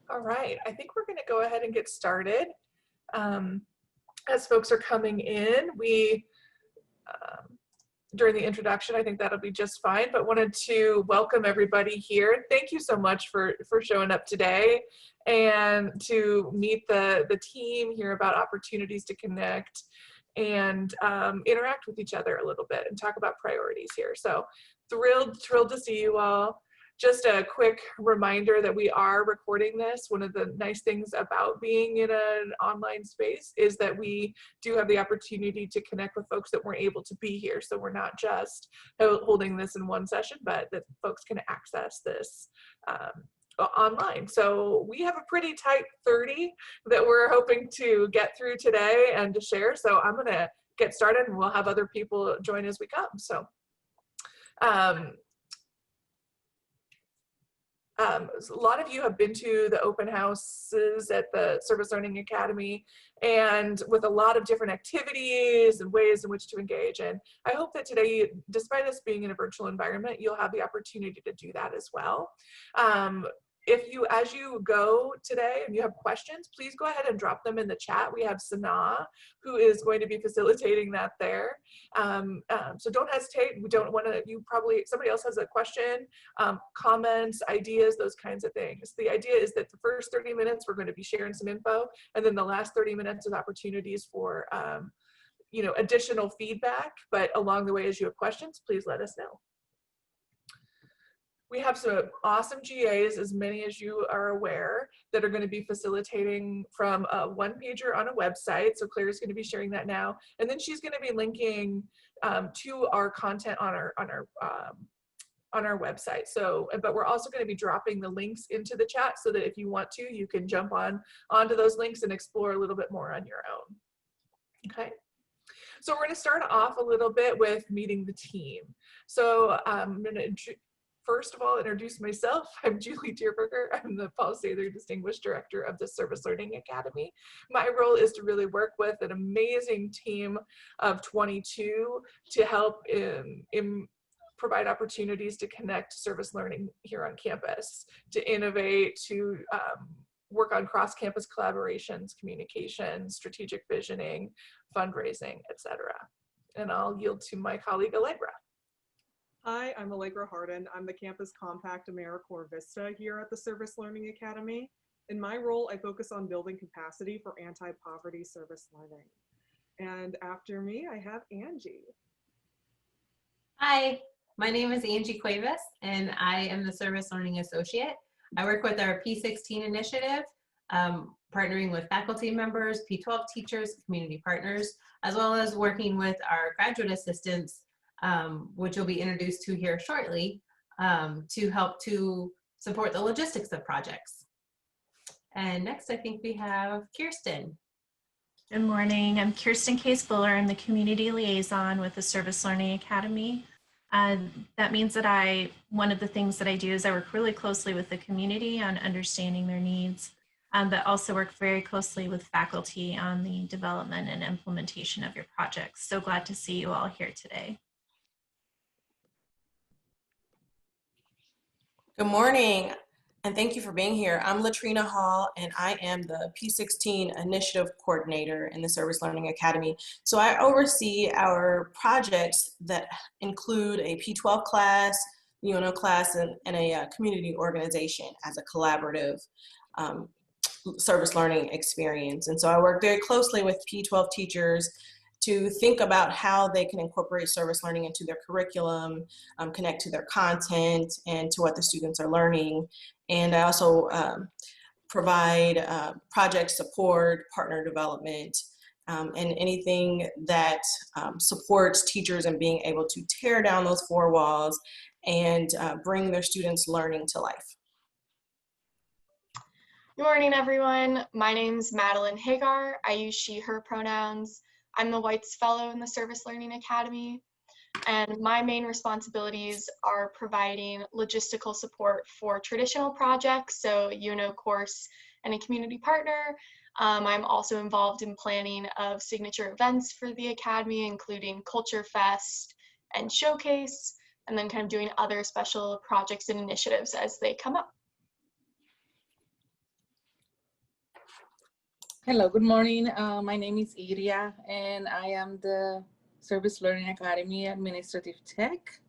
All right, I think we're going to go ahead and get started. Um, as folks are coming in, during the introduction, I think that'll be just fine, but wanted to welcome everybody here. Thank you so much for showing up today and to meet the team, hear about opportunities to connect and interact with each other a little bit and talk about priorities here. So thrilled to see you all. Just a quick reminder that we are recording this. One of the nice things about being in an online space is that we do have the opportunity to connect with folks that weren't able to be here. So we're not just holding this in one session, but that folks can access this online. So we have a pretty tight 30 that we're hoping to get through today and to share. So I'm gonna get started and we'll have other people join as we come. So a lot of you have been to the open houses at the Service Learning Academy and with a lot of different activities and ways in which to engage. And I hope that today, despite us being in a virtual environment, you'll have the opportunity to do that as well. As you go today and you have questions, please go ahead and drop them in the chat. We have Sana, who is going to be facilitating that there. So don't hesitate. We don't want to, somebody else has a question, comments, ideas, those kinds of things. The idea is that the first 30 minutes, we're going to be sharing some info, and then the last 30 minutes is opportunities for additional feedback, but along the way, as you have questions, please let us know. We have some awesome GAs, as many as you are aware, that are going to be facilitating from a one-pager on a website. So Claire's going to be sharing that now, and then she's going to be linking to our content on our website. So, but we're also going to be dropping the links into the chat so that if you want to, you can jump onto those links and explore a little bit more on your own. Okay. So we're going to start off a little bit with meeting the team. So I'm going to first of all, introduce myself. I'm Julie Tierberger. I'm the Paul Sather Distinguished Director of the Service Learning Academy. My role is to really work with an amazing team of 22 to help provide opportunities to connect service learning here on campus, to innovate, to work on cross-campus collaborations, communication, strategic visioning, fundraising, etc. And I'll yield to my colleague Allegra. Hi, I'm Allegra Harden. I'm the Campus Compact AmeriCorps Vista here at the Service Learning Academy. In my role, I focus on building capacity for anti-poverty service learning. And after me, I have Angie. Hi, my name is Angie Cuevas, and I am the Service Learning Associate. I work with our P16 initiative, partnering with faculty members, P12 teachers, community partners, as well as working with our graduate assistants, which you'll be introduced to here shortly, to help to support the logistics of projects. And next, I think we have Kirsten. Good morning. I'm Kirsten Case-Fuller. I'm the Community Liaison with the Service Learning Academy. That means that one of the things that I do is I work really closely with the community on understanding their needs, but also work very closely with faculty on the development and implementation of your projects. So glad to see you all here today. Good morning, and thank you for being here. I'm Latrina Hall, and I am the P16 Initiative Coordinator in the Service Learning Academy. So I oversee our projects that include a P12 class, UNO class, and a community organization as a collaborative service learning experience. And so I work very closely with P12 teachers to think about how they can incorporate service learning into their curriculum, connect to their content and to what the students are learning. And I also provide project support, partner development, and anything that supports teachers in being able to tear down those four walls and bring their students' learning to life. Good morning, everyone. My name's Madeline Hagar. I use she, her pronouns. I'm the Whites Fellow in the Service Learning Academy, and my main responsibilities are providing logistical support for traditional projects, so UNO course and a community partner. I'm also involved in planning of signature events for the Academy, including Culture Fest and Showcase, and then kind of doing other special projects and initiatives as they come up. Hello, good morning. My name is Iria, and I am the Service Learning Academy Administrative Tech.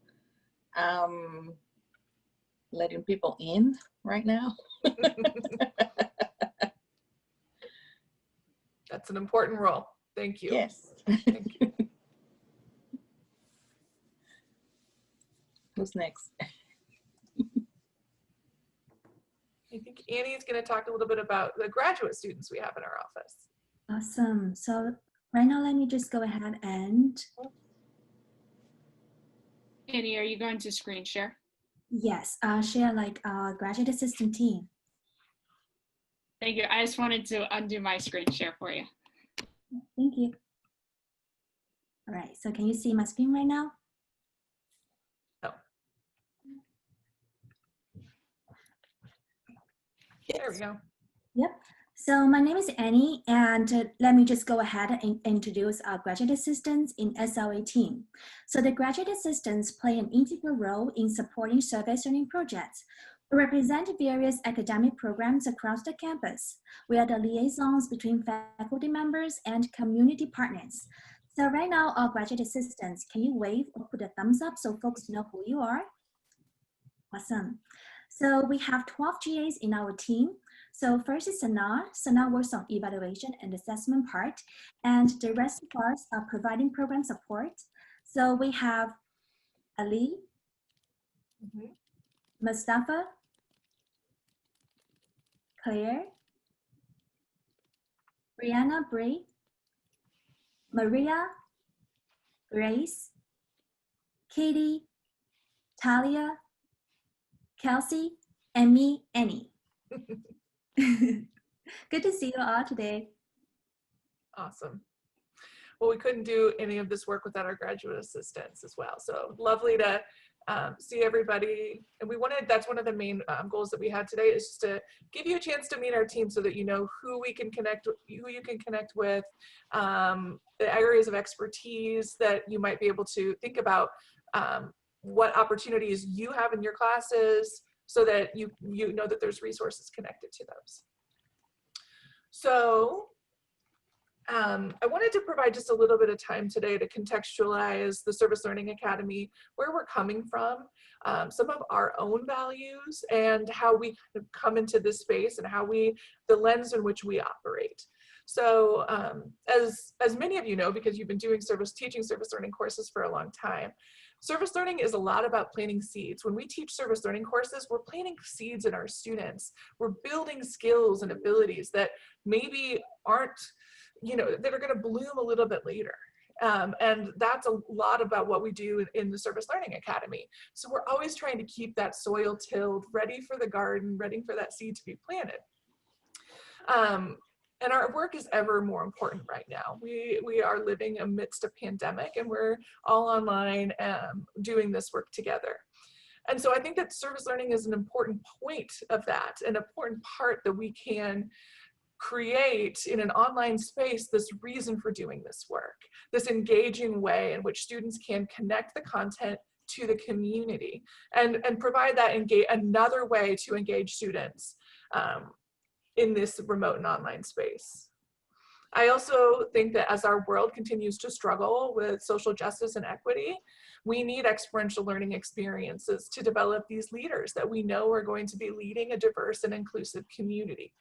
Letting people in right now. That's an important role. Thank you. Yes. Thank you. Who's next? I think Annie is going to talk a little bit about the graduate students we have in our office. Awesome. So right now, let me just go ahead and, Annie, are you going to screen share? yes, share like our graduate assistant team. Thank you. I just wanted to undo my screen share for you. Thank you. All right, so can you see my screen right now? No. There we go. Yep. So my name is Annie, and let me just go ahead and introduce our graduate assistants in SLA team. So the graduate assistants play an integral role in supporting service learning projects. We represent various academic programs across the campus. We are the liaisons between faculty members and community partners. So right now, our graduate assistants, can you wave or put a thumbs up so folks know who you are? Awesome. So we have 12 GAs in our team. So first is Sana. Sana works on evaluation and assessment part, and the rest of us are providing program support. So we have Ali, Mustafa, Claire, Brianna Bray, Maria, Grace, Katie, Talia, Kelsey, and me, Annie. Good to see you all today. Awesome. Well, we couldn't do any of this work without our graduate assistants as well. So lovely to see everybody. And we wanted, that's one of the main goals that we had today, is just to give you a chance to meet our team so that you know who we can connect, who you can connect with, the areas of expertise that you might be able to think about, what opportunities you have in your classes, so that you know that there's resources connected to those. So I wanted to provide just a little bit of time today to contextualize the Service Learning Academy, where we're coming from, some of our own values, and how we kind of come into this space, and how the lens in which we operate. So as many of you know, because you've been teaching service learning courses for a long time, service learning is a lot about planting seeds. When we teach service learning courses, we're planting seeds in our students. We're building skills and abilities that maybe aren't, that are going to bloom a little bit later. And that's a lot about what we do in the Service Learning Academy. So we're always trying to keep that soil tilled, ready for the garden, ready for that seed to be planted. And our work is ever more important right now. We are living amidst a pandemic, and we're all online doing this work together. And so I think that service learning is an important point of that, an important part that we can create in an online space, this reason for doing this work, this engaging way in which students can connect the content to the community, and provide that another way to engage students in this remote and online space. I also think that as our world continues to struggle with social justice and equity, we need experiential learning experiences to develop these leaders that we know are going to be leading a diverse and inclusive community.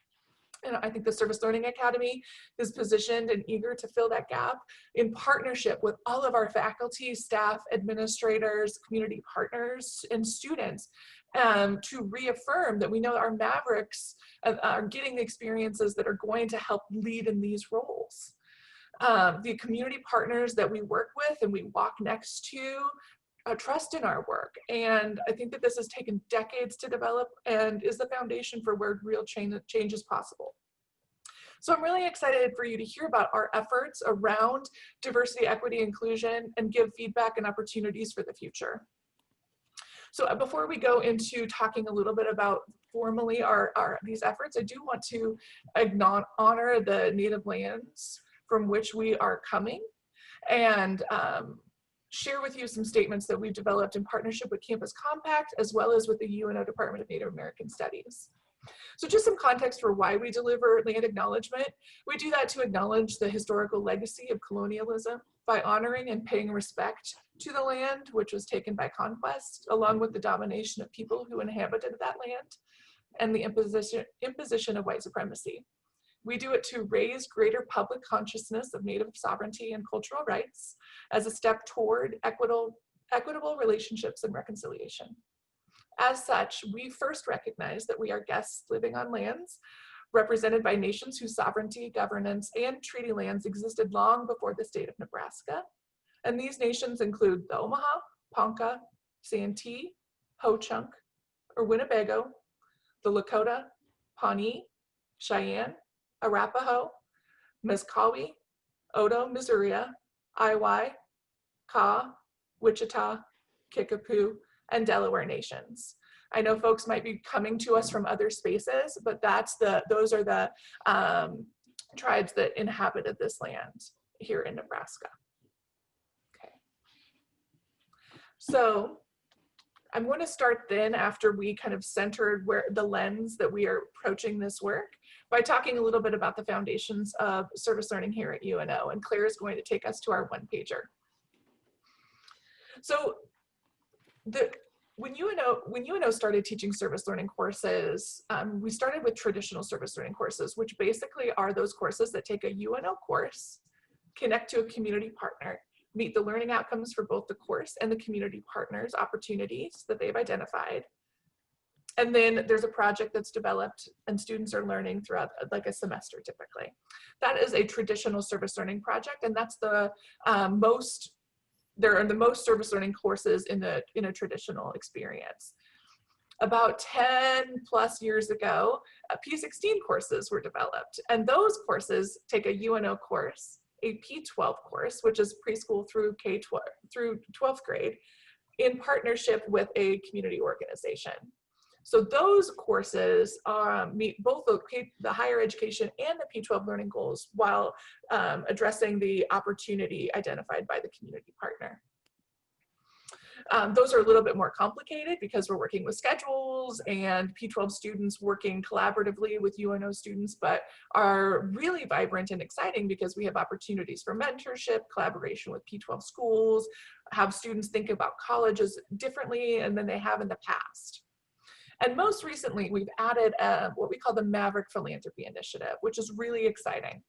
And I think the Service Learning Academy is positioned and eager to fill that gap in partnership with all of our faculty, staff, administrators, community partners, and students, to reaffirm that we know our Mavericks are getting the experiences that are going to help lead in these roles. The community partners that we work with and we walk next to trust in our work. And I think that this has taken decades to develop and is the foundation for where real change is possible. So I'm really excited for you to hear about our efforts around diversity, equity, inclusion, and give feedback and opportunities for the future. So before we go into talking a little bit about formally these efforts, I do want to honor the native lands from which we are coming, and share with you some statements that we've developed in partnership with Campus Compact, as well as with the UNO Department of Native American Studies. So just some context for why we deliver land acknowledgement. We do that to acknowledge the historical legacy of colonialism by honoring and paying respect to the land which was taken by conquest, along with the domination of people who inhabited that land and the imposition of white supremacy. We do it to raise greater public consciousness of Native sovereignty and cultural rights as a step toward equitable relationships and reconciliation. As such, we first recognize that we are guests living on lands represented by nations whose sovereignty, governance, and treaty lands existed long before the state of Nebraska. And these nations include the Omaha, Ponca, Santee, Ho-Chunk, or Winnebago, the Lakota, Pawnee, Cheyenne, Arapaho, Mescalli, Odo, Missouri, Iwai, Kaw, Wichita, Kickapoo, and Delaware nations. I know folks might be coming to us from other spaces, but those are the tribes that inhabited this land here in Nebraska. Okay. So I'm going to start then, after we kind of centered where the lens that we are approaching this work, by talking a little bit about the foundations of service learning here at UNO, and Claire is going to take us to our one-pager. So when UNO started teaching service learning courses, we started with traditional service learning courses, which basically are those courses that take a UNO course, connect to a community partner, meet the learning outcomes for both the course and the community partners' opportunities that they've identified. And then there's a project that's developed and students are learning throughout like a semester typically. That is a traditional service learning project, and that's the there are the most service learning courses in a traditional experience. About 10 plus years ago, P16 courses were developed, and those courses take a UNO course, a P12 course, which is preschool through K-12 through 12th grade, in partnership with a community organization. So those courses meet both the higher education and the P12 learning goals while addressing the opportunity identified by the community partner. Those are a little bit more complicated because we're working with schedules and P12 students working collaboratively with UNO students, but are really vibrant and exciting because we have opportunities for mentorship, collaboration with P12 schools, have students think about colleges differently than they have in the past. And most recently, we've added what we call the Maverick Philanthropy Initiative, which is really exciting.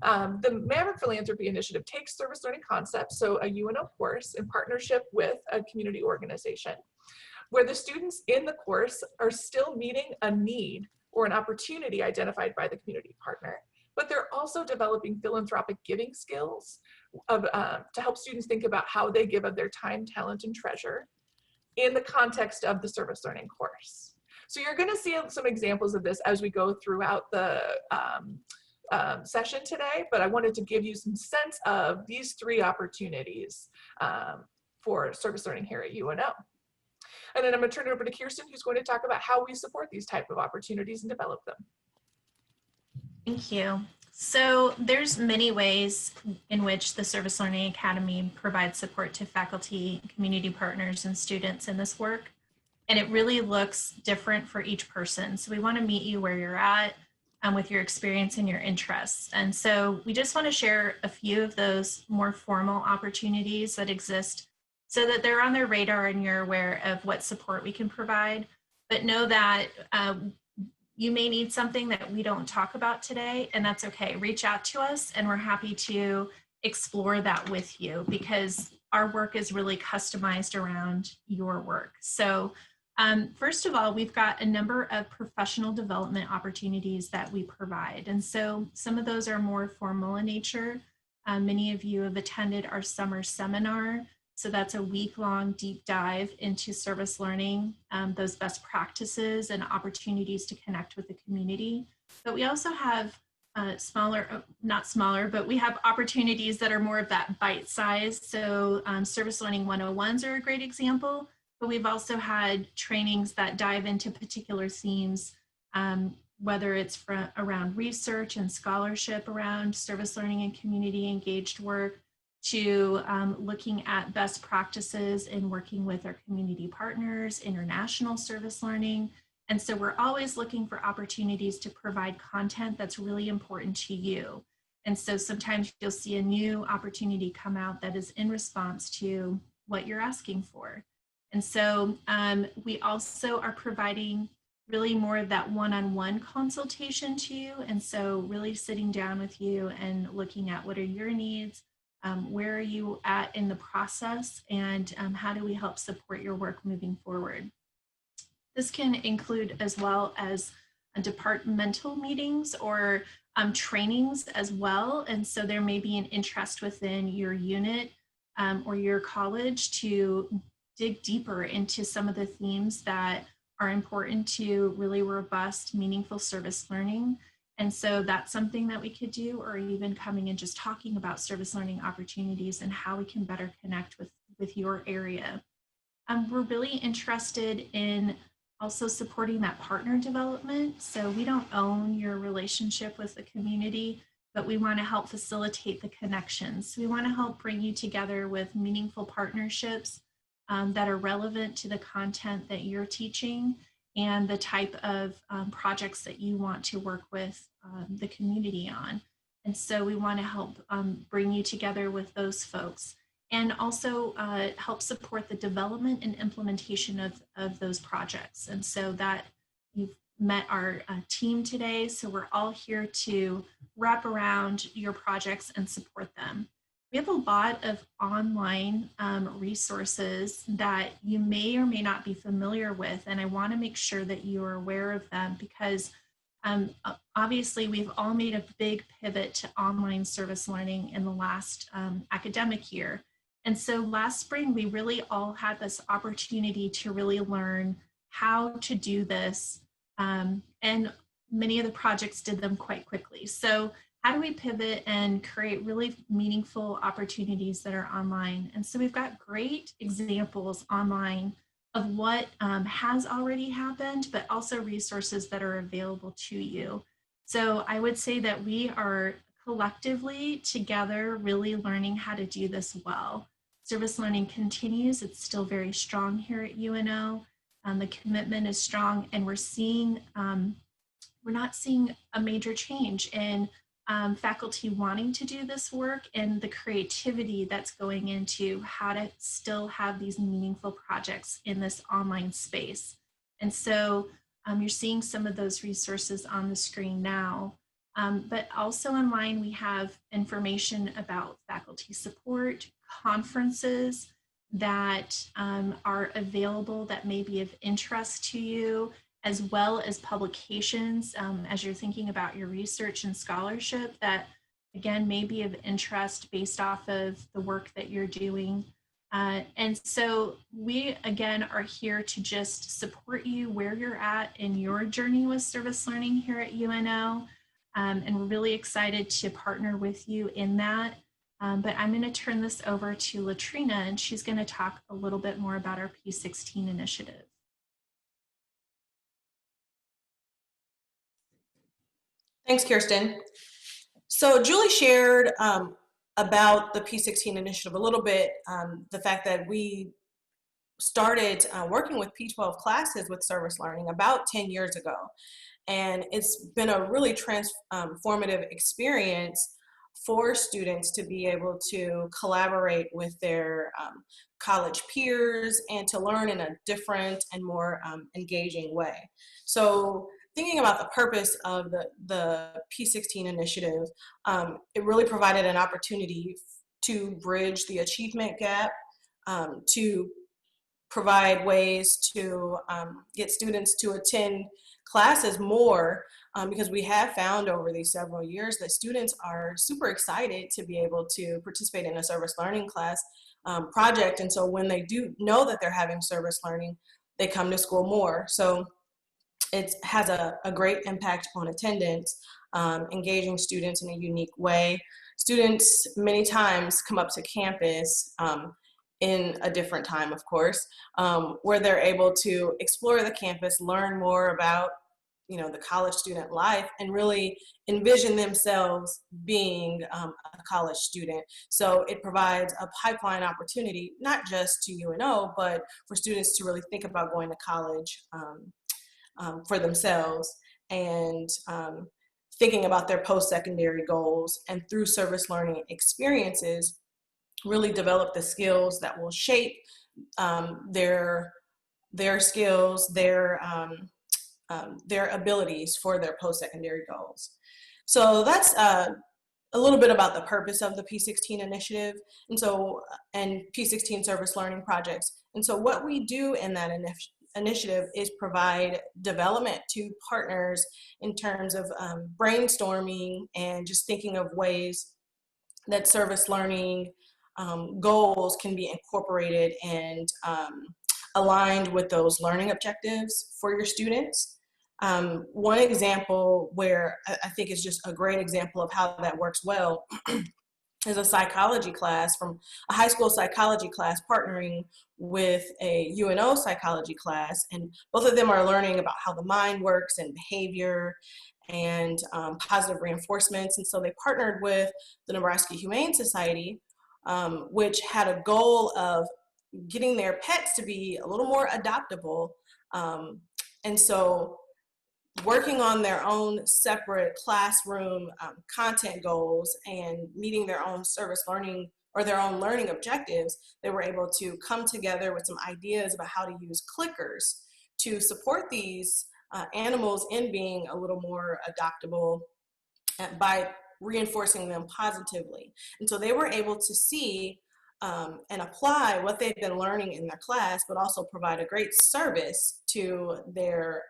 The Maverick Philanthropy Initiative takes service learning concepts, so a UNO course in partnership with a community organization, where the students in the course are still meeting a need or an opportunity identified by the community partner, but they're also developing philanthropic giving skills to help students think about how they give of their time, talent, and treasure in the context of the service learning course. So you're going to see some examples of this as we go throughout the session today, but I wanted to give you some sense of these three opportunities for service learning here at UNO. And then I'm going to turn it over to Kirsten, who's going to talk about how we support these type of opportunities and develop them. Thank you. So there's many ways in which the Service Learning Academy provides support to faculty, community partners, and students in this work. And it really looks different for each person. So we want to meet you where you're at with your experience and your interests. And so we just want to share a few of those more formal opportunities that exist so that they're on their radar and you're aware of what support we can provide. But know that you may need something that we don't talk about today, and that's okay. Reach out to us and we're happy to explore that with you because our work is really customized around your work. So first of all, we've got a number of professional development opportunities that we provide. And so some of those are more formal in nature. Many of you have attended our summer seminar. So that's a week-long deep dive into service learning, those best practices and opportunities to connect with the community. But we also have not smaller, but we have opportunities that are more of that bite size. So Service Learning 101s are a great example, but we've also had trainings that dive into particular themes, whether it's around research and scholarship around service learning and community engaged work, to looking at best practices in working with our community partners, international service learning, And so we're always looking for opportunities to provide content that's really important to you. And so sometimes you'll see a new opportunity come out that is in response to what you're asking for. And so we also are providing really more of that one-on-one consultation to you. And so really sitting down with you and looking at what are your needs, where are you at in the process, and how do we help support your work moving forward. This can include as well as departmental meetings or trainings as well. And so there may be an interest within your unit or your college to dig deeper into some of the themes that are important to really robust, meaningful service learning. And so that's something that we could do, or even coming and just talking about service learning opportunities and how we can better connect with your area. We're really interested in also supporting that partner development. So we don't own your relationship with the community, but we want to help facilitate the connections. We want to help bring you together with meaningful partnerships that are relevant to the content that you're teaching and the type of projects that you want to work with the community on. And so we want to help bring you together with those folks, and also help support the development and implementation of those projects. And so that you've met our team today, so we're all here to wrap around your projects and support them. We have a lot of online resources that you may or may not be familiar with, and I want to make sure that you are aware of them, because obviously we've all made a big pivot to online service learning in the last academic year. And so last spring, we really all had this opportunity to really learn how to do this. And many of the projects did them quite quickly. So how do we pivot and create really meaningful opportunities that are online? And so we've got great examples online of what has already happened, but also resources that are available to you. So I would say that we are collectively together really learning how to do this well. Service learning continues. It's still very strong here at UNO. The commitment is strong, and we're not seeing a major change in faculty wanting to do this work and the creativity that's going into how to still have these meaningful projects in this online space. And so you're seeing some of those resources on the screen now. But also online, we have information about faculty support, conferences that are available that may be of interest to you, as well as publications as you're thinking about your research and scholarship that, again, may be of interest based off of the work that you're doing. And so we, again, are here to just support you where you're at in your journey with service learning here at UNO. And we're really excited to partner with you in that. But I'm going to turn this over to Latrina, and she's going to talk a little bit more about our P16 initiative. Thanks, Kirsten. So Julie shared about the P16 initiative a little bit, the fact that we started working with P12 classes with service learning about 10 years ago. And it's been a really transformative experience for students to be able to collaborate with their college peers and to learn in a different and more engaging way. So thinking about the purpose of the P16 initiative, it really provided an opportunity to bridge the achievement gap, to provide ways to get students to attend classes more, because we have found over these several years that students are super excited to be able to participate in a service learning class project. And so when they do know that they're having service learning, they come to school more. So it has a great impact on attendance, engaging students in a unique way. Students many times come up to campus in a different time, of course, where they're able to explore the campus, learn more about, the college student life, and really envision themselves being a college student. So it provides a pipeline opportunity, not just to UNO, but for students to really think about going to college for themselves, and thinking about their post-secondary goals, and through service learning experiences, really develop the skills that will shape their skills, their abilities for their post-secondary goals. So that's a little bit about the purpose of the P16 initiative, and P16 service learning projects. And so what we do in that initiative is provide development to partners in terms of brainstorming and just thinking of ways that service learning goals can be incorporated and aligned with those learning objectives for your students. One example where I think is just a great example of how that works well is a psychology class, from a high school psychology class partnering with a UNO psychology class. And both of them are learning about how the mind works and behavior and positive reinforcements. And so they partnered with the Nebraska Humane Society, which had a goal of getting their pets to be a little more adoptable. And so working on their own separate classroom content goals and meeting their own service learning or their own learning objectives, they were able to come together with some ideas about how to use clickers to support these animals in being a little more adoptable by reinforcing them positively. And so they were able to see and apply what they've been learning in their class, but also provide a great service to their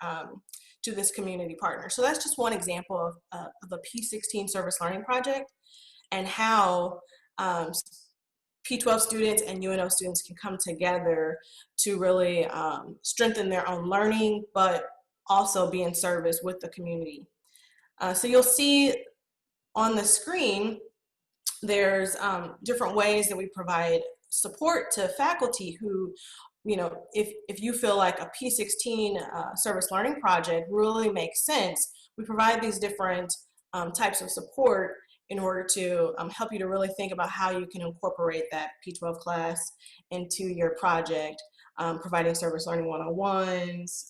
to this community partner. So that's just one example of a P16 service learning project, and how P12 students and UNO students can come together to really strengthen their own learning, but also be in service with the community. So you'll see on the screen, there's different ways that we provide support to faculty who, you know, if you feel like a P16 service learning project really makes sense, we provide these different types of support in order to help you to really think about how you can incorporate that P12 class into your project, providing service learning one-on-ones,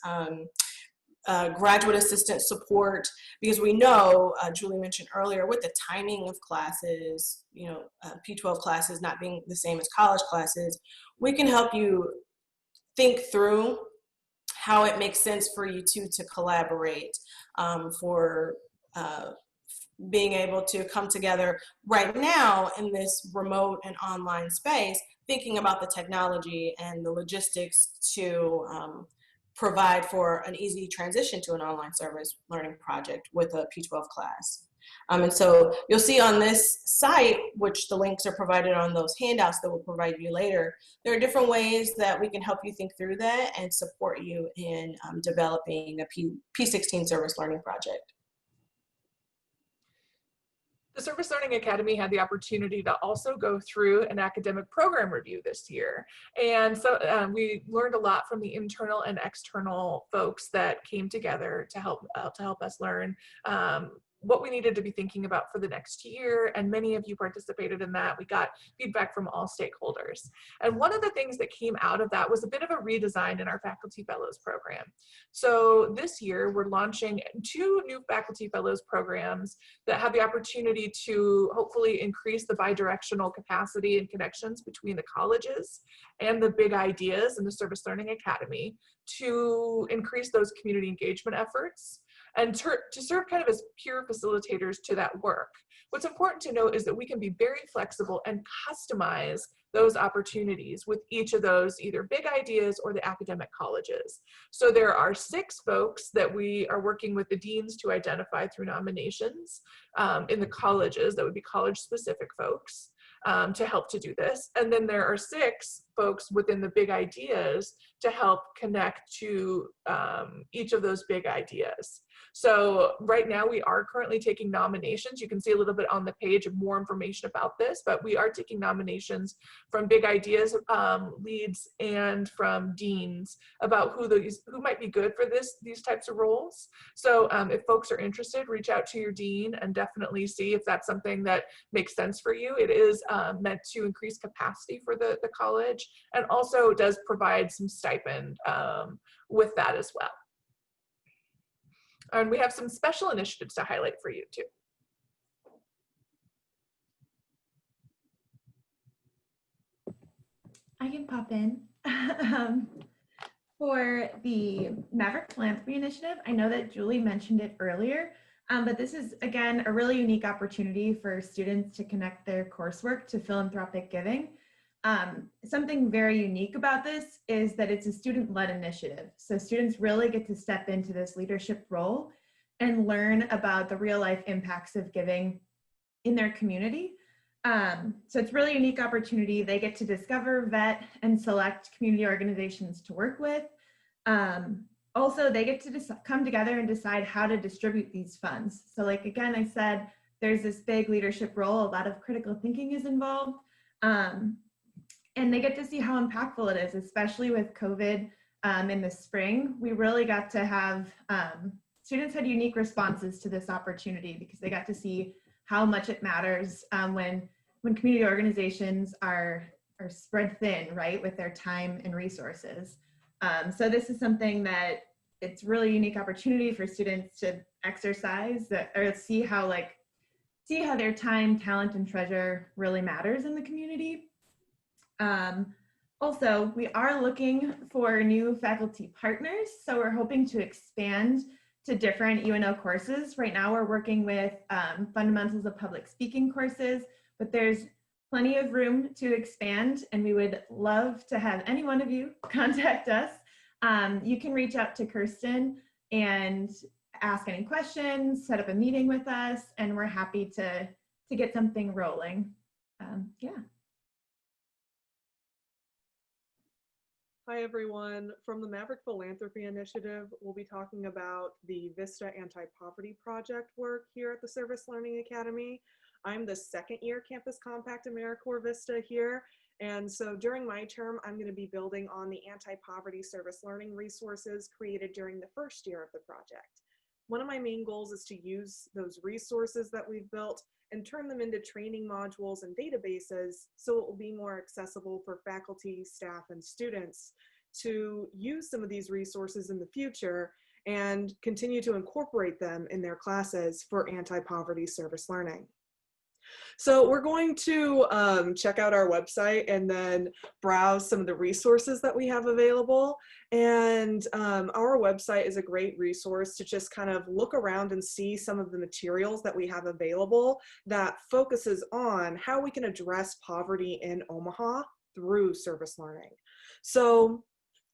graduate assistant support, because we know, Julie mentioned earlier, with the timing of classes, you know, P12 classes not being the same as college classes, we can help you think through how it makes sense for you two to collaborate, for being able to come together right now in this remote and online space, thinking about the technology and the logistics to provide for an easy transition to an online service learning project with a P12 class. And so you'll see on this site, which the links are provided on those handouts that we'll provide you later, there are different ways that we can help you think through that and support you in developing a P16 service learning project. The Service Learning Academy had the opportunity to also go through an academic program review this year. And so we learned a lot from the internal and external folks that came together to help us learn what we needed to be thinking about for the next year. And many of you participated in that. We got feedback from all stakeholders. And one of the things that came out of that was a bit of a redesign in our Faculty Fellows program. So this year we're launching 2 new Faculty Fellows programs that have the opportunity to hopefully increase the bidirectional capacity and connections between the colleges and the big ideas in the Service Learning Academy to increase those community engagement efforts and to serve kind of as peer facilitators to that work. What's important to note is that we can be very flexible and customize those opportunities with each of those either big ideas or the academic colleges. So there are 6 folks that we are working with the deans to identify through nominations in the colleges that would be college-specific folks to help to do this. And then there are 6 folks within the big ideas to help connect to each of those big ideas. So right now we are currently taking nominations. You can see a little bit on the page of more information about this, but we are taking nominations from big ideas leads and from deans about who might be good for these types of roles. So if folks are interested, reach out to your dean and definitely see if that's something that makes sense for you. It is meant to increase capacity for the college and also does provide some stipend with that as well. And we have some special initiatives to highlight for you too. I can pop in. For the Maverick Philanthropy Initiative, I know that Julie mentioned it earlier, but this is, again, a really unique opportunity for students to connect their coursework to philanthropic giving. Something very unique about this is that it's a student-led initiative. So students really get to step into this leadership role and learn about the real-life impacts of giving in their community. So it's really a unique opportunity. They get to discover, vet, and select community organizations to work with. Also, they get to come together and decide how to distribute these funds. So like, again, I said, there's this big leadership role, a lot of critical thinking is involved. And they get to see how impactful it is, especially with COVID in the spring. We really got to have, students had unique responses to this opportunity because they got to see how much it matters when community organizations are spread thin, right, with their time and resources. So this is something that it's really unique opportunity for students to exercise or see how their time, talent, and treasure really matters in the community. Also, we are looking for new faculty partners. So we're hoping to expand to different UNO courses. Right now we're working with fundamentals of public speaking courses, but there's plenty of room to expand, and we would love to have any one of you contact us. You can reach out to Kirsten and ask any questions, set up a meeting with us, and we're happy to get something rolling. Yeah. Hi, everyone. From the Maverick Philanthropy Initiative, we'll be talking about the VISTA Anti-Poverty Project work here at the Service Learning Academy. I'm the second year Campus Compact AmeriCorps VISTA here. And so during my term, I'm going to be building on the anti-poverty service learning resources created during the first year of the project. One of my main goals is to use those resources that we've built and turn them into training modules and databases so it will be more accessible for faculty, staff, and students to use some of these resources in the future and continue to incorporate them in their classes for anti-poverty service learning. So we're going to check out our website and then browse some of the resources that we have available. And our website is a great resource to just kind of look around and see some of the materials that we have available that focuses on how we can address poverty in Omaha through service learning. So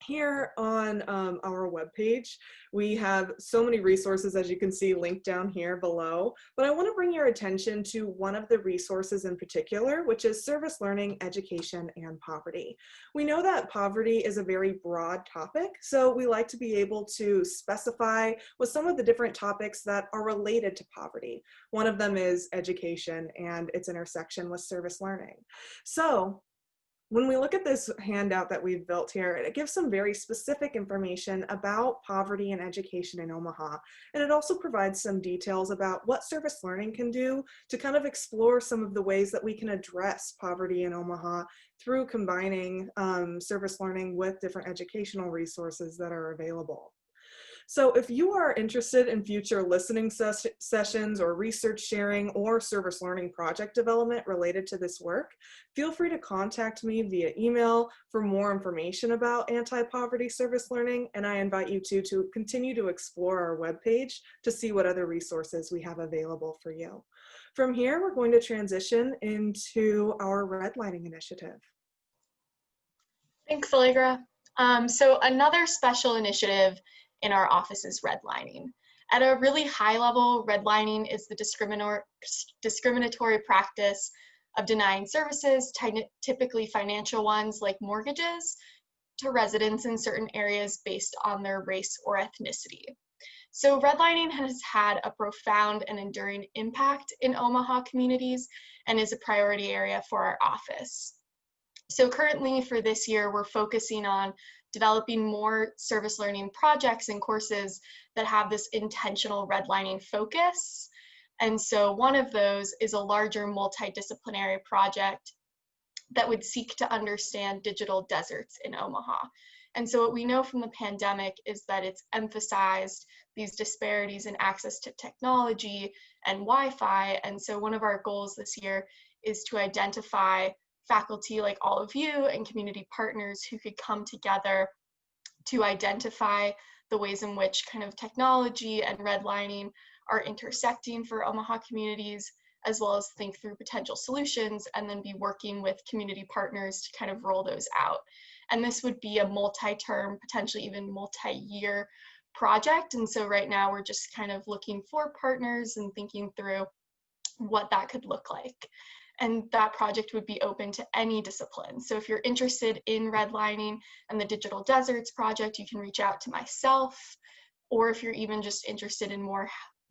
here on our webpage, we have so many resources, as you can see, linked down here below. But I want to bring your attention to one of the resources in particular, which is service learning, education, and poverty. We know that poverty is a very broad topic, so we like to be able to specify with some of the different topics that are related to poverty. One of them is education and its intersection with service learning. So when we look at this handout that we've built here, it gives some very specific information about poverty and education in Omaha. And it also provides some details about what service learning can do to kind of explore some of the ways that we can address poverty in Omaha through combining service learning with different educational resources that are available. So if you are interested in future listening sessions or research sharing or service learning project development related to this work, feel free to contact me via email for more information about anti-poverty service learning, and I invite you to continue to explore our webpage to see what other resources we have available for you. From here, we're going to transition into our redlining initiative. Thanks, Allegra. So another special initiative in our office is redlining. At a really high level, redlining is the discriminatory practice of denying services, typically financial ones like mortgages, to residents in certain areas based on their race or ethnicity. So redlining has had a profound and enduring impact in Omaha communities and is a priority area for our office. So currently for this year, we're focusing on developing more service learning projects and courses that have this intentional redlining focus. And so one of those is a larger multidisciplinary project that would seek to understand digital deserts in Omaha. And so what we know from the pandemic is that it's emphasized these disparities in access to technology and Wi-Fi. And so one of our goals this year is to identify faculty like all of you and community partners who could come together to identify the ways in which kind of technology and redlining are intersecting for Omaha communities, as well as think through potential solutions and then be working with community partners to kind of roll those out. And this would be a multi-term, potentially even multi-year project. And so right now we're just kind of looking for partners and thinking through what that could look like. And that project would be open to any discipline. So if you're interested in redlining and the Digital Deserts project, you can reach out to myself, or if you're even just interested in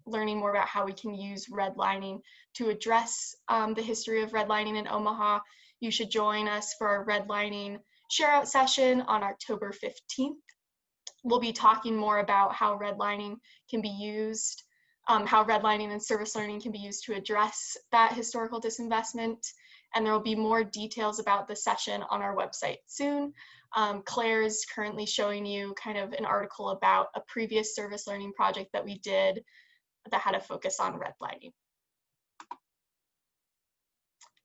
learning more about how we can use redlining to address the history of redlining in Omaha, you should join us for our redlining share out session on October 15th. We'll be talking more about how redlining can be used, how redlining and service learning can be used to address that historical disinvestment. And there will be more details about the session on our website soon. Claire is currently showing you kind of an article about a previous service learning project that we did that had a focus on redlining.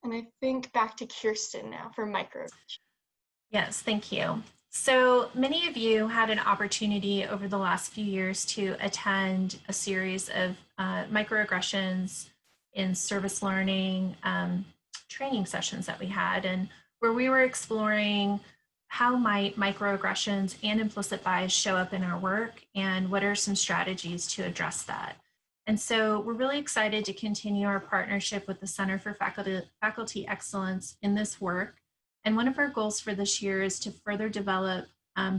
And I think back to Kirsten now for micro. Yes, thank you. So many of you had an opportunity over the last few years to attend a series of microaggressions in service learning training sessions that we had, and where we were exploring how might microaggressions and implicit bias show up in our work, and what are some strategies to address that. And so we're really excited to continue our partnership with the Center for Faculty Excellence in this work. And one of our goals for this year is to further develop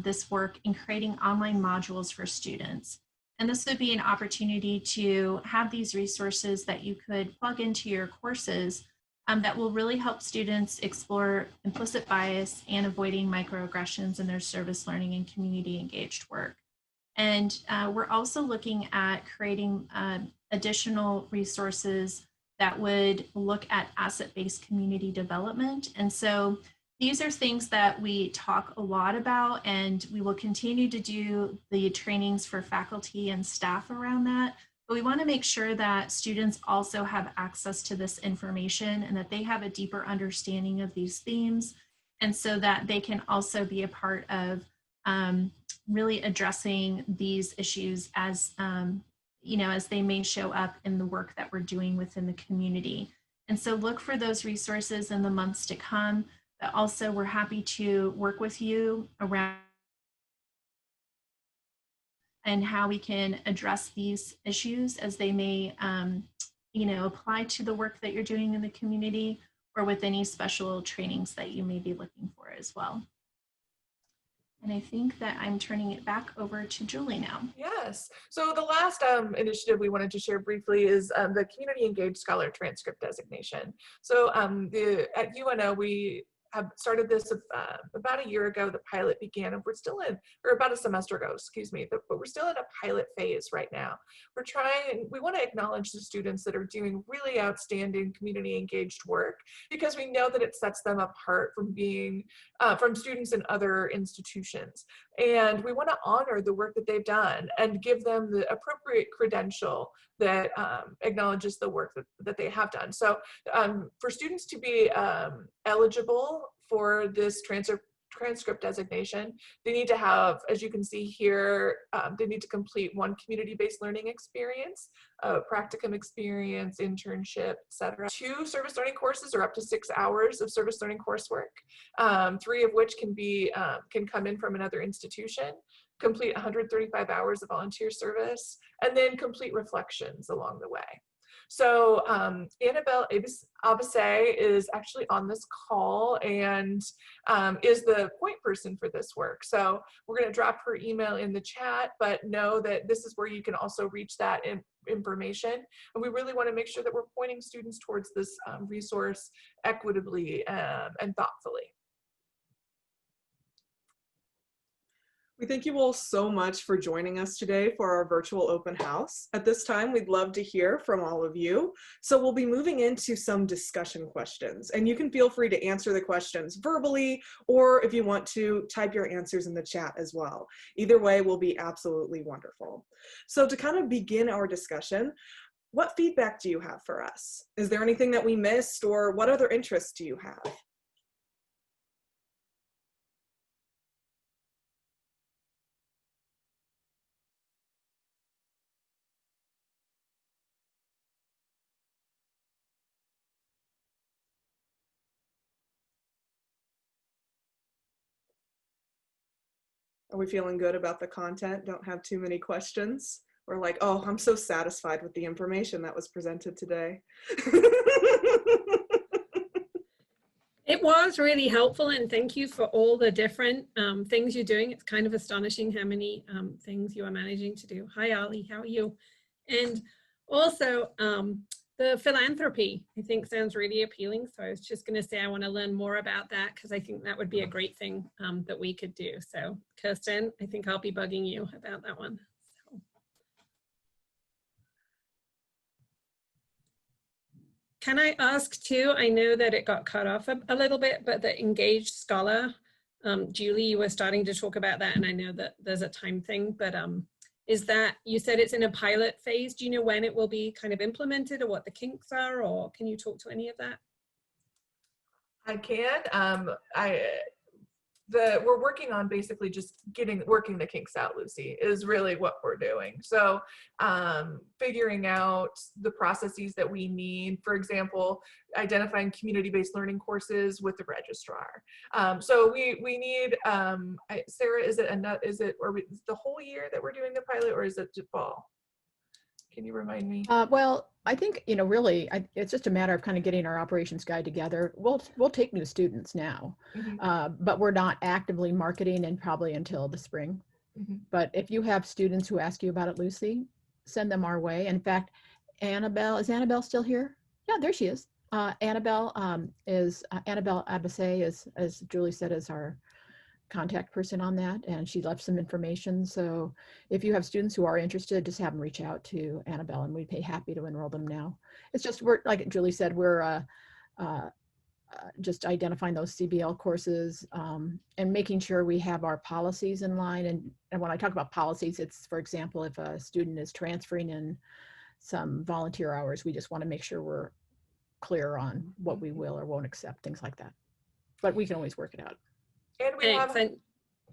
this work in creating online modules for students. And this would be an opportunity to have these resources that you could plug into your courses that will really help students explore implicit bias and avoiding microaggressions in their service learning and community engaged work. And we're also looking at creating additional resources that would look at asset-based community development. And so these are things that we talk a lot about, and we will continue to do the trainings for faculty and staff around that. But we want to make sure that students also have access to this information and that they have a deeper understanding of these themes, and so that they can also be a part of really addressing these issues as as they may show up in the work that we're doing within the community. And so look for those resources in the months to come. But also, we're happy to work with you around and how we can address these issues as they may apply to the work that you're doing in the community, or with any special trainings that you may be looking for as well. And I think that I'm turning it back over to Julie now. Yes. So the last initiative we wanted to share briefly is the Community Engaged Scholar Transcript Designation. So at UNO, we have started this about a year ago. The pilot began, and we're still in, or about a semester ago, excuse me, but we're still in a pilot phase right now. We want to acknowledge the students that are doing really outstanding community engaged work, because we know that it sets them apart from being, from students in other institutions. And we want to honor the work that they've done and give them the appropriate credential that acknowledges the work that they have done. So for students to be eligible for this transcript designation, they need to have, as you can see here, they need to complete one community-based learning experience, practicum experience, internship, etc. 2 service learning courses, or up to 6 hours of service learning coursework, 3 of which can come in from another institution, complete 135 hours of volunteer service, and then complete reflections along the way. So Annabelle Abase is actually on this call and is the point person for this work. So we're going to drop her email in the chat, but know that this is where you can also reach that information. And we really want to make sure that we're pointing students towards this resource equitably and thoughtfully. We thank you all so much for joining us today for our virtual open house. At this time, we'd love to hear from all of you. So we'll be moving into some discussion questions, and you can feel free to answer the questions verbally, or if you want to, type your answers in the chat as well. Either way will be absolutely wonderful. So to kind of begin our discussion, what feedback do you have for us? Is there anything that we missed, or what other interests do you have? Are we feeling good about the content? Don't have too many questions? We're like, oh, I'm so satisfied with the information that was presented today. It was really helpful, and thank you for all the different things you're doing. It's kind of astonishing how many things you are managing to do. Hi, Ali, how are you? And also the philanthropy, I think sounds really appealing. So I was just gonna say I wanna learn more about that because I think that would be a great thing that we could do. So Kirsten, I think I'll be bugging you about that one. So. Can I ask too, I know that it got cut off a little bit, but the Engaged Scholar, Julie, you were starting to talk about that, and I know that there's a time thing, but is that, you said it's in a pilot phase. Do you know when it will be kind of implemented or what the kinks are, or can you talk to any of that? I can. We're working on basically just working the kinks out, Lucy, is really what we're doing. So figuring out the processes that we need, for example, identifying community-based learning courses with the registrar. So we need, Sarah, is it the whole year that we're doing the pilot, or is it fall? Can you remind me? Well, I think, really, it's just a matter of kind of getting our operations guide together. We'll take new students now, but we're not actively marketing and probably until the spring. But if you have students who ask you about it, Lucy, send them our way. In fact, Annabelle, is Annabelle still here? Yeah, there she is. Annabelle Annabelle Abasay is, as Julie said, is our contact person on that, and she left some information. So if you have students who are interested, just have them reach out to Annabelle, and we'd be happy to enroll them now. It's just, we're, like Julie said, we're just identifying those CBL courses and making sure we have our policies in line. And when I talk about policies, it's, for example, if a student is transferring in some volunteer hours, we just want to make sure we're clear on what we will or won't accept, things like that. But we can always work it out. And we have,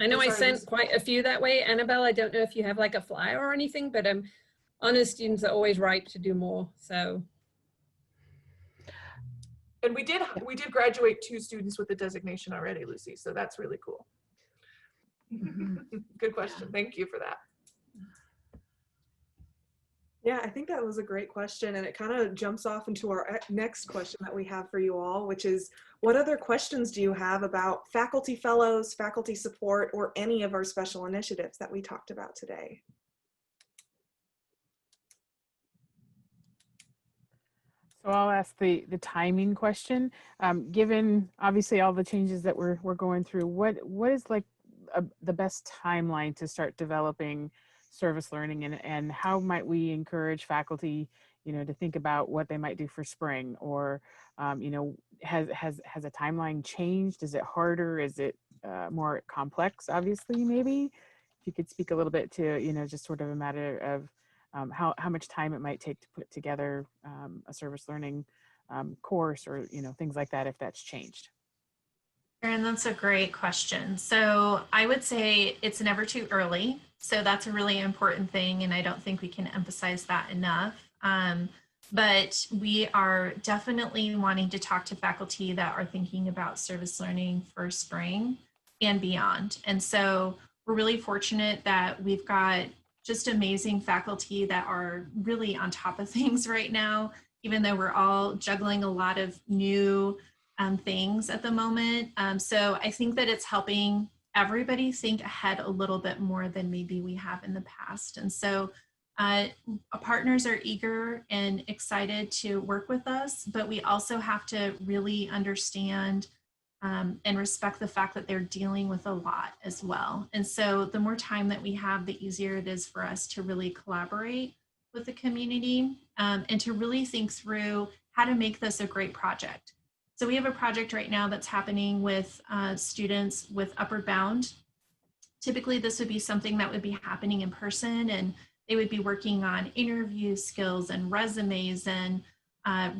I know I sent quite a few that way. Annabelle, I don't know if you have like a flyer or anything, but honor students are always ripe to do more. So. And we did graduate 2 students with the designation already, Lucy. So that's really cool. Good question. Thank you for that. Yeah, I think that was a great question, and it kind of jumps off into our next question that we have for you all, which is, what other questions do you have about faculty fellows, faculty support, or any of our special initiatives that we talked about today? So I'll ask the timing question. Given obviously all the changes that we're going through, what is like the best timeline to start developing service learning, and how might we encourage faculty, to think about what they might do for spring, or, has a timeline changed? Is it harder? Is it more complex? Obviously, maybe if you could speak a little bit to, just sort of a matter of how much time it might take to put together a service learning course, or, things like that, if that's changed. Erin, that's a great question. So I would say it's never too early. So that's a really important thing, and I don't think we can emphasize that enough. But we are definitely wanting to talk to faculty that are thinking about service learning for spring and beyond. And so we're really fortunate that we've got just amazing faculty that are really on top of things right now, even though we're all juggling a lot of new things at the moment. So I think that it's helping everybody think ahead a little bit more than maybe we have in the past. And so partners are eager and excited to work with us, but we also have to really understand and respect the fact that they're dealing with a lot as well. And so the more time that we have, the easier it is for us to really collaborate with the community and to really think through how to make this a great project. So we have a project right now that's happening with students with Upward Bound. Typically, this would be something that would be happening in person, and they would be working on interview skills and resumes and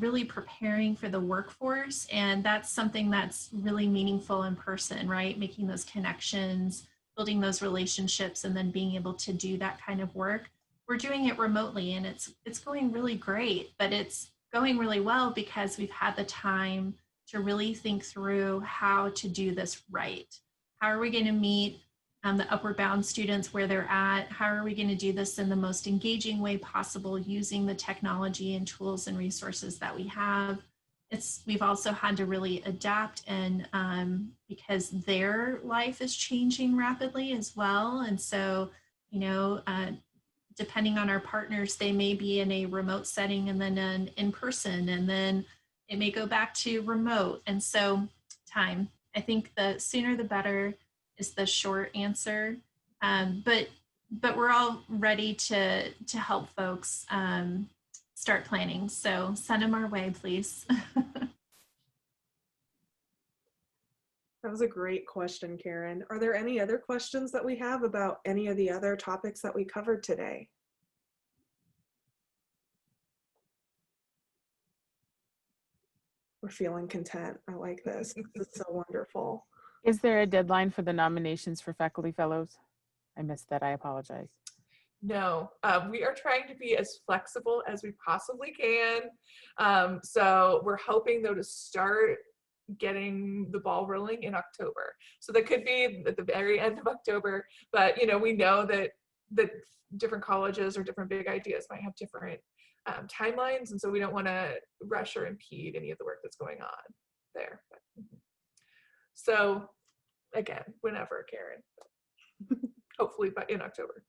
really preparing for the workforce. And that's something that's really meaningful in person, right? Making those connections, building those relationships, and then being able to do that kind of work. We're doing it remotely, and it's going really great, but it's going really well because we've had the time to really think through how to do this right. How are we going to meet the Upward Bound students where they're at? How are we going to do this in the most engaging way possible using the technology and tools and resources that we have? We've also had to really adapt, and because their life is changing rapidly as well. And so, you know, depending on our partners, they may be in a remote setting and then an in-person, and then it may go back to remote. And so time, I think the sooner the better is the short answer. But we're all ready to help folks start planning. So send them our way, please. That was a great question, Karen. Are there any other questions that we have about any of the other topics that we covered today? We're feeling content. I like this. This is so wonderful. Is there a deadline for the nominations for faculty fellows? I missed that. I apologize. No, we are trying to be as flexible as we possibly can. So we're hoping though to start getting the ball rolling in October. So that could be at the very end of October, but you know, we know that different colleges or different big ideas might have different timelines, and so we don't want to rush or impede any of the work that's going on there. So again, whenever, Karen, hopefully by in October.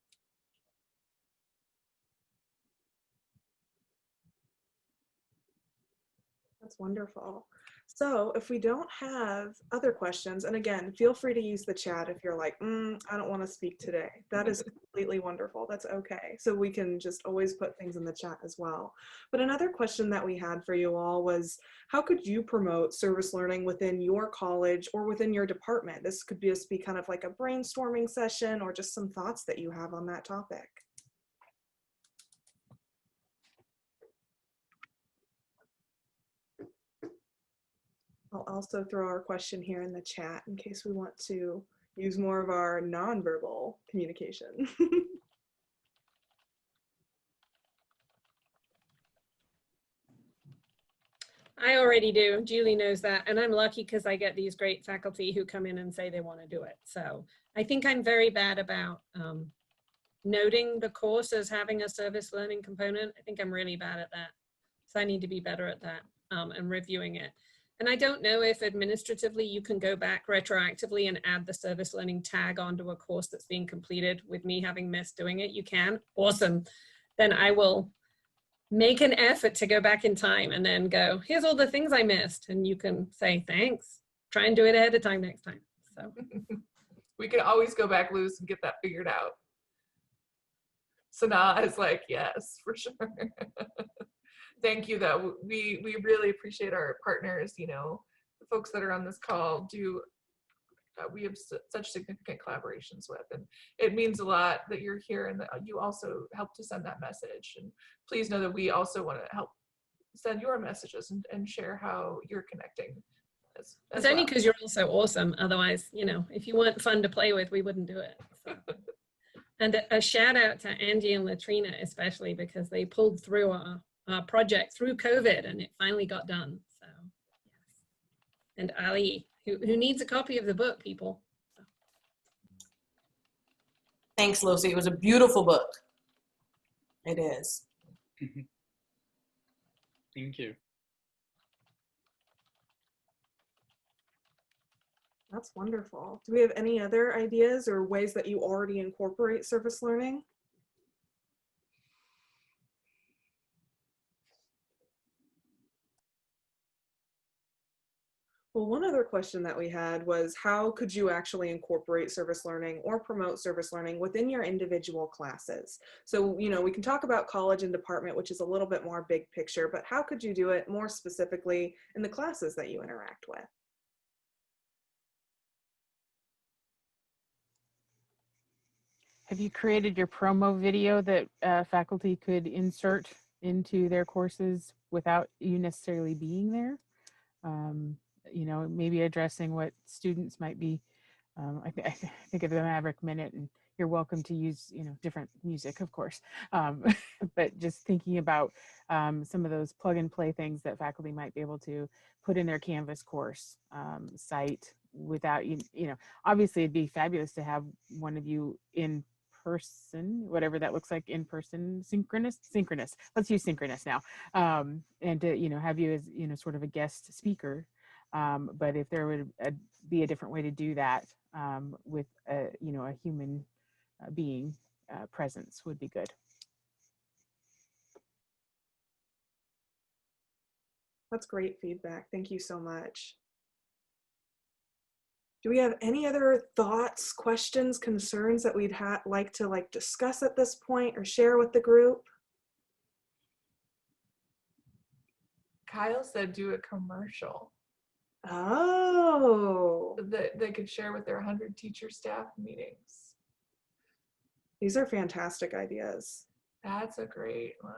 That's wonderful. So if we don't have other questions, and again, feel free to use the chat if you're like, I don't want to speak today. That is completely wonderful. That's okay. So we can just always put things in the chat as well. But another question that we had for you all was, how could you promote service learning within your college or within your department? This could just be kind of like a brainstorming session or just some thoughts that you have on that topic. I'll also throw our question here in the chat in case we want to use more of our nonverbal communication. I already do. Julie knows that. And I'm lucky because I get these great faculty who come in and say they want to do it. So I think I'm very bad about noting the course as having a service learning component. I think I'm really bad at that. So I need to be better at that and reviewing it. And I don't know if administratively you can go back retroactively and add the service learning tag onto a course that's being completed with me having missed doing it. You can. Awesome. Then I will make an effort to go back in time and then go, here's all the things I missed. And you can say, thanks. Try and do it ahead of time next time. So we can always go back, Luz, and get that figured out. Sanaa is like, yes, for sure. Thank you, though. We really appreciate our partners. You know, the folks that are on this call do. We have such significant collaborations with, and it means a lot that you're here and that you also help to send that message. And please know that we also want to help send your messages and share how you're connecting. As it's only because you're also awesome. Otherwise, you know, if you weren't fun to play with, we wouldn't do it. So. And a shout out to Angie and Latrina, especially because they pulled through our project through COVID and it finally got done. So, yes. And Ali, who needs a copy of the book, people. So. Thanks, Lucy. It was a beautiful book. It is. Thank you. That's wonderful. Do we have any other ideas or ways that you already incorporate service learning? Well, one other question that we had was how could you actually incorporate service learning or promote service learning within your individual classes? So, you know, we can talk about college and department, which is a little bit more big picture, but how could you do it more specifically in the classes that you interact with? Have you created your promo video that faculty could insert into their courses without you necessarily being there? You know, maybe addressing what students might be. I think of the Maverick Minute, and you're welcome to use, you know, different music, of course. But just thinking about some of those plug and play things that faculty might be able to put in their Canvas course site without, you know, obviously it'd be fabulous to have one of you in person, whatever that looks like, in person, synchronous, let's use synchronous now, and to, you know, have you as, you know, sort of a guest speaker. But if there would be a different way to do that with a, you know, a human being presence would be good. That's great feedback. Thank you so much. Do we have any other thoughts, questions, concerns that we'd like to discuss at this point or share with the group? Kyle said do a commercial Oh, that they could share with their 100 teacher staff meetings. these are fantastic ideas. That's a great one.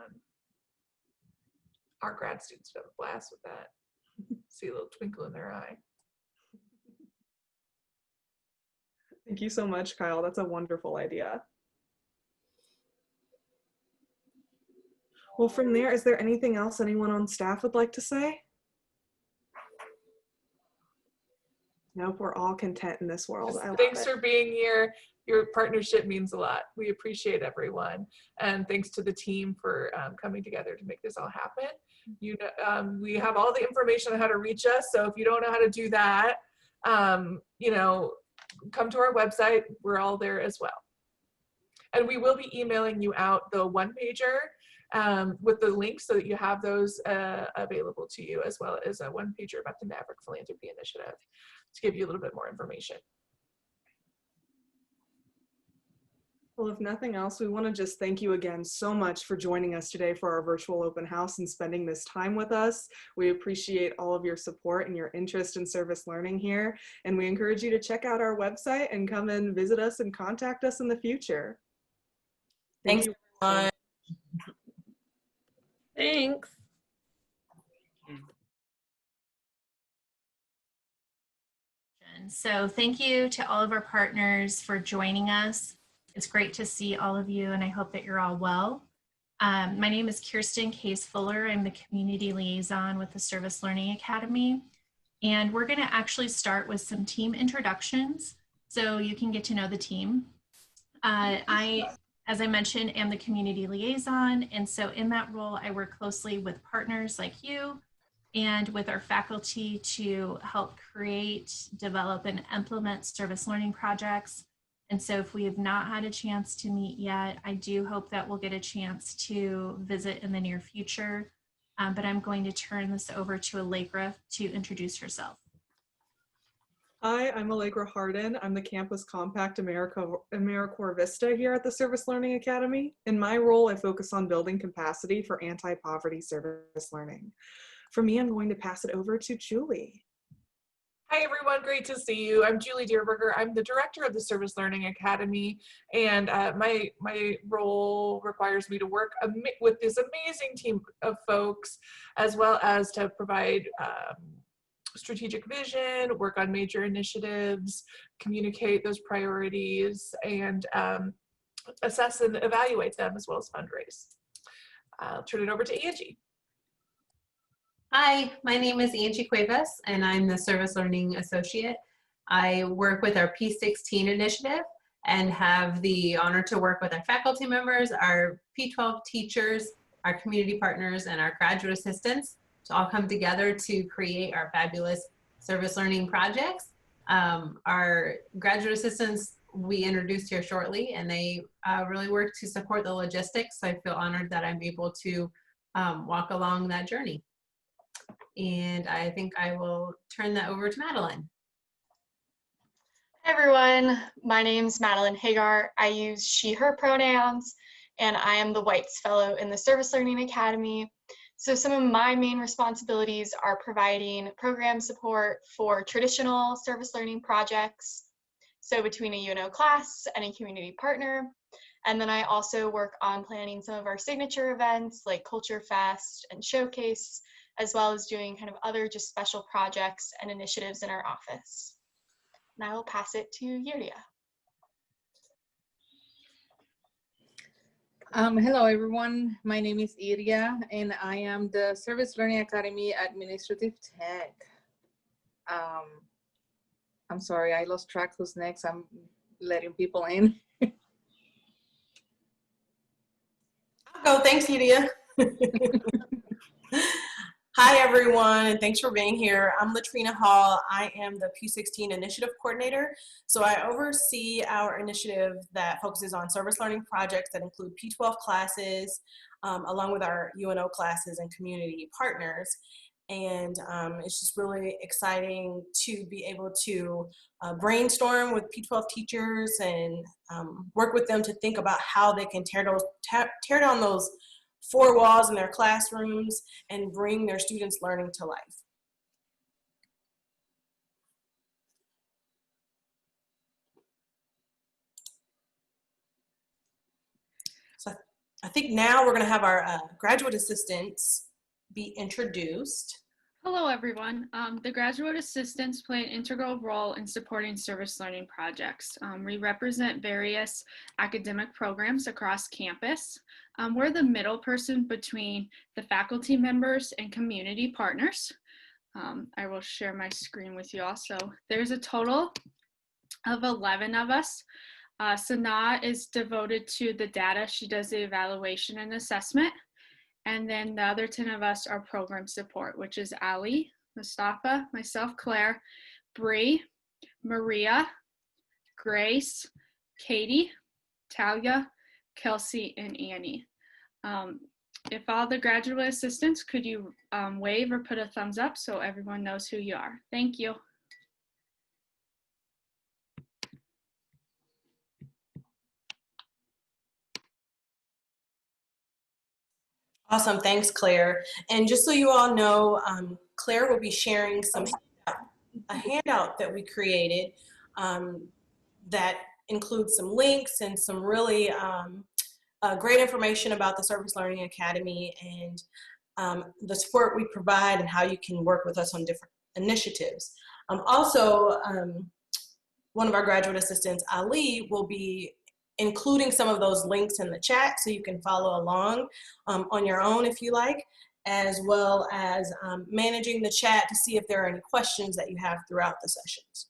Our grad students would have a blast with that. See a little twinkle in their eye. Thank you so much, Kyle. That's a wonderful idea. Well, from there, is there anything else anyone on staff would like to say? Nope, we're all content in this world. I love Thanks it. for being here. Your partnership means a lot. We appreciate everyone. And thanks to the team for coming together to make this all happen. You know, we have all the information on how to reach us. So if you don't know how to do that, you know, come to our website. We're all there as well. And we will be emailing you out the one-pager with the links so that you have those available to you, as well as a one-pager about the Maverick Philanthropy Initiative to give you a little bit more information. Well, if nothing else, we want to just thank you again so much for joining us today for our virtual open house and spending this time with us. We appreciate all of your support and your interest in service learning here. And we encourage you to check out our website and come and visit us and contact us in the future. Thanks, everyone. Thanks. So thank you to all of our partners for joining us. It's great to see all of you, and I hope that you're all well. My name is Kirsten Case-Fuller. I'm the community liaison with the Service Learning Academy. And we're going to actually start with some team introductions so you can get to know the team. I, as I mentioned, am the community liaison. And so in that role, I work closely with partners like you and with our faculty to help create, develop, and implement service learning projects. And so if we have not had a chance to meet yet, I do hope that we'll get a chance to visit in the near future. But I'm going to turn this over to Allegra to introduce herself. Hi, I'm Allegra Harden. I'm the Campus Compact AmeriCorps Vista here at the Service Learning Academy. In my role, I focus on building capacity for anti-poverty service learning. For me, I'm going to pass it over to Julie. Hi everyone, great to see you. I'm Julie Dierberger. I'm the director of the Service Learning Academy, and my role requires me to work with this amazing team of folks, as well as to provide strategic vision, work on major initiatives, communicate those priorities, and assess and evaluate them, as well as fundraise. I'll turn it over to Angie. Hi, my name is Angie Cuevas, and I'm the Service Learning Associate. I work with our P16 initiative and have the honor to work with our faculty members, our P12 teachers, our community partners, and our graduate assistants to all come together to create our fabulous service learning projects. Our graduate assistants we introduced here shortly, and they really work to support the logistics. So I feel honored that I'm able to walk along that journey. And I think I will turn that over to Madeline. Hi everyone, my name's Madeline Hagar. I use she, her pronouns, and I am the Whites Fellow in the Service Learning Academy. So some of my main responsibilities are providing program support for traditional service learning projects, so between a UNO class and a community partner. And then I also work on planning some of our signature events like Culture Fest and Showcase, as well as doing kind of other just special projects and initiatives in our office. And I will pass it to Yuria. Hello, everyone. My name is Iria, and I am the Service Learning Academy Administrative Tech. I'm sorry, I lost track who's next. I'm letting people in. I'll go. Thanks, Iria. Hi, everyone, and thanks for being here. I'm Latrina Hall. I am the P16 Initiative Coordinator. So I oversee our initiative that focuses on service learning projects that include P12 classes, along with our UNO classes and community partners. And it's just really exciting to be able to brainstorm with P12 teachers and work with them to think about how they can tear down those four walls in their classrooms and bring their students' learning to life. So I think now we're going to have our graduate assistants be introduced. Hello, everyone. The graduate assistants play an integral role in supporting service learning projects. We represent various academic programs across campus. We're the middle person between the faculty members and community partners. I will share my screen with you all. So there's a total of 11 of us. Sanaa is devoted to the data. She does the evaluation and assessment. And then the other 10 of us are program support, which is Ali, Mustafa, myself, Claire, Bree, Maria, Grace, Katie, Talia, Kelsey, and Annie. If all the graduate assistants, could you wave or put a thumbs up so everyone knows who you are? Thank you. Awesome, thanks, Claire. And just so you all know, Claire will be sharing a handout that we created that includes some links and some really great information about the Service Learning Academy and the support we provide and how you can work with us on different initiatives. Also, one of our graduate assistants, Ali, will be including some of those links in the chat so you can follow along on your own if you like, as well as managing the chat to see if there are any questions that you have throughout the sessions.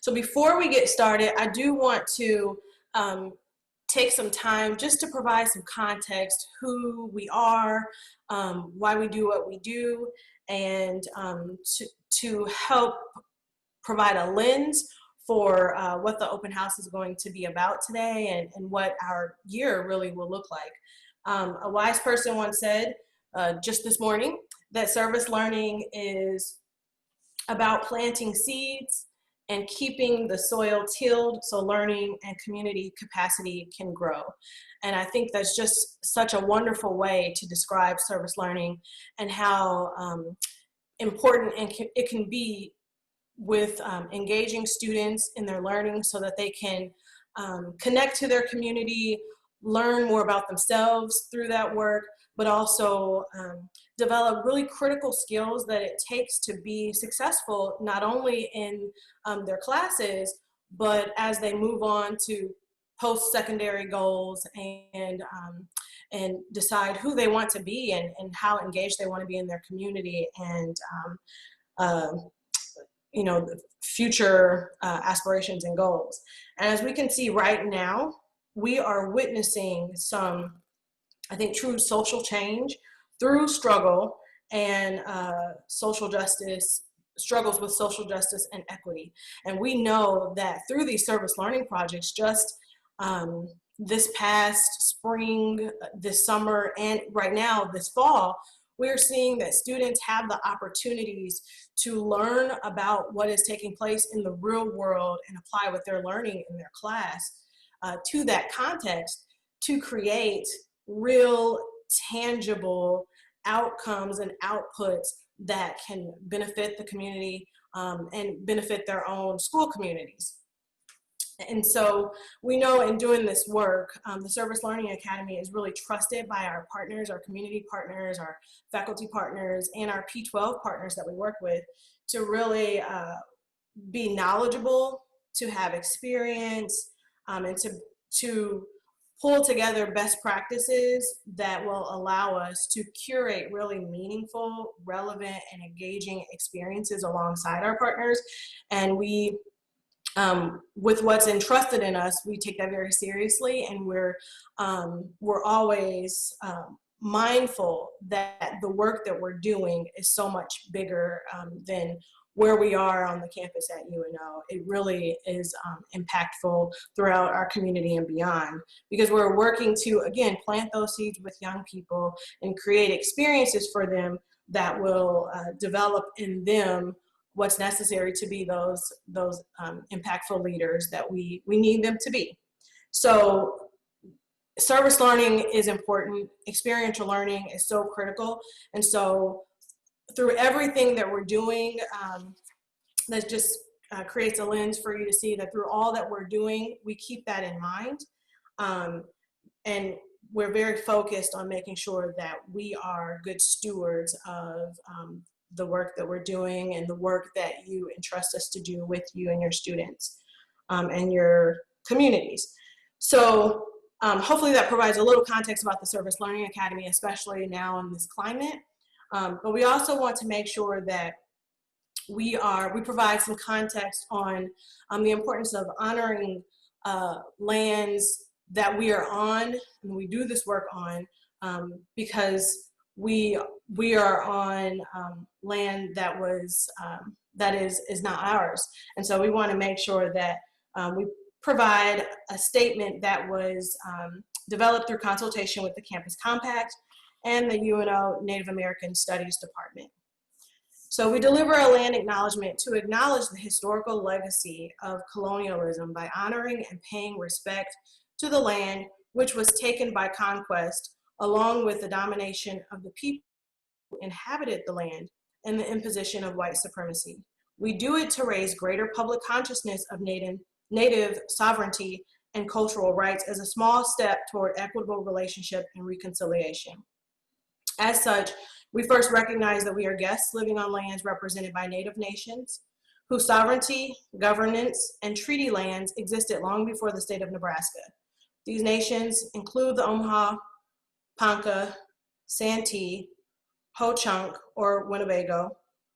So before we get started, I do want to take some time just to provide some context, who we are, why we do what we do, and to help provide a lens for what the open house is going to be about today and what our year really will look like. A wise person once said just this morning that service learning is about planting seeds and keeping the soil tilled so learning and community capacity can grow. And I think that's just such a wonderful way to describe service learning and how important it can be with engaging students in their learning so that they can connect to their community, learn more about themselves through that work, but also develop really critical skills that it takes to be successful, not only in their classes, but as they move on to post-secondary goals and decide who they want to be and how engaged they want to be in their community and you know, the future aspirations and goals. And as we can see right now, we are witnessing some, I think, true social change through struggle and social justice, struggles with social justice and equity. And we know that through these service learning projects, just this past spring, this summer, and right now, this fall, we're seeing that students have the opportunities to learn about what is taking place in the real world and apply what they're learning in their class to that context to create real, tangible outcomes and outputs that can benefit the community and benefit their own school communities. And so we know in doing this work, the Service Learning Academy is really trusted by our partners, our community partners, our faculty partners, and our P12 partners that we work with to really be knowledgeable, to have experience, and to pull together best practices that will allow us to curate really meaningful, relevant, and engaging experiences alongside our partners. And we, with what's entrusted in us, we take that very seriously, and we're always mindful that the work that we're doing is so much bigger than where we are on the campus at UNO. It really is impactful throughout our community and beyond, because we're working to, again, plant those seeds with young people and create experiences for them that will develop in them what's necessary to be those impactful leaders that we need them to be. So service learning is important. Experiential learning is so critical. And so through everything that we're doing, that just creates a lens for you to see that through all that we're doing, we keep that in mind. And we're very focused on making sure that we are good stewards of the work that we're doing and the work that you entrust us to do with you and your students and your communities. So hopefully that provides a little context about the Service Learning Academy, especially now in this climate. But we also want to make sure that we provide some context on the importance of honoring lands that we are on and we do this work on, because we are on land that was that is not ours. And so we want to make sure that we provide a statement that was developed through consultation with the Campus Compact and the UNO Native American Studies Department. So we deliver a land acknowledgement to acknowledge the historical legacy of colonialism by honoring and paying respect to the land which was taken by conquest, along with the domination of the people who inhabited the land and the imposition of white supremacy. We do it to raise greater public consciousness of Native sovereignty and cultural rights as a small step toward equitable relationship and reconciliation. As such, we first recognize that we are guests living on lands represented by Native nations, whose sovereignty, governance, and treaty lands existed long before the state of Nebraska. These nations include the Omaha, Ponca, Santee, Ho-Chunk or Winnebago,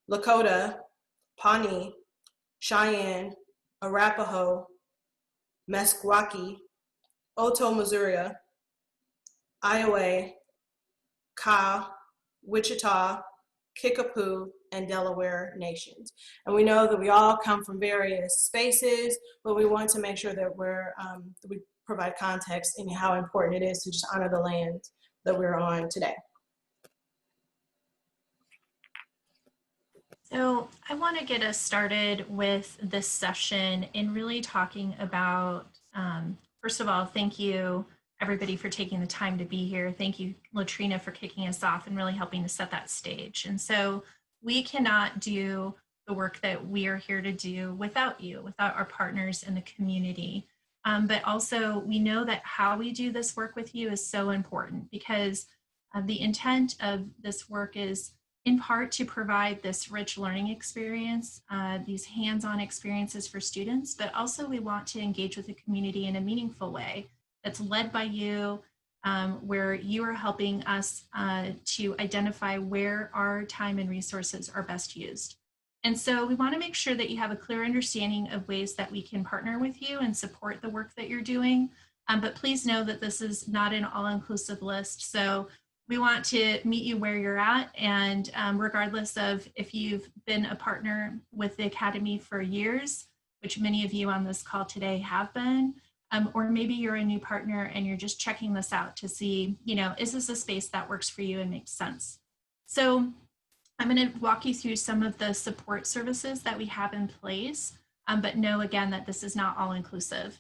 Lakota, Pawnee, Cheyenne, Arapaho, Meskwaki, Oto-Missouri, Iowa, Ka, Wichita, Kickapoo, and Delaware nations. And we know that we all come from various spaces, but we want to make sure that we provide context in how important it is to just honor the land that we're on today. So I want to get us started with this session in really talking about, first of all, thank you everybody for taking the time to be here. Thank you, Latrina, for kicking us off and really helping to set that stage. And so we cannot do the work that we are here to do without you, without our partners in the community. But also we know that how we do this work with you is so important, because the intent of this work is in part to provide this rich learning experience, these hands-on experiences for students, but also we want to engage with the community in a meaningful way that's led by you, where you are helping us to identify where our time and resources are best used. And so we want to make sure that you have a clear understanding of ways that we can partner with you and support the work that you're doing. But please know that this is not an all-inclusive list. So we want to meet you where you're at. And regardless of if you've been a partner with the Academy for years, which many of you on this call today have been, or maybe you're a new partner and you're just checking this out to see, is this a space that works for you and makes sense? So I'm going to walk you through some of the support services that we have in place, but know again that this is not all inclusive.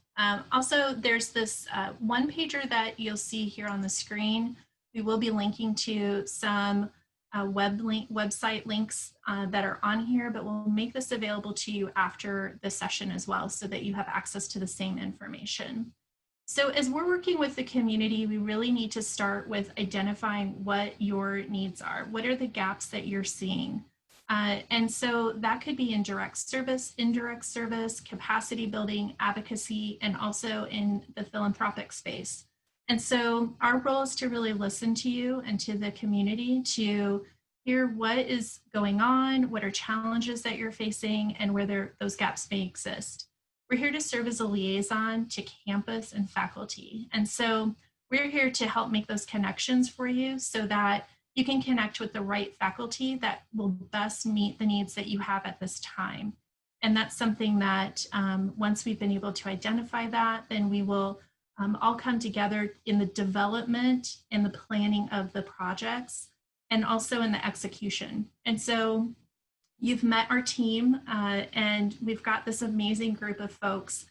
Also, there's this one pager that you'll see here on the screen. We will be linking to some website links that are on here, but we'll make this available to you after the session as well so that you have access to the same information. So as we're working with the community, we really need to start with identifying what your needs are. What are the gaps that you're seeing? And so that could be in direct service, indirect service, capacity building, advocacy, and also in the philanthropic space. And so our role is to really listen to you and to the community to hear what is going on, what are challenges that you're facing, and where those gaps may exist. We're here to serve as a liaison to campus and faculty. And so we're here to help make those connections for you so that you can connect with the right faculty that will best meet the needs that you have at this time. And that's something that once we've been able to identify that, then we will all come together in the development and the planning of the projects and also in the execution. And so you've met our team and we've got this amazing group of folks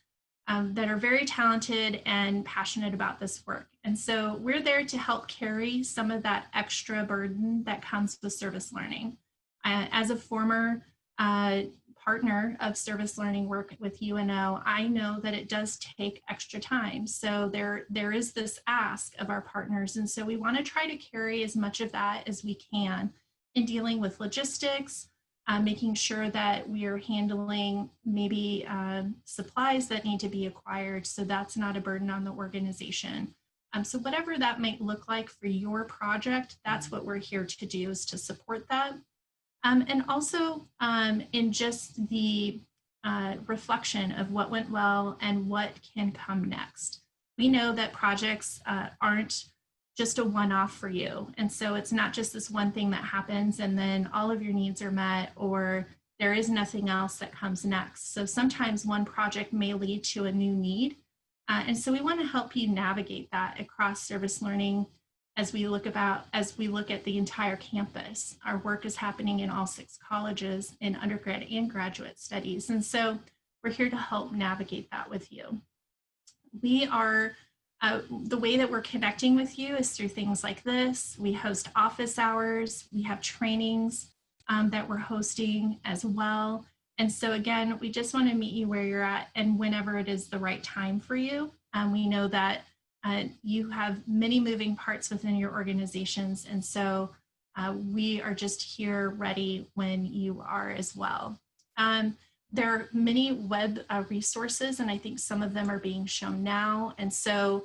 that are very talented and passionate about this work. And so we're there to help carry some of that extra burden that comes with service learning. As a former partner of service learning work with UNO, I know that it does take extra time. So there is this ask of our partners. And so we want to try to carry as much of that as we can in dealing with logistics, making sure that we are handling maybe supplies that need to be acquired. So that's not a burden on the organization. So whatever that might look like for your project, that's what we're here to do, is to support that. And also in just the reflection of what went well and what can come next. We know that projects aren't just a one-off for you. And so it's not just this one thing that happens and then all of your needs are met, or there is nothing else that comes next. So sometimes one project may lead to a new need. And so we want to help you navigate that across service learning as we look at the entire campus. Our work is happening in all 6 colleges in undergrad and graduate studies. And so we're here to help navigate that with you. We are, the way that we're connecting with you is through things like this. We host office hours, we have trainings that we're hosting as well. And so again, we just want to meet you where you're at and whenever it is the right time for you. We know that you have many moving parts within your organizations. And so we are just here ready when you are as well. There are many web resources, and I think some of them are being shown now. And so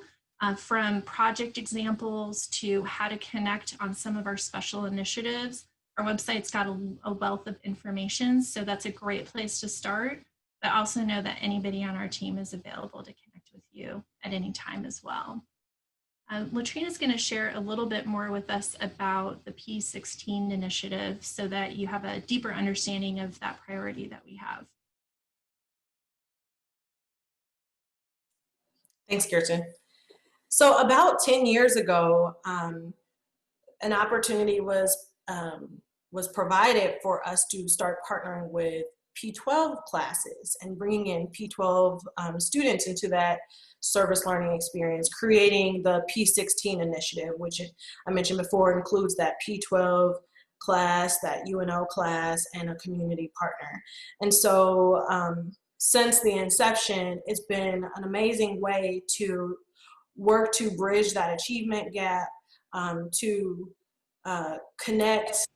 from project examples to how to connect on some of our special initiatives, our website's got a wealth of information. So that's a great place to start, but also know that anybody on our team is available to connect with you at any time as well. Latrina is going to share a little bit more with us about the P16 initiative so that you have a deeper understanding of that priority that we have. Thanks, Kirsten. So about 10 years ago, an opportunity was provided for us to start partnering with P12 classes and bringing in P12 students into that service learning experience, creating the P16 initiative, which I mentioned before includes that P12 class, that UNO class, and a community partner. And so since the inception, it's been an amazing way to work to bridge that achievement gap, to connect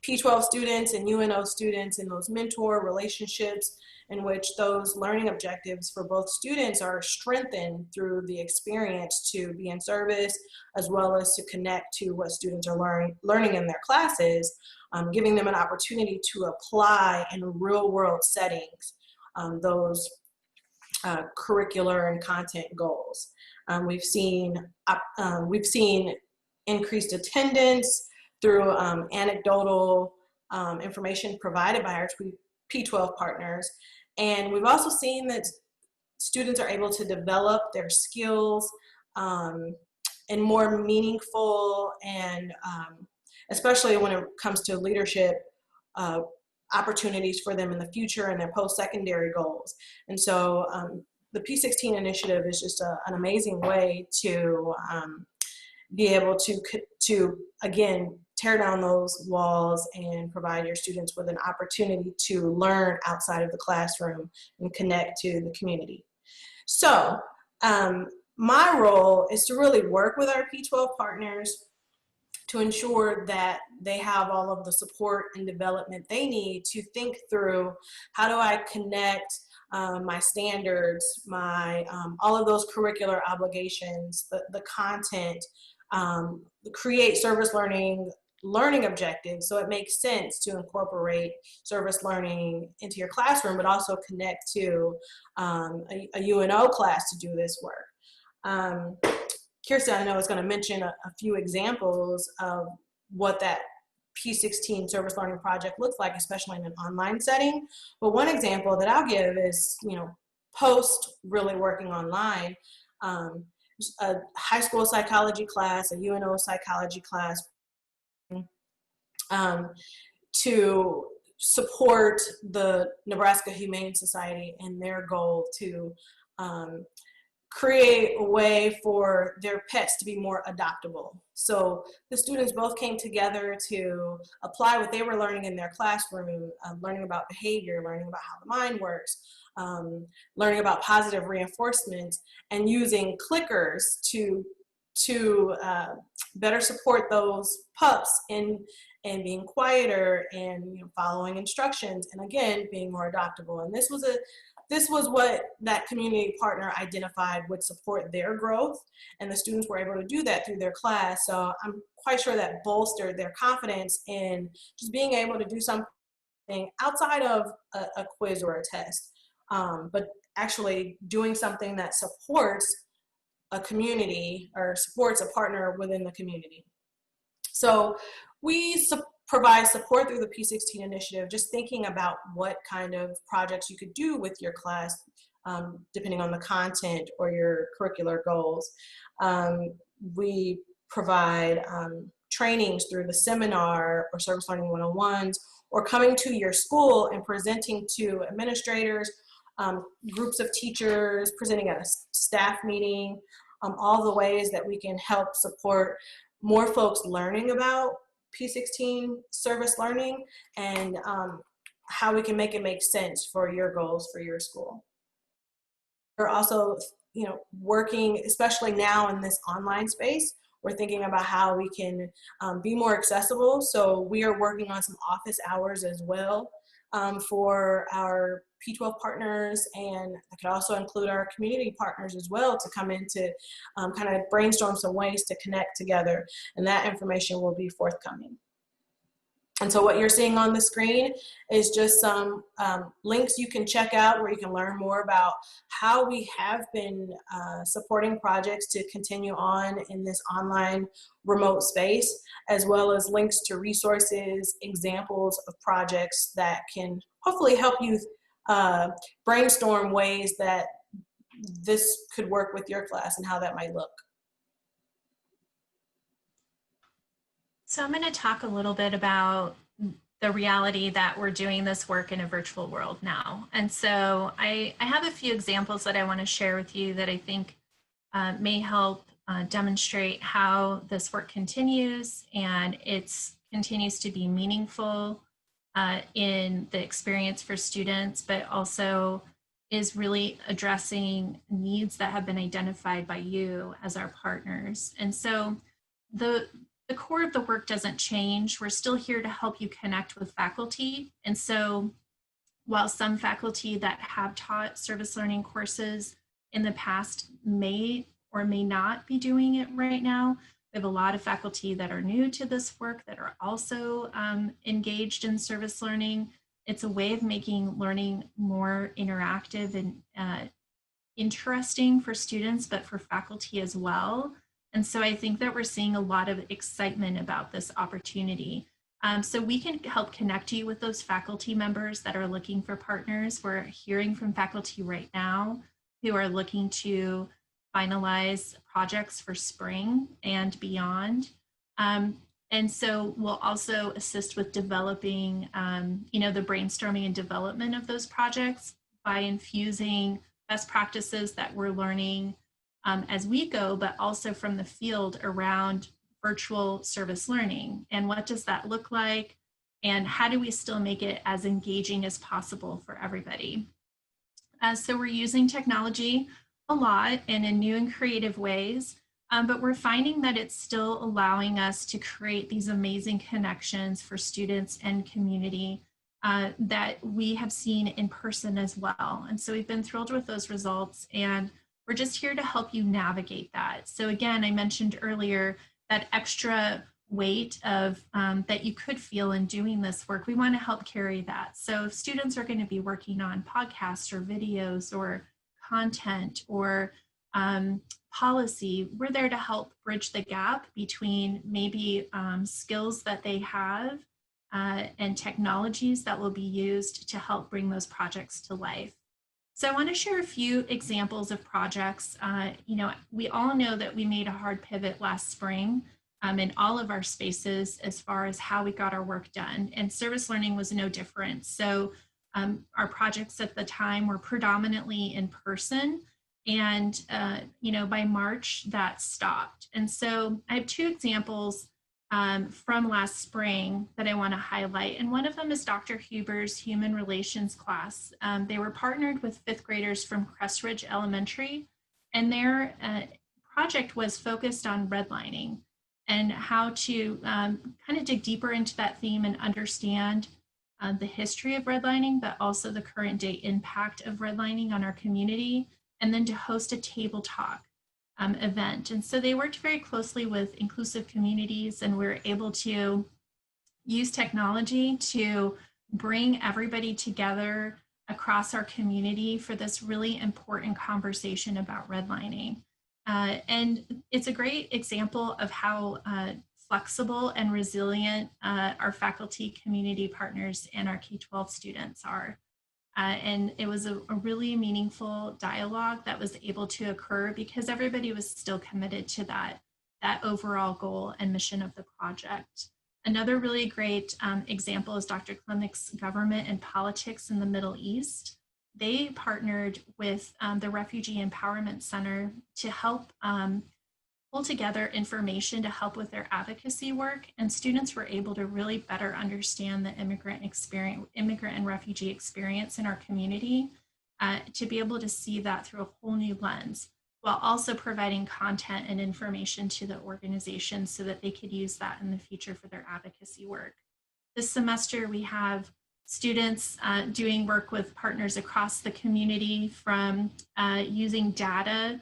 P12 students and UNO students in those mentor relationships in which those learning objectives for both students are strengthened through the experience to be in service, as well as to connect to what students are learning in their classes, giving them an opportunity to apply in real world settings those curricular and content goals. We've seen increased attendance through anecdotal information provided by our P12 partners. And we've also seen that students are able to develop their skills in more meaningful and especially when it comes to leadership opportunities for them in the future and their post-secondary goals. And so the P16 initiative is just an amazing way to be able to again, tear down those walls and provide your students with an opportunity to learn outside of the classroom and connect to the community. So my role is to really work with our P12 partners to ensure that they have all of the support and development they need to think through, how do I connect my standards, my all of those curricular obligations, the content, create service learning objectives, so it makes sense to incorporate service learning into your classroom, but also connect to a UNO class to do this work. Kirsten, I know, is going to mention a few examples of what that P16 service learning project looks like, especially in an online setting. But one example that I'll give is, post really working online, a high school psychology class, a UNO psychology class, to support the Nebraska Humane Society in their goal to create a way for their pets to be more adoptable. So the students both came together to apply what they were learning in their classroom, learning about behavior, learning about how the mind works, learning about positive reinforcement, and using clickers to better support those pups in being quieter and following instructions, and again being more adoptable. And this was what that community partner identified would support their growth, and the students were able to do that through their class. So I'm quite sure that bolstered their confidence in just being able to do something outside of a quiz or a test, but actually doing something that supports a community or supports a partner within the community. So we provide support through the P16 initiative, just thinking about what kind of projects you could do with your class, depending on the content or your curricular goals. We provide trainings through the seminar or Service Learning 101s, or coming to your school and presenting to administrators, groups of teachers, presenting at a staff meeting, all the ways that we can help support more folks learning about P16 service learning, and how we can make it make sense for your goals for your school. We're also, working, especially now in this online space, we're thinking about how we can be more accessible. So we are working on some office hours as well for our P12 partners, and that could also include our community partners as well, to come in to kind of brainstorm some ways to connect together, and that information will be forthcoming. And so what you're seeing on the screen is just some links you can check out where you can learn more about how we have been supporting projects to continue on in this online remote space, as well as links to resources, examples of projects that can hopefully help you brainstorm ways that this could work with your class and how that might look. So I'm going to talk a little bit about the reality that we're doing this work in a virtual world now. And so I have a few examples that I want to share with you that I think may help demonstrate how this work continues, and it continues to be meaningful in the experience for students, but also is really addressing needs that have been identified by you as our partners. And so the core of the work doesn't change. We're still here to help you connect with faculty. And so while some faculty that have taught service learning courses in the past may or may not be doing it right now, we have a lot of faculty that are new to this work that are also engaged in service learning. It's a way of making learning more interactive and interesting for students, but for faculty as well. And so I think that we're seeing a lot of excitement about this opportunity. So we can help connect you with those faculty members that are looking for partners. We're hearing from faculty right now who are looking to finalize projects for spring and beyond. And And so we'll also assist with developing, the brainstorming and development of those projects by infusing best practices that we're learning as we go, but also from the field around virtual service learning. And what does that look like? And how do we still make it as engaging as possible for everybody? So we're using technology a lot and in new and creative ways, but we're finding that it's still allowing us to create these amazing connections for students and community that we have seen in person as well. And so we've been thrilled with those results, and we're just here to help you navigate that. So again, I mentioned earlier that extra weight of that you could feel in doing this work. We want to help carry that. So if students are going to be working on podcasts or videos or content or policy, we're there to help bridge the gap between maybe skills that they have and technologies that will be used to help bring those projects to life. So I want to share a few examples of projects. We all know that we made a hard pivot last spring in all of our spaces as far as how we got our work done, and service learning was no different. So our projects at the time were predominantly in person, and by March that stopped. And so I have two examples from last spring that I want to highlight, and one of them is Dr. Huber's Human Relations class. They were partnered with fifth graders from Crestridge Elementary, and their project was focused on redlining and how to kind of dig deeper into that theme and understand the history of redlining, but also the current day impact of redlining on our community, and then to host a table talk event. And so they worked very closely with Inclusive Communities, and we were able to use technology to bring everybody together across our community for this really important conversation about redlining. And it's a great example of how flexible and resilient our faculty, community partners, and our K-12 students are. And it was a really meaningful dialogue that was able to occur because everybody was still committed to that overall goal and mission of the project. Another really great example is Dr. Klimnick's Government and Politics in the Middle East. They partnered with the Refugee Empowerment Center to help pull together information to help with their advocacy work, and students were able to really better understand the immigrant and refugee experience in our community, to be able to see that through a whole new lens, while also providing content and information to the organization so that they could use that in the future for their advocacy work. This semester, we have students doing work with partners across the community, from using data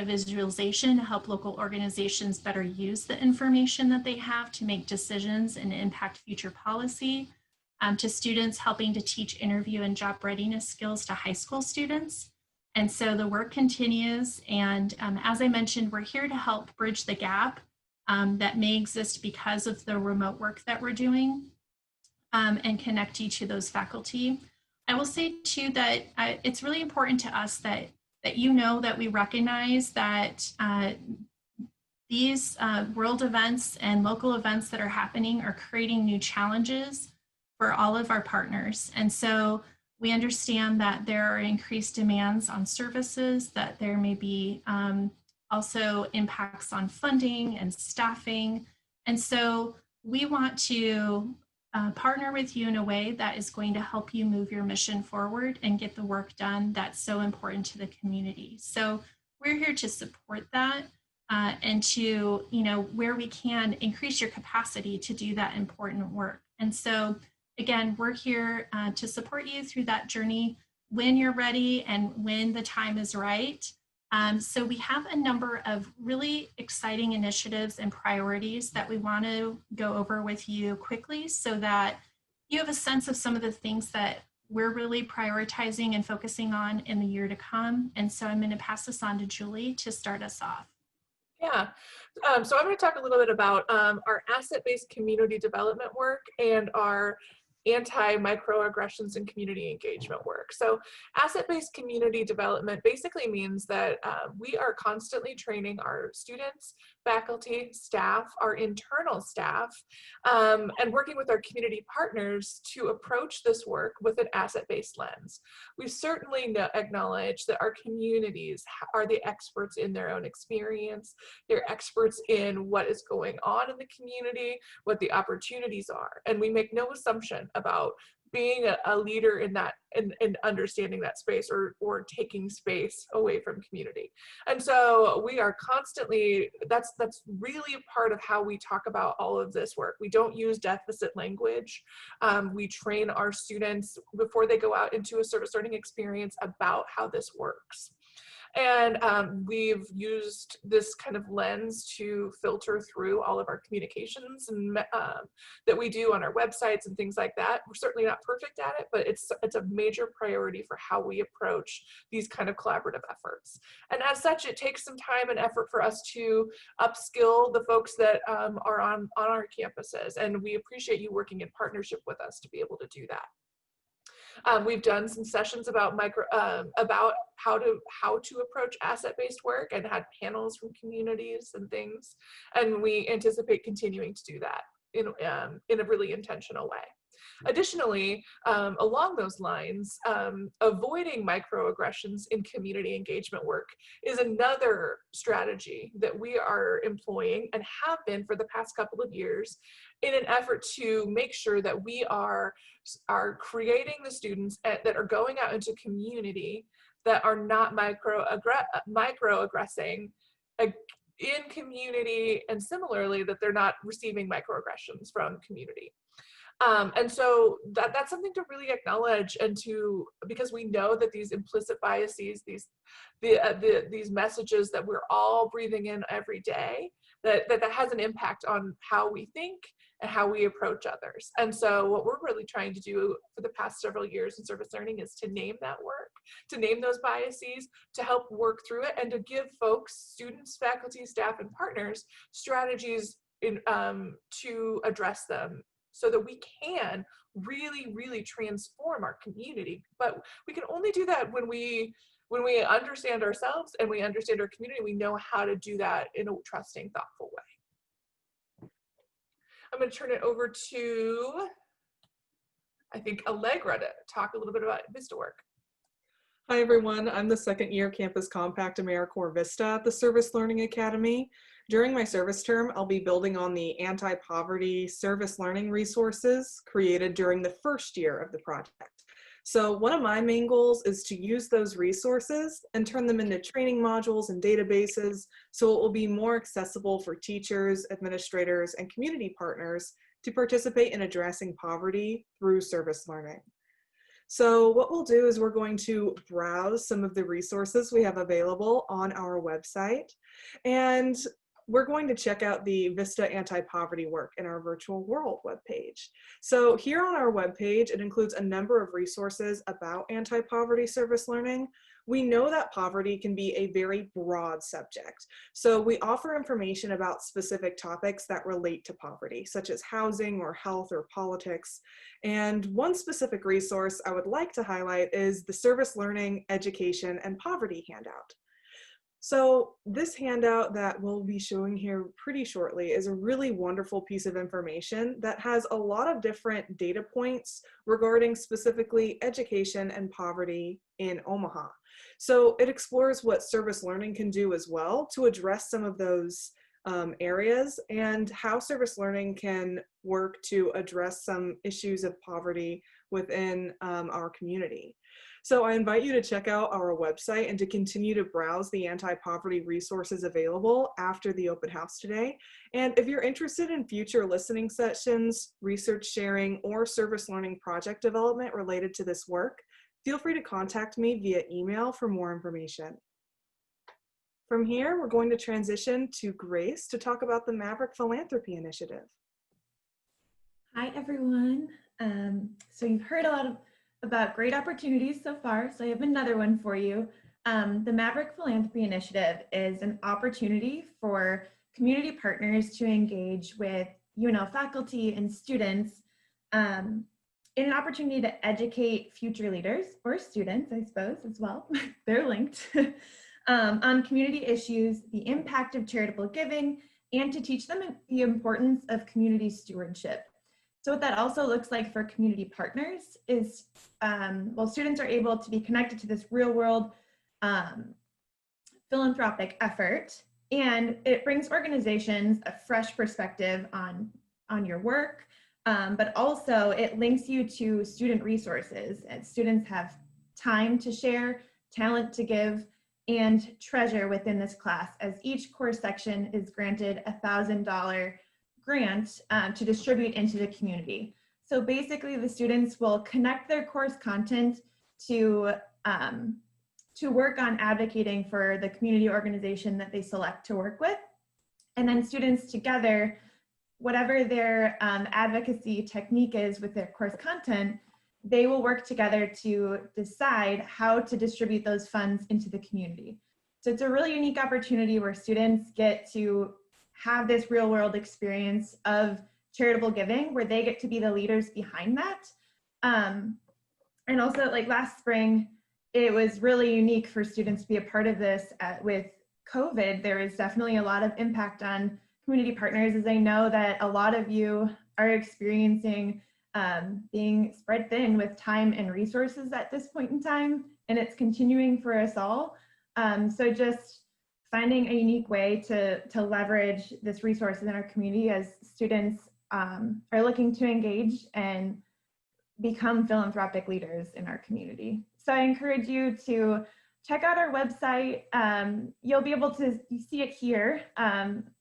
visualization to help local organizations better use the information that they have to make decisions and impact future policy, to students helping to teach interview and job readiness skills to high school students. And so the work continues. And as I mentioned, we're here to help bridge the gap that may exist because of the remote work that we're doing, and connect you to those faculty. I will say too that it's really important to us that you know that we recognize that these world events and local events that are happening are creating new challenges for all of our partners. And so we understand that there are increased demands on services, that there may be also impacts on funding and staffing. And so we want to partner with you in a way that is going to help you move your mission forward and get the work done that's so important to the community. So we're here to support that and to, where we can, increase your capacity to do that important work. And so again, we're here to support you through that journey when you're ready and when the time is right. So we have a number of really exciting initiatives and priorities that we want to go over with you quickly so that you have a sense of some of the things that we're really prioritizing and focusing on in the year to come. And so I'm going to pass this on to Julie to start us off. Yeah, so I'm going to talk a little bit about our asset-based community development work and our anti-microaggressions and community engagement work. So asset-based community development basically means that we are constantly training our students, faculty, staff, our internal staff, and working with our community partners to approach this work with an asset-based lens. We certainly acknowledge that our communities are the experts in their own experience. They're experts in what is going on in the community, what the opportunities are, and we make no assumption about being a leader in that and understanding that space or taking space away from community. And so we are constantly, that's really part of how we talk about all of this work. We don't use deficit language. We train our students before they go out into a service learning experience about how this works. And we've used this kind of lens to filter through all of our communications and that we do on our websites and things like that. We're certainly not perfect at it, but it's a major priority for how we approach these kind of collaborative efforts. And as such, it takes some time and effort for us to upskill the folks that are on our campuses. And we appreciate you working in partnership with us to be able to do that. We've done some sessions about about how to approach asset-based work and had panels from communities and things, and we anticipate continuing to do that in a really intentional way. Additionally, along those lines, avoiding microaggressions in community engagement work is another strategy that we are employing and have been for the past couple of years in an effort to make sure that we are creating the students that are going out into community that are not microaggressing in community, and similarly that they're not receiving microaggressions from community. And so that's something to really acknowledge, and because we know that these implicit biases, these messages that we're all breathing in every day, that has an impact on how we think and how we approach others. And so what we're really trying to do for the past several years in service learning is to name that work, to name those biases, to help work through it, and to give folks, students, faculty, staff, and partners strategies to address them, so that we can really, really transform our community. But we can only do that when we understand ourselves and we understand our community. We know how to do that in a trusting, thoughtful way. I'm going to turn it over to, I think, Allegra to talk a little bit about Vista work. Hi, everyone. I'm the second year Campus Compact AmeriCorps Vista at the Service Learning Academy. During my service term, I'll be building on the anti-poverty service learning resources created during the first year of the project. So one of my main goals is to use those resources and turn them into training modules and databases, so it will be more accessible for teachers, administrators, and community partners to participate in addressing poverty through service learning. So what we'll do is we're going to browse some of the resources we have available on our website, and we're going to check out the Vista anti-poverty work in our virtual world webpage. So here on our webpage, it includes a number of resources about anti-poverty service learning. We know that poverty can be a very broad subject. So we offer information about specific topics that relate to poverty, such as housing or health or politics. And one specific resource I would like to highlight is the Service Learning, Education, and Poverty handout. So this handout that we'll be showing here pretty shortly is a really wonderful piece of information that has a lot of different data points regarding specifically education and poverty in Omaha. So it explores what service learning can do as well to address some of those areas, and how service learning can work to address some issues of poverty within our community. So I invite you to check out our website and to continue to browse the anti-poverty resources available after the open house today. And if you're interested in future listening sessions, research sharing, or service learning project development related to this work, feel free to contact me via email for more information. From here, we're going to transition to Grace to talk about the Maverick Philanthropy Initiative. Hi, everyone. So you've heard a lot about great opportunities so far, so I have another one for you. The Maverick Philanthropy Initiative is an opportunity for community partners to engage with UNL faculty and students in an opportunity to educate future leaders, or students, I suppose, as well, they're linked, on community issues, the impact of charitable giving, and to teach them the importance of community stewardship. So what that also looks like for community partners is, well, students are able to be connected to this real world philanthropic effort, and it brings organizations a fresh perspective on your work, but also it links you to student resources, and students have time to share, talent to give, and treasure within this class, as each course section is granted a $1,000 grant to distribute into the community. So basically the students will connect their course content to work on advocating for the community organization that they select to work with. And then students together, whatever their advocacy technique is with their course content, they will work together to decide how to distribute those funds into the community. So it's a really unique opportunity where students get to have this real world experience of charitable giving, where they get to be the leaders behind that. And also, like last spring, it was really unique for students to be a part of this. With COVID, there is definitely a lot of impact on community partners, as I know that a lot of you are experiencing being spread thin with time and resources at this point in time, and it's continuing for us all. So just finding a unique way to leverage this resources in our community as students are looking to engage and become philanthropic leaders in our community. So I encourage you to check out our website. You'll be able to see it here,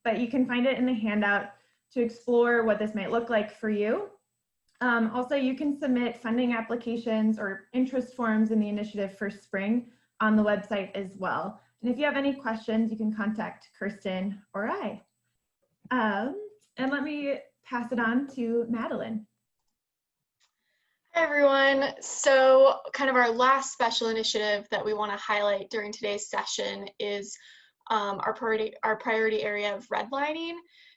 but you can find it in the handout to explore what this might look like for you. Also, you can submit funding applications or interest forms in the initiative for spring on the website as well. And if you have any questions, you can contact Kirsten or I. And let me pass it on to Madeline. Hi everyone. So kind of our last special initiative that we want to highlight during today's session is our priority area of redlining.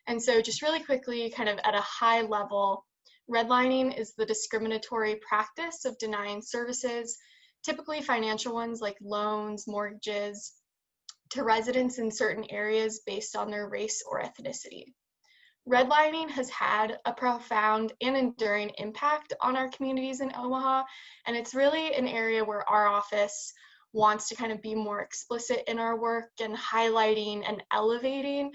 And so just really quickly, kind of at a high level, redlining is the discriminatory practice of denying services, typically financial ones like loans, mortgages, to residents in certain areas based on their race or ethnicity. Redlining has had a profound and enduring impact on our communities in Omaha, and it's really an area where our office wants to kind of be more explicit in our work and highlighting and elevating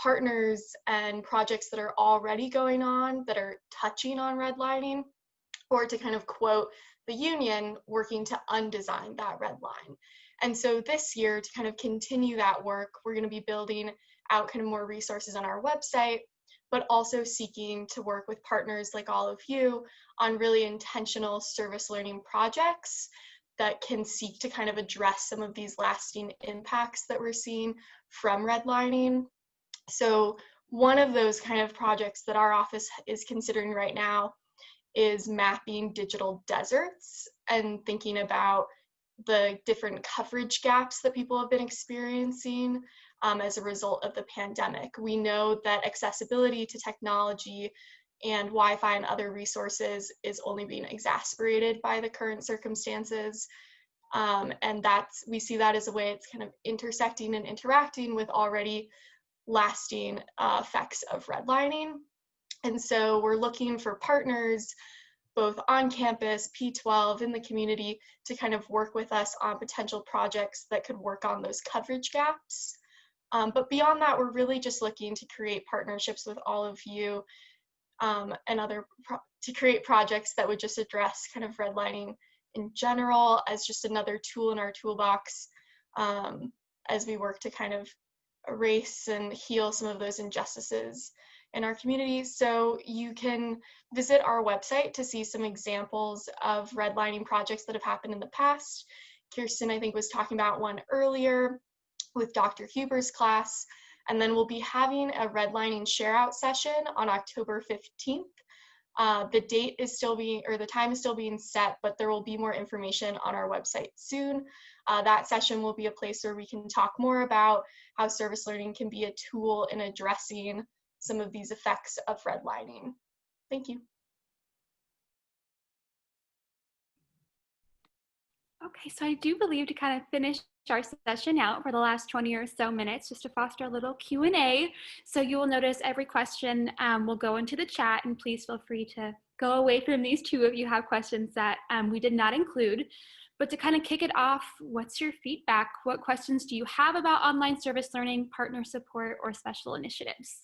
partners and projects that are already going on that are touching on redlining, or to kind of quote the union, working to undesign that red line. And so this year, to kind of continue that work, we're going to be building out kind of more resources on our website, but also seeking to work with partners like all of you on really intentional service learning projects that can seek to kind of address some of these lasting impacts that we're seeing from redlining. So one of those kind of projects that our office is considering right now is mapping digital deserts and thinking about the different coverage gaps that people have been experiencing as a result of the pandemic. We know that accessibility to technology and Wi-Fi and other resources is only being exacerbated by the current circumstances. And we see that as a way it's kind of intersecting and interacting with already lasting effects of redlining. And so we're looking for partners both on campus, P12, in the community, to kind of work with us on potential projects that could work on those coverage gaps. But beyond that, we're really just looking to create partnerships with all of you and to create projects that would just address kind of redlining in general as just another tool in our toolbox as we work to kind of erase and heal some of those injustices in our community. So you can visit our website to see some examples of redlining projects that have happened in the past. Kirsten, I think, was talking about one earlier with Dr. Huber's class. And then we'll be having a redlining share out session on October 15th. The date is still being, or the time is still being set, but there will be more information on our website soon. That session will be a place where we can talk more about how service learning can be a tool in addressing some of these effects of redlining. Thank you. Okay, so I do believe to kind of finish our session out for the last 20 or so minutes, just to foster a little Q&A. So you will notice every question will go into the chat, and please feel free to go away from these two if you have questions that we did not include. But to kind of kick it off, what's your feedback? What questions do you have about online service learning, partner support, or special initiatives?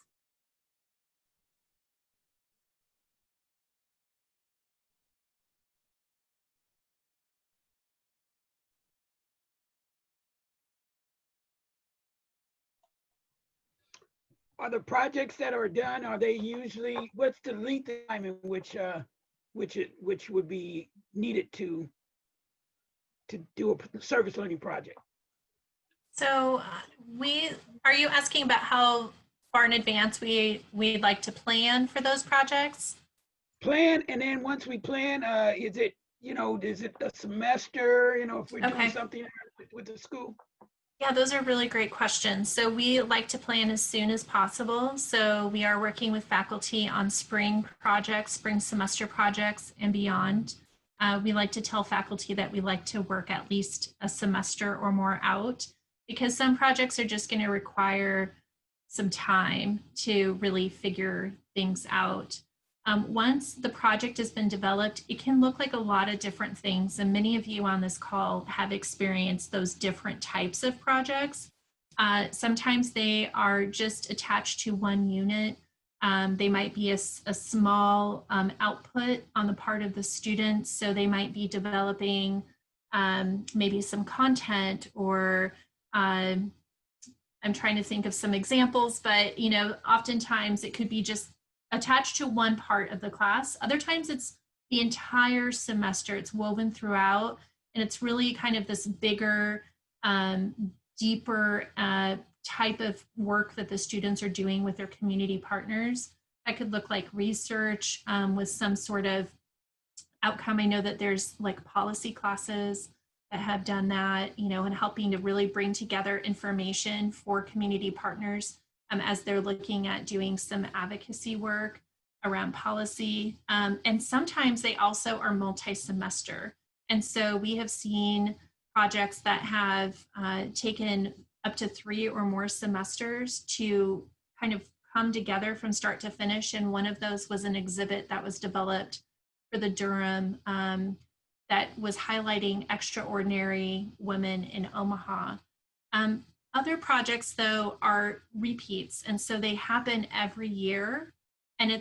Are the projects that are done, are they usually, what's the length of time in which would be needed to do a service learning project? So are you asking about how far in advance we'd like to plan for those projects? Plan, and then once we plan, is it a semester, if we're doing something with the school? Yeah, those are really great questions. So we like to plan as soon as possible. So we are working with faculty on spring projects, spring semester projects, and beyond. We like to tell faculty that we like to work at least a semester or more out, because some projects are just going to require some time to really figure things out. Once the project has been developed, it can look like a lot of different things. And many of you on this call have experienced those different types of projects. Sometimes they are just attached to one unit. They might be a small output on the part of the students. So they might be developing maybe some content, or I'm trying to think of some examples, but oftentimes it could be just attached to one part of the class. Other times it's the entire semester, it's woven throughout, and it's really kind of this bigger, deeper type of work that the students are doing with their community partners. That could look like research with some sort of outcome. I know that there's like policy classes that have done that, and helping to really bring together information for community partners as they're looking at doing some advocacy work around policy. And sometimes they also are multi-semester. And so we have seen projects that have taken up to 3 or more semesters to kind of come together from start to finish. And one of those was an exhibit that was developed for the Durham that was highlighting extraordinary women in Omaha. Other projects, though, are repeats, and so they happen every year. And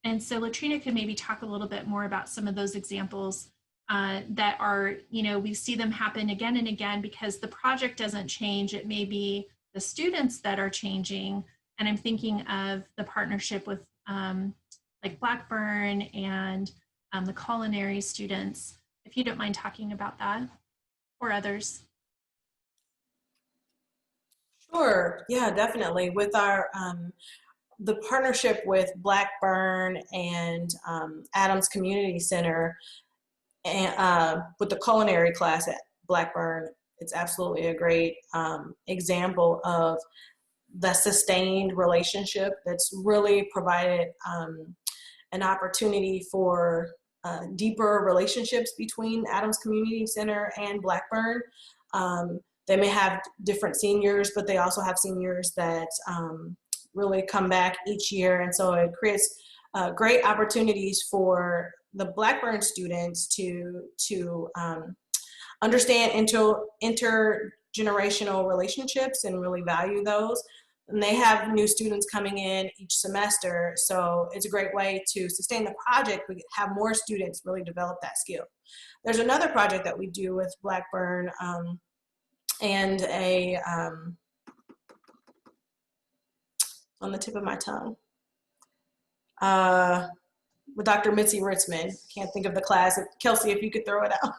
and so Latrina could maybe talk a little bit more about some of those examples that are, we see them happen again and again because the project doesn't change. It may be the students that are changing. And I'm thinking of the partnership with like Blackburn and the culinary students, if you don't mind talking about that, or others. Sure, yeah, definitely. With our the partnership with Blackburn and Adams Community Center, and with the culinary class at Blackburn, it's absolutely a great example of the sustained relationship that's really provided an opportunity for deeper relationships between Adams Community Center and Blackburn. They may have different seniors, but they also have seniors that really come back each year. And so it creates great opportunities for the Blackburn students to understand intergenerational relationships and really value those. And they have new students coming in each semester. So it's a great way to sustain the project. We have more students really develop that skill. There's another project that we do with Blackburn and on the tip of my tongue, with Dr. Mitzi Ritzman. Can't think of the class. Kelsey, if you could throw it out.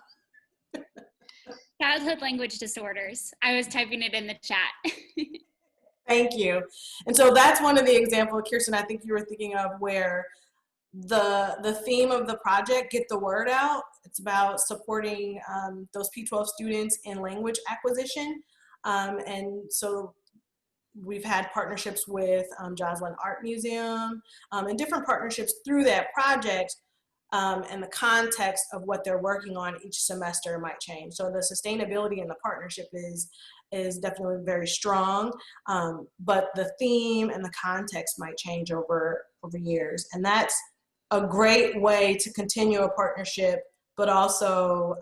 Childhood language disorders. I was typing it in the chat. Thank you. And so that's one of the examples, Kirsten, I think you were thinking of, where the theme of the project, Get the Word Out. It's about supporting those P-12 students in language acquisition. And so we've had partnerships with Joslyn Art Museum and different partnerships through that project and the context of what they're working on each semester might change. So the sustainability and the partnership is definitely very strong, but the theme and the context might change over years. And that's a great way to continue a partnership, but also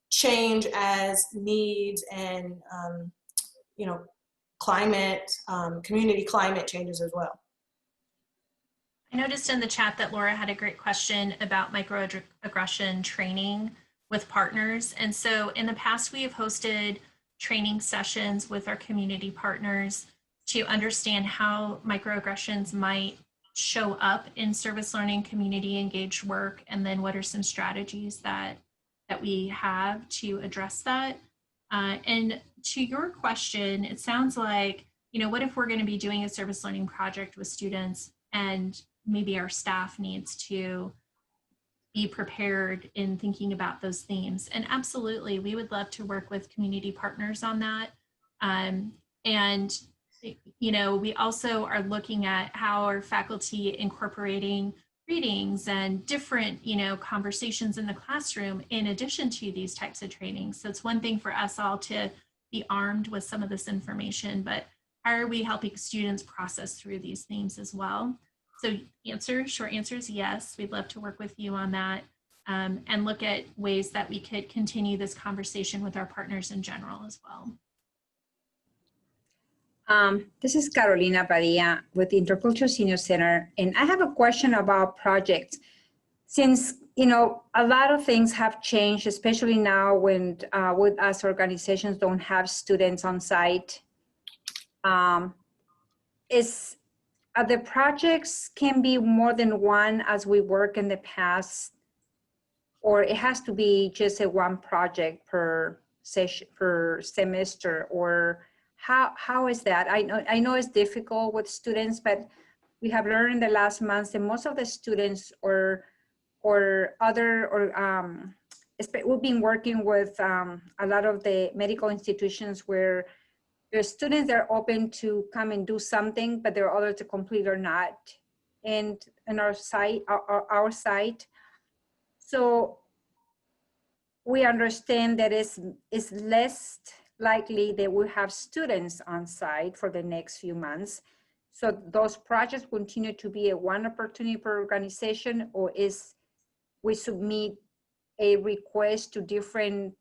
change as needs and climate, community climate changes as well. I noticed in the chat that Laura had a great question about microaggression training with partners. And so in the past, we have hosted training sessions with our community partners to understand how microaggressions might show up in service learning, community engaged work, and then what are some strategies that we have to address that. And to your question, it sounds like, what if we're going to be doing a service learning project with students and maybe our staff needs to be prepared in thinking about those themes. And absolutely, we would love to work with community partners on that. And, we also are looking at how our faculty incorporating readings and different, conversations in the classroom in addition to these types of trainings. So it's one thing for us all to be armed with some of this information, but how are we helping students process through these themes as well? So short answer is yes, we'd love to work with you on that and look at ways that we could continue this conversation with our partners in general as well. This is Carolina Padilla with the Intercultural Senior Center, and I have a question about projects. Since, a lot of things have changed, especially now when with us organizations don't have students on site, the projects can be more than one as we work in the past, or it has to be just a one project per session, per semester, or how is that? I know it's difficult with students, but we have learned in the last months that most of the students we've been working with a lot of the medical institutions where the students are open to come and do something, but there are others to complete or not. And in our site, our site. So we understand that it's less likely that we'll have students on site for the next few months. So those projects continue to be a one opportunity per organization, or is we submit a request to different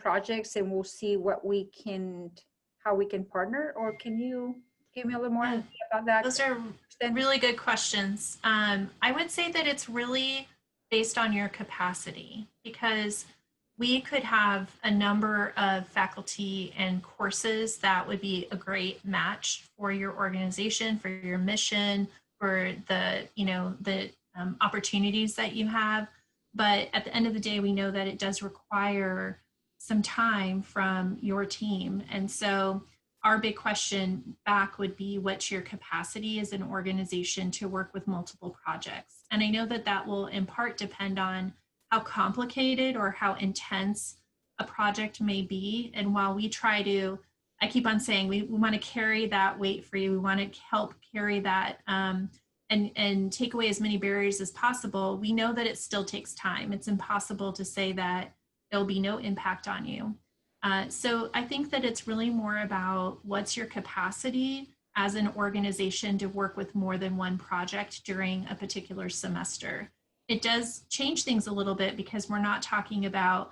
projects and we'll see how we can partner, or can you give me a little more about that? Those are really good questions. I would say that it's really based on your capacity, because we could have a number of faculty and courses that would be a great match for your organization, for your mission, for the opportunities that you have. But at the end of the day, we know that it does require some time from your team. And so our big question back would be, what's your capacity as an organization to work with multiple projects? And I know that that will in part depend on how complicated or how intense a project may be. And while we try to, I keep on saying, we want to carry that weight for you. We want to help carry that and take away as many barriers as possible. We know that it still takes time. It's impossible to say that there'll be no impact on you. So I think that it's really more about what's your capacity as an organization to work with more than one project during a particular semester. It does change things a little bit because we're not talking about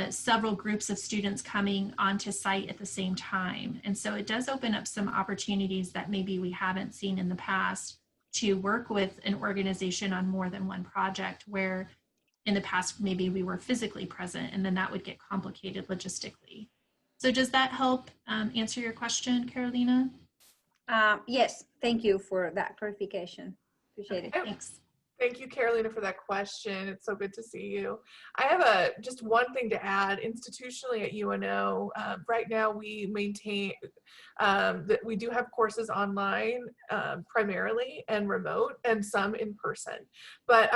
several groups of students coming onto site at the same time. And so it does open up some opportunities that maybe we haven't seen in the past to work with an organization on more than one project, where in the past maybe we were physically present, and then that would get complicated logistically. So does that help answer your question, Carolina? Yes, thank you for that clarification. Appreciate it. Thanks. Thank you, Carolina, for that question. It's so good to see you. I have just one thing to add. Institutionally at UNO, right now we maintain that we do have courses online primarily and remote, and some in person. But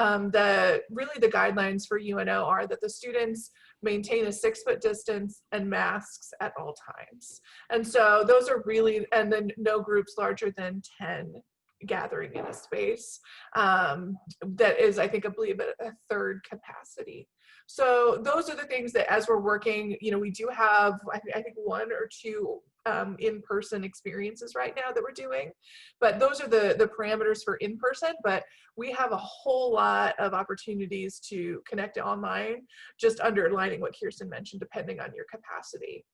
really the guidelines for UNO are that the students maintain a 6-foot distance and masks at all times. And so those are really, and then no groups larger than 10 gathering in a space that is, I think, I believe a third capacity. So those are the things that as we're working, we do have, I think 1 or 2 in-person experiences right now that we're doing, but those are the parameters for in-person. But we have a whole lot of opportunities to connect online, just underlining what Kirsten mentioned, depending on your capacity.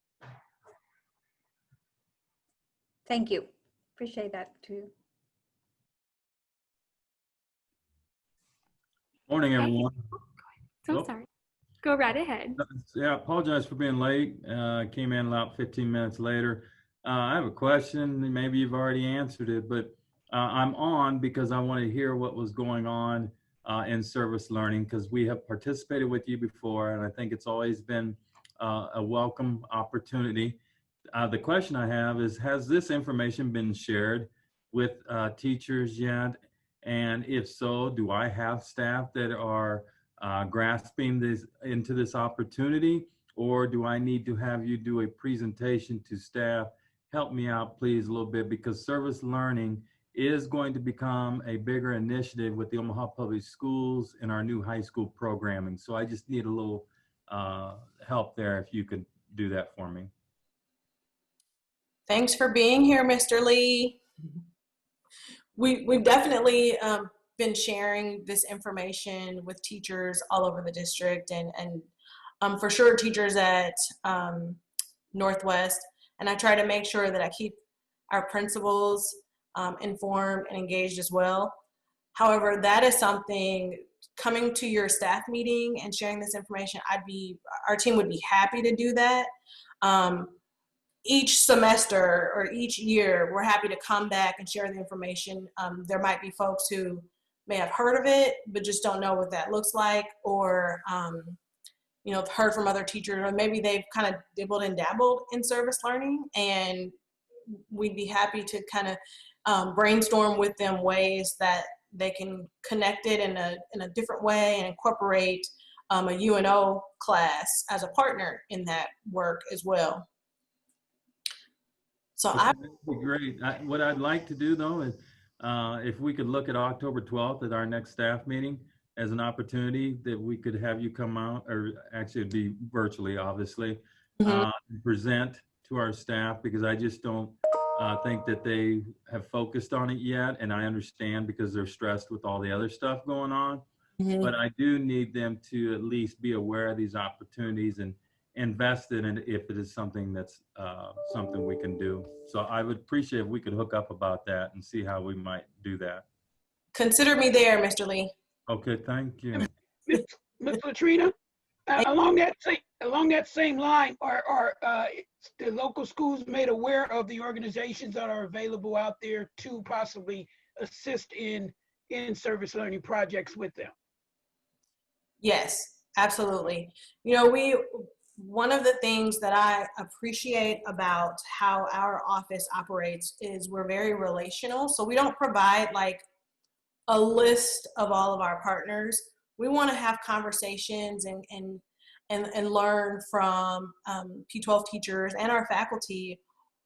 Thank you. Appreciate that too. Morning, everyone. So sorry. Go right ahead. Yeah, I apologize for being late. Came in about 15 minutes later. I have a question. Maybe you've already answered it, but I'm on because I want to hear what was going on in service learning, because we have participated with you before, and I think it's always been a welcome opportunity. The question I have is, has this information been shared with teachers yet? And if so, do I have staff that are grasping into this opportunity, or do I need to have you do a presentation to staff? Help me out, please, a little bit, because service learning is going to become a bigger initiative with the Omaha Public Schools and our new high school programming. So I just need a little help there, if you could do that for me. Thanks for being here, Mr. Lee. We've definitely been sharing this information with teachers all over the district, and for sure teachers at Northwest. And I try to make sure that I keep our principals informed and engaged as well. However, that is something, coming to your staff meeting and sharing this information, our team would be happy to do that. Each semester or each year, we're happy to come back and share the information. There might be folks who may have heard of it, but just don't know what that looks like, or have heard from other teachers, or maybe they've kind of dibbled and dabbled in service learning, and we'd be happy to kind of brainstorm with them ways that they can connect it in a different way and incorporate a UNO class as a partner in that work as well. So that'd be great. What I'd like to do, though, is if we could look at October 12th at our next staff meeting as an opportunity that we could have you come out, or actually it'd be virtually, obviously, present to our staff, because I just don't think that they have focused on it yet. And I understand, because they're stressed with all the other stuff going on. But I do need them to at least be aware of these opportunities and invest in it if it is something that's something we can do. So I would appreciate if we could hook up about that and see how we might do that. Consider me there, Mr. Lee. Okay, thank you. Ms. Latrina, along that same line, are the local schools made aware of the organizations that are available out there to possibly assist in service learning projects with them? Yes, absolutely. One of the things that I appreciate about how our office operates is we're very relational. So we don't provide like a list of all of our partners. We want to have conversations and learn from P12 teachers and our faculty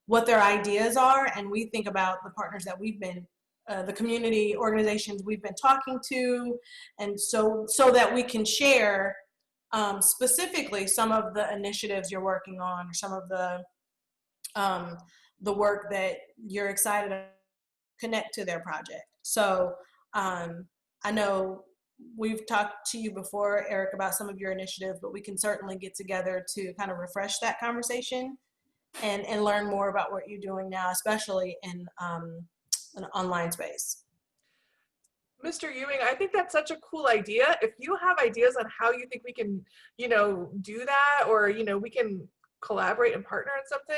what their ideas are. And we think about the partners that we've been, the community organizations we've been talking to, and so that we can share specifically some of the initiatives you're working on, or some of the work that you're excited to connect to their project. So I know we've talked to you before, Eric, about some of your initiatives, but we can certainly get together to kind of refresh that conversation and learn more about what you're doing now, especially in an online space. Mr. Ewing, I think that's such a cool idea. If you have ideas on how you think we can, do that, or, we can collaborate and partner on something,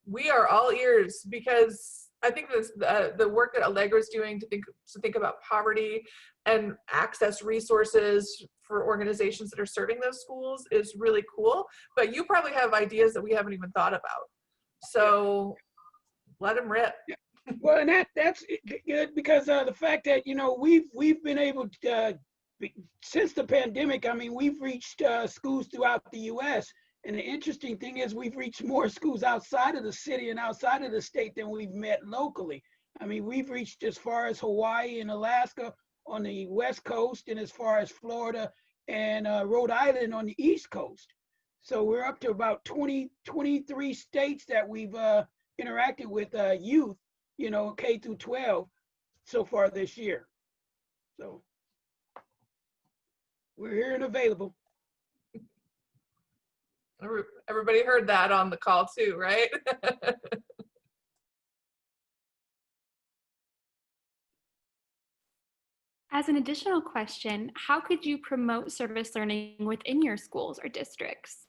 we are all ears, because I think this, the work that Allegra is doing to think about poverty and access resources for organizations that are serving those schools is really cool. But you probably have ideas that we haven't even thought about. So let them rip. Yeah. Well, and that's good, because the fact that we've been able to since the pandemic. I mean, we've reached schools throughout the U.S. And the interesting thing is, we've reached more schools outside of the city and outside of the state than we've met locally. I mean, we've reached as far as Hawaii and Alaska on the West Coast, and as far as Florida and Rhode Island on the East Coast. So we're up to about 23 states that we've interacted with youth, you know, K through 12 so far this year. So we're here and available. Everybody heard that on the call too, right? As an additional question, how could you promote service learning within your schools or districts?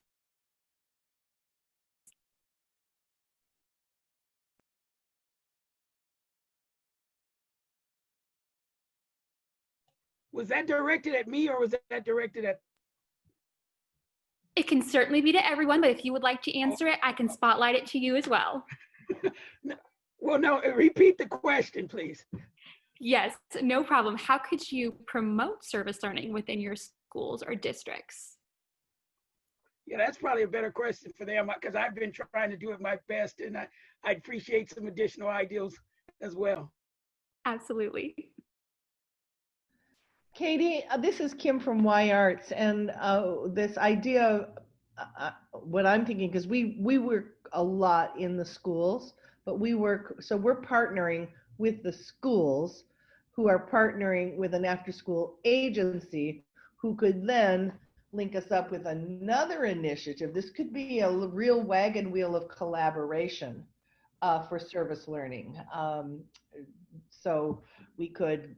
Was that directed at me or was that directed at? It can certainly be to everyone, but if you would like to answer it, I can spotlight it to you as well. Well, no, repeat the question, please. Yes, no problem. How could you promote service learning within your schools or districts? Yeah, that's probably a better question for them because I've been trying to do it my best, and I appreciate some additional ideas as well. Absolutely. Katie, this is Kim from Y Arts, and this idea, what I'm thinking, because we work a lot in the schools, but we're partnering with the schools who are partnering with an after-school agency who could then link us up with another initiative. This could be a real wagon wheel of collaboration for service learning. So we could,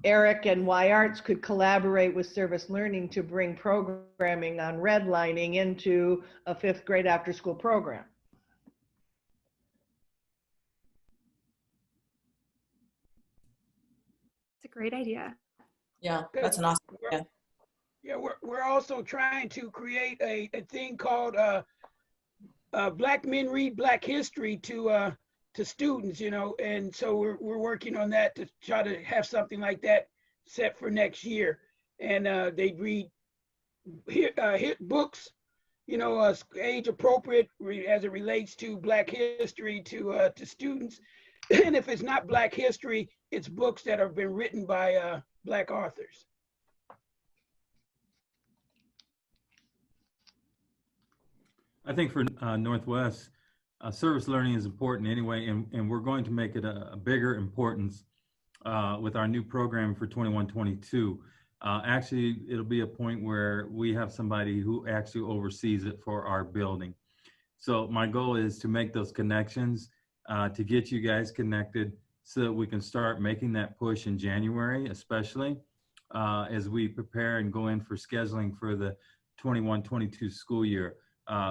Eric and Y Arts could collaborate with service learning to bring programming on redlining into a 5th grade after-school program. It's a great idea. Yeah, that's an awesome idea. Yeah, we're also trying to create a thing called Black Men Read Black History to students, you know, and so we're working on that to try to have something like that set for next year. And they read hit books, you know, age appropriate as it relates to Black history to students. And if it's not Black history, it's books that have been written by Black authors. I think for Northwest, service learning is important anyway, and we're going to make it a bigger importance with our new program for 21-22. Actually, it'll be a point where we have somebody who actually oversees it for our building. So my goal is to make those connections, to get you guys connected so that we can start making that push in January, especially as we prepare and go in for scheduling for the 21-22 school year.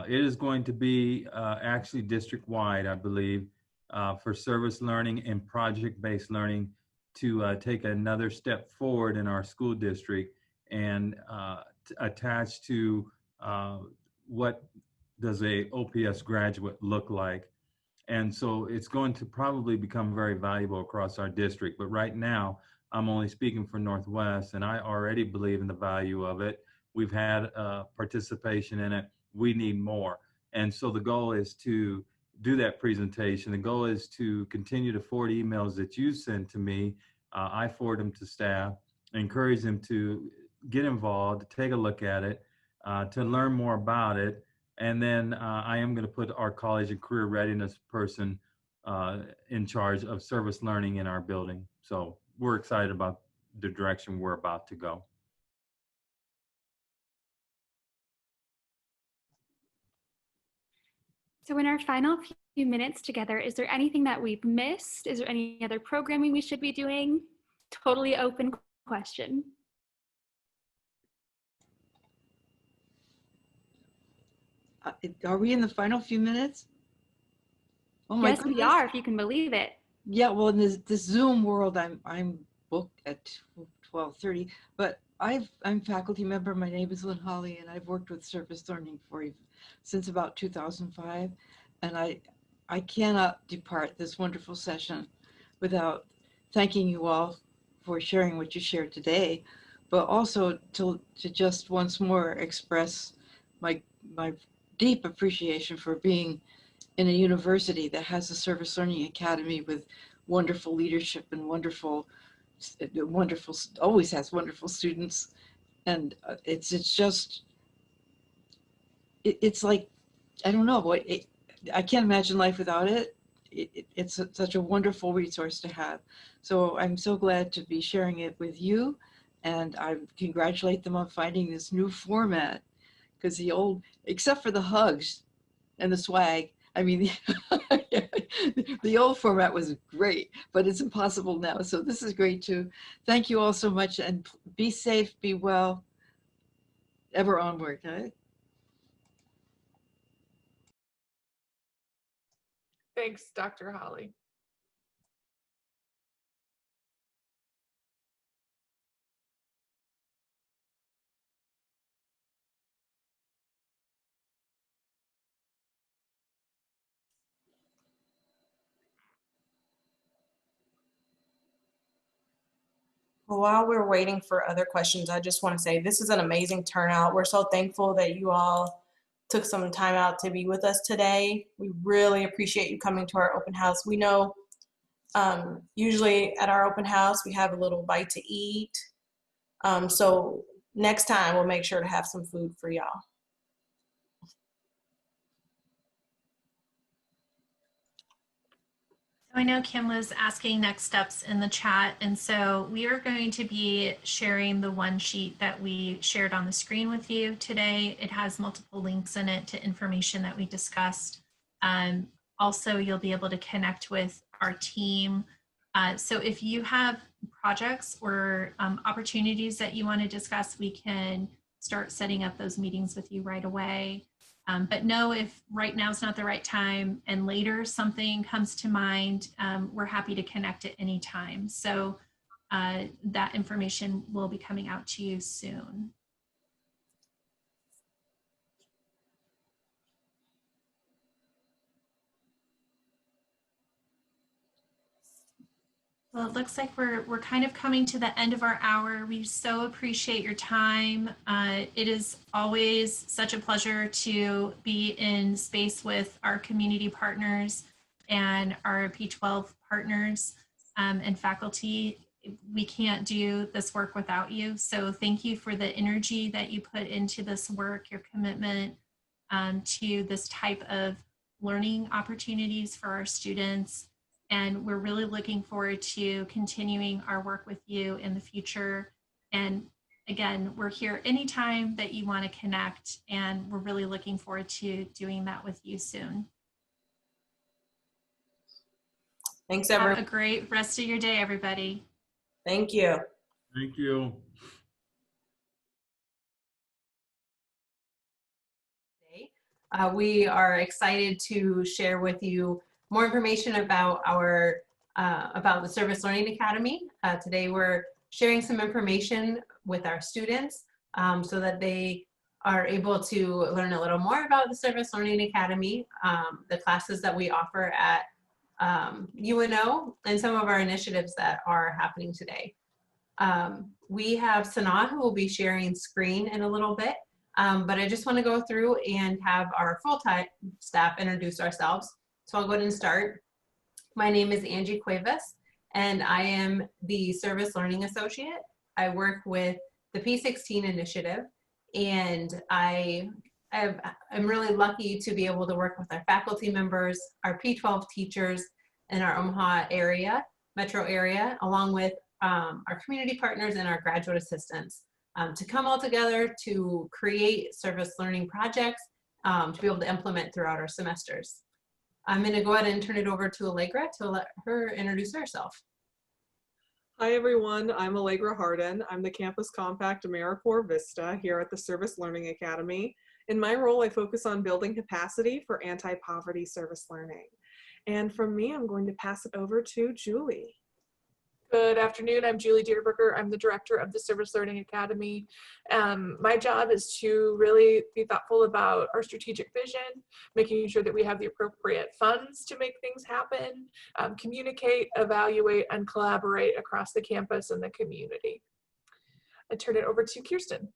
It is going to be actually district-wide, I believe, for service learning and project-based learning to take another step forward in our school district and attach to what does a OPS graduate look like. And so it's going to probably become very valuable across our district. But right now, I'm only speaking for Northwest, and I already believe in the value of it. We've had participation in it. We need more. And so the goal is to do that presentation. The goal is to continue to forward emails that you send to me. I forward them to staff, encourage them to get involved, to take a look at it, to learn more about it. And then I am going to put our college and career readiness person in charge of service learning in our building. So we're excited about the direction we're about to go. So in our final few minutes together, is there anything that we've missed? Is there any other programming we should be doing? Totally open question. Are we in the final few minutes? Oh my Yes, goodness. we are, if you can believe it. Yeah, well, in this Zoom world, I'm booked at 12:30, but I'm faculty member. My name is Lynn Holly, and I've worked with service learning since about 2005, and I cannot depart this wonderful session without thanking you all for sharing what you shared today, but also to just once more express my deep appreciation for being in a university that has a service learning academy with wonderful leadership and always has wonderful students. And it's like, I don't know, I can't imagine life without it. It's such a wonderful resource to have. So I'm so glad to be sharing it with you, and I congratulate them on finding this new format, because the old, except for the hugs and the swag, I mean, the old format was great, but it's impossible now. So this is great too. Thank you all so much, and be safe, be well, ever onward. Right? Thanks, Dr. Holly. While we're waiting for other questions, I just want to say this is an amazing turnout. We're so thankful that you all took some time out to be with us today. We really appreciate you coming to our open house. We know usually at our open house we have a little bite to eat. So next time we'll make sure to have some food for y'all. I know Kim was asking next steps in the chat, and so we are going to be sharing the one sheet that we shared on the screen with you today. It has multiple links in it to information that we discussed. Also, you'll be able to connect with our team. So if you have projects or opportunities that you want to discuss, we can start setting up those meetings with you right away. But know if right now is not the right time and later something comes to mind, we're happy to connect at any time. So that information will be coming out to you soon. Well, it looks like we're kind of coming to the end of our hour. We so appreciate your time. It is always such a pleasure to be in space with our community partners and our P12 partners and faculty. We can't do this work without you. So thank you for the energy that you put into this work, your commitment to this type of learning opportunities for our students. And we're really looking forward to continuing our work with you in the future. And again, we're here anytime that you want to connect, and we're really looking forward to doing that with you soon. Thanks, everyone. Have a great rest of your day, everybody. Thank you. Thank you. We are excited to share with you more information about our about the Service Learning Academy. Today we're sharing some information with our students so that they are able to learn a little more about the Service Learning Academy, the classes that we offer at UNO, and some of our initiatives that are happening today. We have Sanaa who will be sharing screen in a little bit, but I just want to go through and have our full-time staff introduce ourselves. So I'll go ahead and start. My name is Angie Cuevas, and I am the Service Learning Associate. I work with the P16 initiative, and I'm really lucky to be able to work with our faculty members, our P12 teachers in our Omaha area, metro area, along with our community partners and our graduate assistants to come all together to create service learning projects to be able to implement throughout our semesters. I'm going to go ahead and turn it over to Allegra to let her introduce herself. Hi, everyone. I'm Allegra Harden. I'm the Campus Compact AmeriCorps Vista here at the Service Learning Academy. In my role, I focus on building capacity for anti-poverty service learning. And from me, I'm going to pass it over to Julie. Good afternoon, I'm Julie Dierberger. I'm the director of the Service Learning Academy. My job is to really be thoughtful about our strategic vision, making sure that we have the appropriate funds to make things happen, communicate, evaluate, and collaborate across the campus and the community. I turn it over to Kirsten.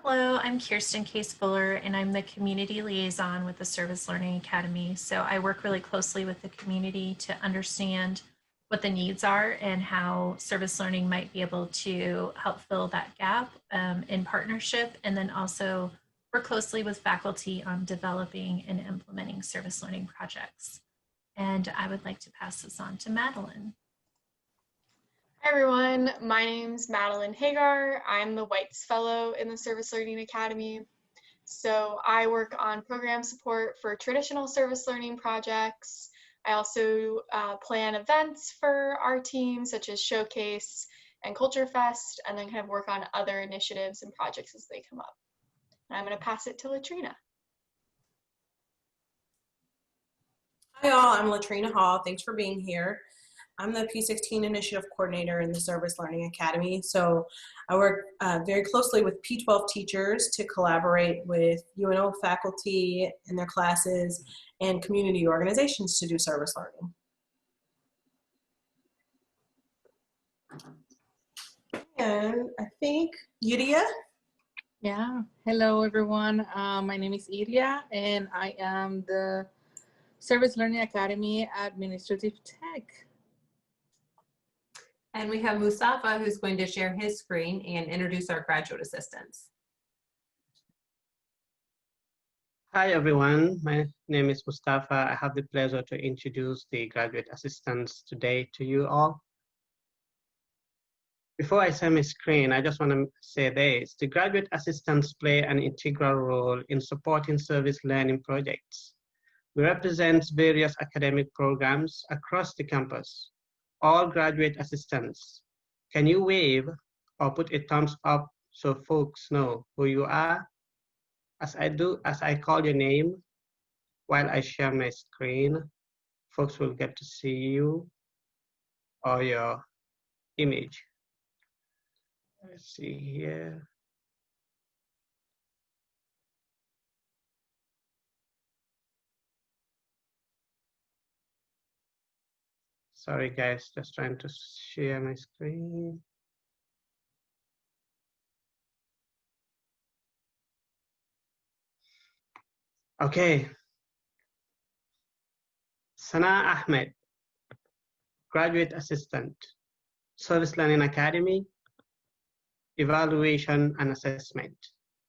Hello, I'm Kirsten Case Fuller, and I'm the community liaison with the Service Learning Academy. So I work really closely with the community to understand what the needs are and how service learning might be able to help fill that gap in partnership, and then also work closely with faculty on developing and implementing service learning projects. And I would like to pass this on to Madeline. Hi everyone, my name's Madeline Hagar. I'm the Whites Fellow in the Service Learning Academy. So I work on program support for traditional service learning projects. I also plan events for our team, such as Showcase and Culture Fest, and then kind of work on other initiatives and projects as they come up. And I'm going to pass it to Latrina. Hi all, I'm Latrina Hall. Thanks for being here. I'm the P16 Initiative Coordinator in the Service Learning Academy. So I work very closely with P12 teachers to collaborate with UNO faculty in their classes and community organizations to do service learning. And I think Yuriya. Yeah, hello everyone. My name is Iria and I am the Service Learning Academy Administrative Tech. And we have Mustafa, who's going to share his screen and introduce our graduate assistants. Hi everyone, my name is Mustafa. I have the pleasure to introduce the graduate assistants today to you all. Before I share my screen, I just want to say this. The graduate assistants play an integral role in supporting service learning projects. We represent various academic programs across the campus. All graduate assistants, can you wave or put a thumbs up so folks know who you are? As I call your name, while I share my screen, folks will get to see you or your image. Let's see here. Sorry guys, just trying to share my screen. Okay. Sana Ahmed, graduate assistant, Service Learning Academy, Evaluation and Assessment,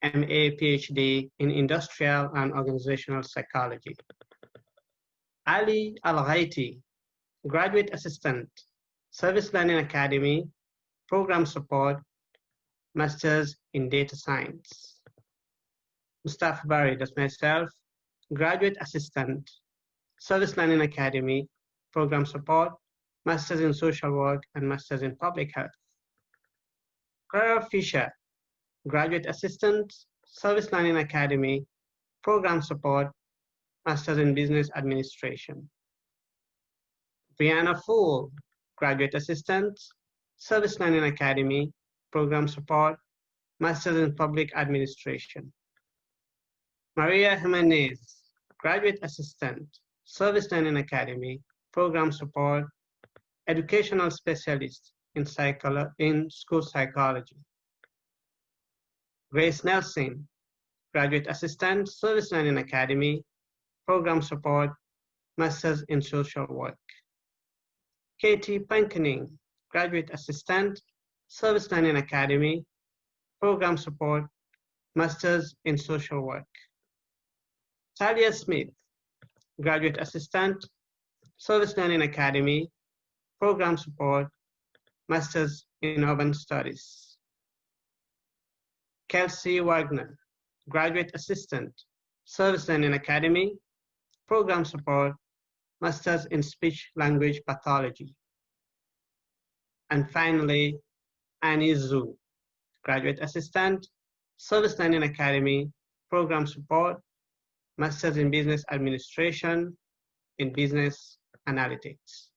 MA PhD in Industrial and Organizational Psychology. Ali Al-Ghaiti, graduate assistant, Service Learning Academy, Program Support, Masters in Data Science. Mustafa Bari, that's myself, graduate assistant, Service Learning Academy, Program Support, Masters in Social Work, and Masters in Public Health. Clara Fisher, graduate assistant, Service Learning Academy, Program Support, Masters in Business Administration. Brianna Fool, graduate assistant, Service Learning Academy, Program Support, Masters in Public Administration. Maria Jimenez, graduate assistant, Service Learning Academy, Program Support, Educational Specialist in School Psychology. Grace Nelson, graduate assistant, Service Learning Academy, Program Support, Masters in Social Work. Katie Pankening, graduate assistant, Service Learning Academy, Program Support, Masters in Social Work. Talia Smith, graduate assistant, Service Learning Academy, Program Support, Masters in Urban Studies. Kelsey Wagner, graduate assistant, Service Learning Academy, Program Support, Masters in Speech Language Pathology. And finally, Annie Zhu, graduate assistant, Service Learning Academy, Program Support, Masters in Business Administration in Business Analytics.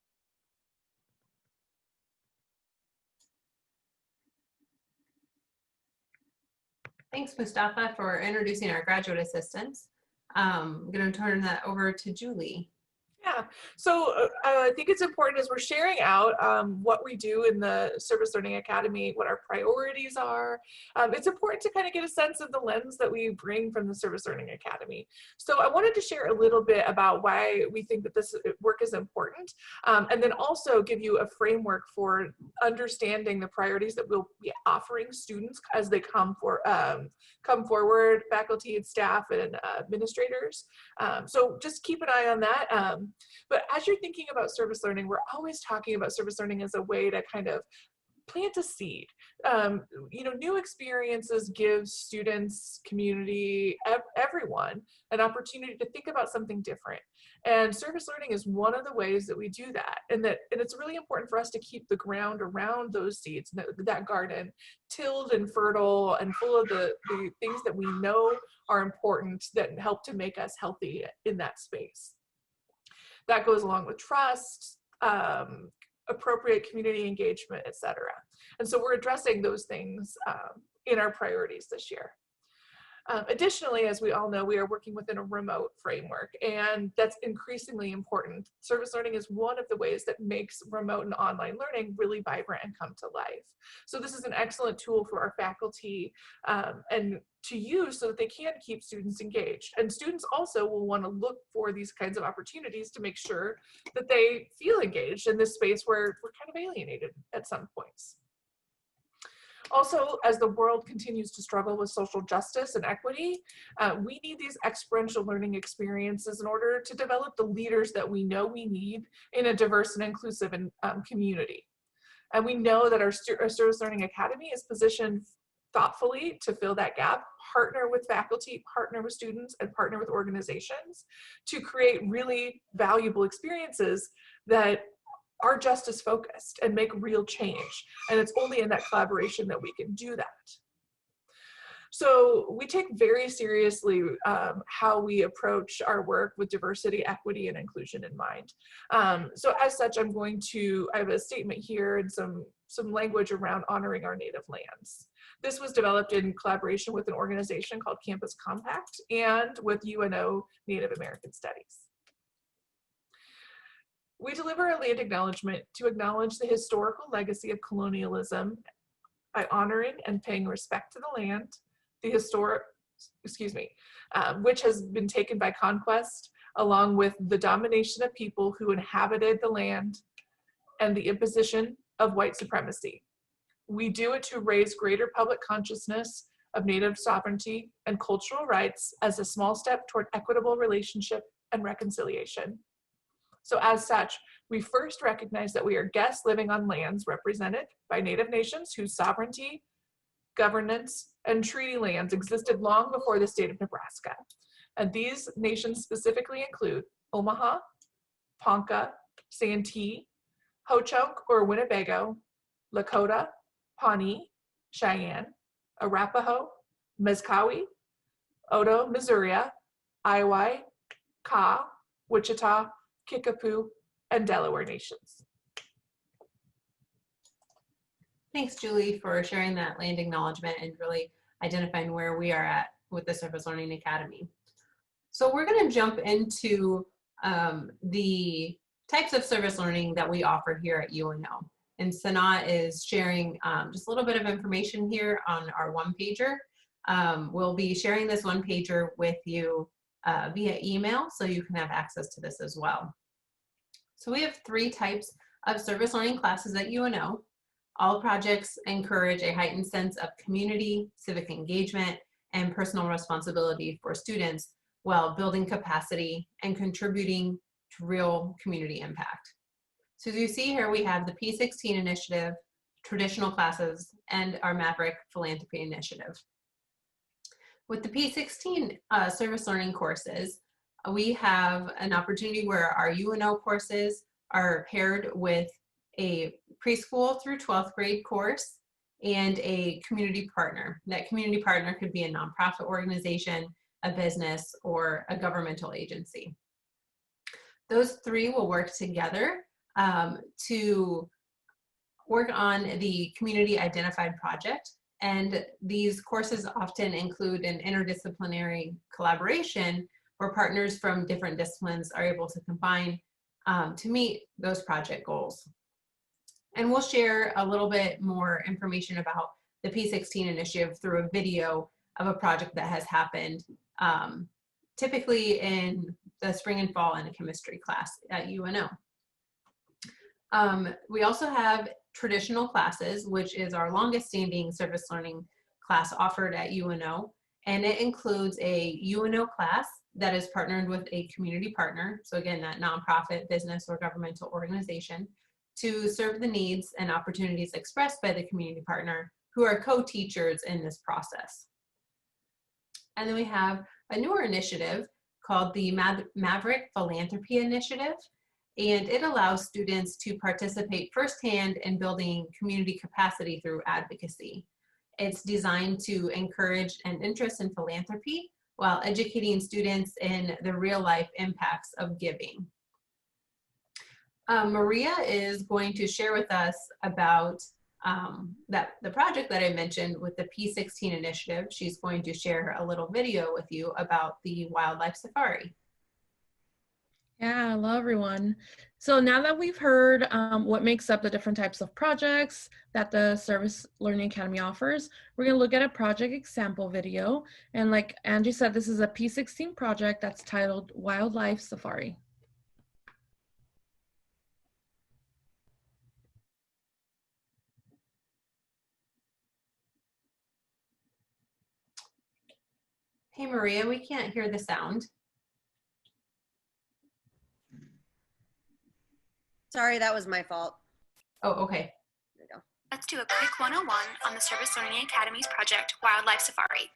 Thanks, Mustafa, for introducing our graduate assistants. I'm going to turn that over to Julie. Yeah, Yeah, so I think it's important as we're sharing out what we do in the Service Learning Academy, what our priorities are. It's important to kind of get a sense of the lens that we bring from the Service Learning Academy. So I wanted to share a little bit about why we think that this work is important, and then also give you a framework for understanding the priorities that we'll be offering students as they come forward, faculty and staff and administrators. So just keep an eye on that. But as you're thinking about service learning, we're always talking about service learning as a way to kind of plant a seed. New experiences give students, community, everyone an opportunity to think about something different. And service learning is one of the ways that we do that. And it's really important for us to keep the ground around those seeds, that garden, tilled and fertile and full of the things that we know are important that help to make us healthy in that space. That goes along with trust, appropriate community engagement, etc. And so we're addressing those things in our priorities this year. Additionally, as we all know, we are working within a remote framework, and that's increasingly important. Service learning is one of the ways that makes remote and online learning really vibrant and come to life. So this is an excellent tool for our faculty and to use so that they can keep students engaged. And students also will want to look for these kinds of opportunities to make sure that they feel engaged in this space where we're kind of alienated at some points. Also, as the world continues to struggle with social justice and equity, we need these experiential learning experiences in order to develop the leaders that we know we need in a diverse and inclusive community. And we know that our Service Learning Academy is positioned thoughtfully to fill that gap, partner with faculty, partner with students, and partner with organizations to create really valuable experiences that are justice focused and make real change. And it's only in that collaboration that we can do that. So we take very seriously how we approach our work with diversity, equity, and inclusion in mind. So as such, I have a statement here and some language around honoring our native lands. This was developed in collaboration with an organization called Campus Compact and with UNO Native American Studies. We deliver a land acknowledgement to acknowledge the historical legacy of colonialism by honoring and paying respect to the land, which has been taken by conquest, along with the domination of people who inhabited the land and the imposition of white supremacy. We do it to raise greater public consciousness of Native sovereignty and cultural rights as a small step toward equitable relationship and reconciliation. So as such, we first recognize that we are guests living on lands represented by Native nations whose sovereignty, governance, and treaty lands existed long before the state of Nebraska. And these nations specifically include Omaha, Ponca, Santee, Ho-Chunk or Winnebago, Lakota, Pawnee, Cheyenne, Arapaho, Mezcawi, Oto, Missouri, Iowa, Ka, Wichita, Kickapoo, and Delaware nations. Thanks, Julie, for sharing that land acknowledgement and really identifying where we are at with the Service Learning Academy. So we're going to jump into the types of service learning that we offer here at UNO. And Sanat is sharing just a little bit of information here on our one-pager. We'll be sharing this one-pager with you via email, so you can have access to this as well. So we have 3 types of service learning classes at UNO. All projects encourage a heightened sense of community, civic engagement, and personal responsibility for students while building capacity and contributing to real community impact. So as you see here, we have the P16 initiative, traditional classes, and our Maverick Philanthropy Initiative. With the P16 service learning courses, we have an opportunity where our UNO courses are paired with a preschool through 12th grade course and a community partner. That community partner could be a nonprofit organization, a business, or a governmental agency. Those 3 will work together to work on the community identified project. And these courses often include an interdisciplinary collaboration where partners from different disciplines are able to combine to meet those project goals. And we'll share a little bit more information about the P16 initiative through a video of a project that has happened typically in the spring and fall in a chemistry class at UNO. We also have traditional classes, which is our longest standing service learning class offered at UNO. And it includes a UNO class that is partnered with a community partner. So again, that nonprofit, business, or governmental organization to serve the needs and opportunities expressed by the community partner who are co-teachers in this process. And then we have a newer initiative called the Maverick Philanthropy Initiative. And it allows students to participate firsthand in building community capacity through advocacy. It's designed to encourage an interest in philanthropy while educating students in the real life impacts of giving. Maria is going to share with us about the project that I mentioned with the P16 initiative. She's going to share a little video with you about the wildlife safari. Yeah, hello everyone. So now that we've heard what makes up the different types of projects that the Service Learning Academy offers, we're going to look at a project example video. And like Angie said, this is a P16 project that's titled Wildlife Safari. Hey Maria, we can't hear the sound. Sorry, that was my fault. Oh, okay. There we go. Let's do a quick 101 on the Service Learning Academy's project, Wildlife Safari.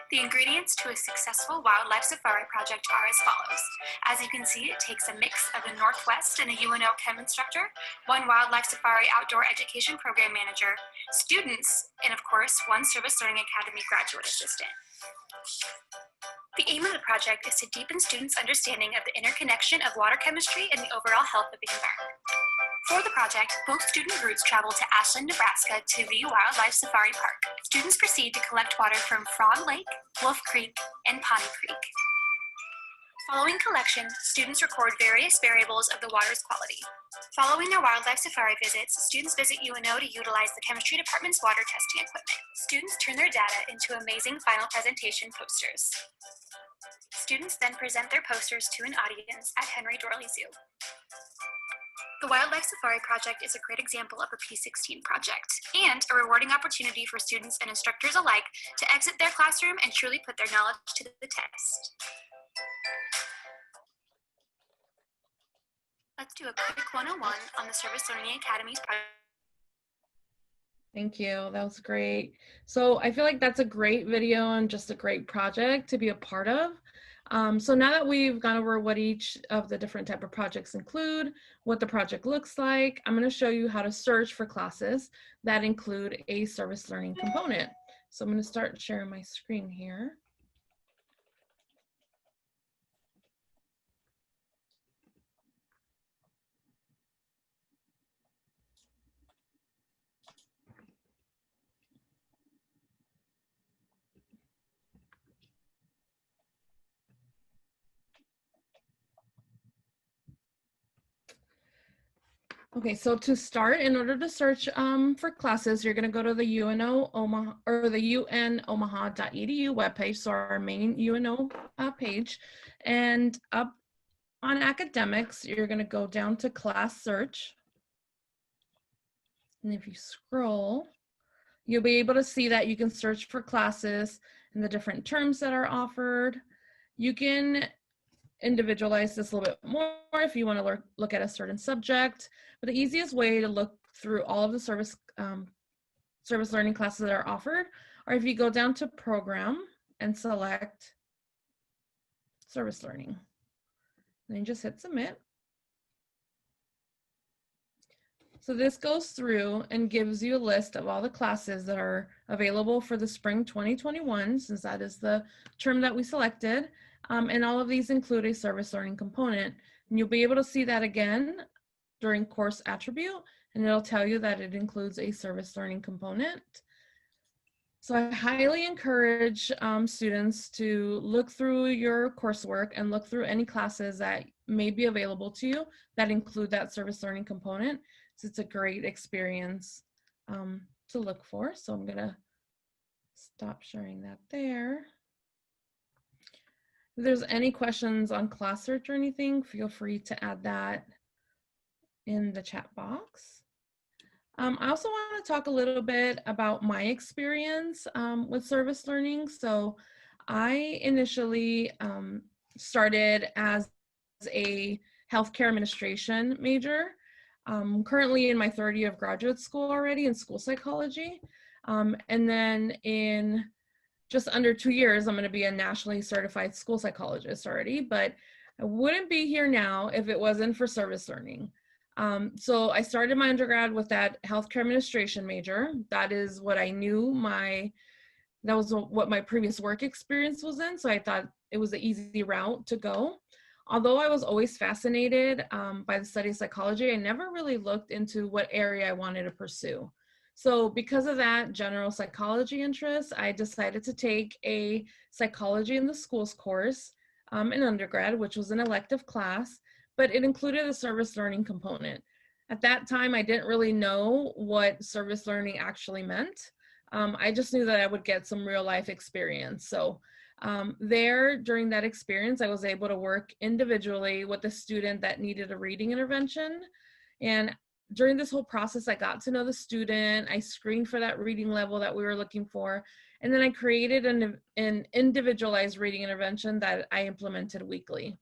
The ingredients to a successful wildlife safari project are as follows. As you can see, it takes a mix of a Northwest and a UNO chem instructor, one wildlife safari outdoor education program manager, students, and of course, one Service Learning Academy graduate assistant. The aim of the project is to deepen students' understanding of the interconnection of water chemistry and the overall health of the environment. For the project, both student groups travel to Ashland, Nebraska to view Wildlife Safari Park. Students proceed to collect water from Frog Lake, Wolf Creek, and Pawnee Creek. Following collection, students record various variables of the water's quality. Following their wildlife safari visits, students visit UNO to utilize the chemistry department's water testing equipment. Students turn their data into amazing final presentation posters. Students then present their posters to an audience at Henry Dorley Zoo. The Wildlife Safari project is a great example of a P16 project and a rewarding opportunity for students and instructors alike to exit their classroom and truly put their knowledge to the test. Let's do a quick 101 on the Service Learning Academy's project. Thank you, that was great. So I feel like that's a great video and just a great project to be a part of. So now that we've gone over what each of the different type of projects include, what the project looks like, I'm going to show you how to search for classes that include a service learning component. So I'm going to start sharing my screen here. Okay, so to start, in order to search for classes, you're going to go to the UNO Omaha or the unomaha.edu webpage, so our main UNO page, and up on academics, you're going to go down to class search. And if you scroll, you'll be able to see that you can search for classes and the different terms that are offered. You can individualize this a little bit more if you want to look at a certain subject. But the easiest way to look through all of the service learning classes that are offered are if you go down to program and select service learning. Then you just hit submit. So this goes through and gives you a list of all the classes that are available for the spring 2021, since that is the term that we selected. And all of these include a service learning component. And you'll be able to see that again during course attribute, and it'll tell you that it includes a service learning component. So I highly encourage students to look through your coursework and look through any classes that may be available to you that include that service learning component. So it's a great experience to look for. So I'm gonna stop sharing that there. If there's any questions on class search or anything, feel free to add that in the chat box. I also want to talk a little bit about my experience with service learning. So I initially started as a healthcare administration major. Currently in my third year of graduate school already in school psychology. And then in just under 2 years, I'm going to be a nationally certified school psychologist already, but I wouldn't be here now if it wasn't for service learning. So I started my undergrad with that healthcare administration major. That is what I knew that was what my previous work experience was in. So I thought it was an easy route to go. Although I was always fascinated by the study of psychology, I never really looked into what area I wanted to pursue. So because of that general psychology interest, I decided to take a psychology in the schools course in undergrad, which was an elective class, but it included a service learning component. At that time, I didn't really know what service learning actually meant. I just knew that I would get some real life experience. So during that experience, I was able to work individually with a student that needed a reading intervention. And during this whole process, I got to know the student. I screened for that reading level that we were looking for. And then I created an individualized reading intervention that I implemented weekly.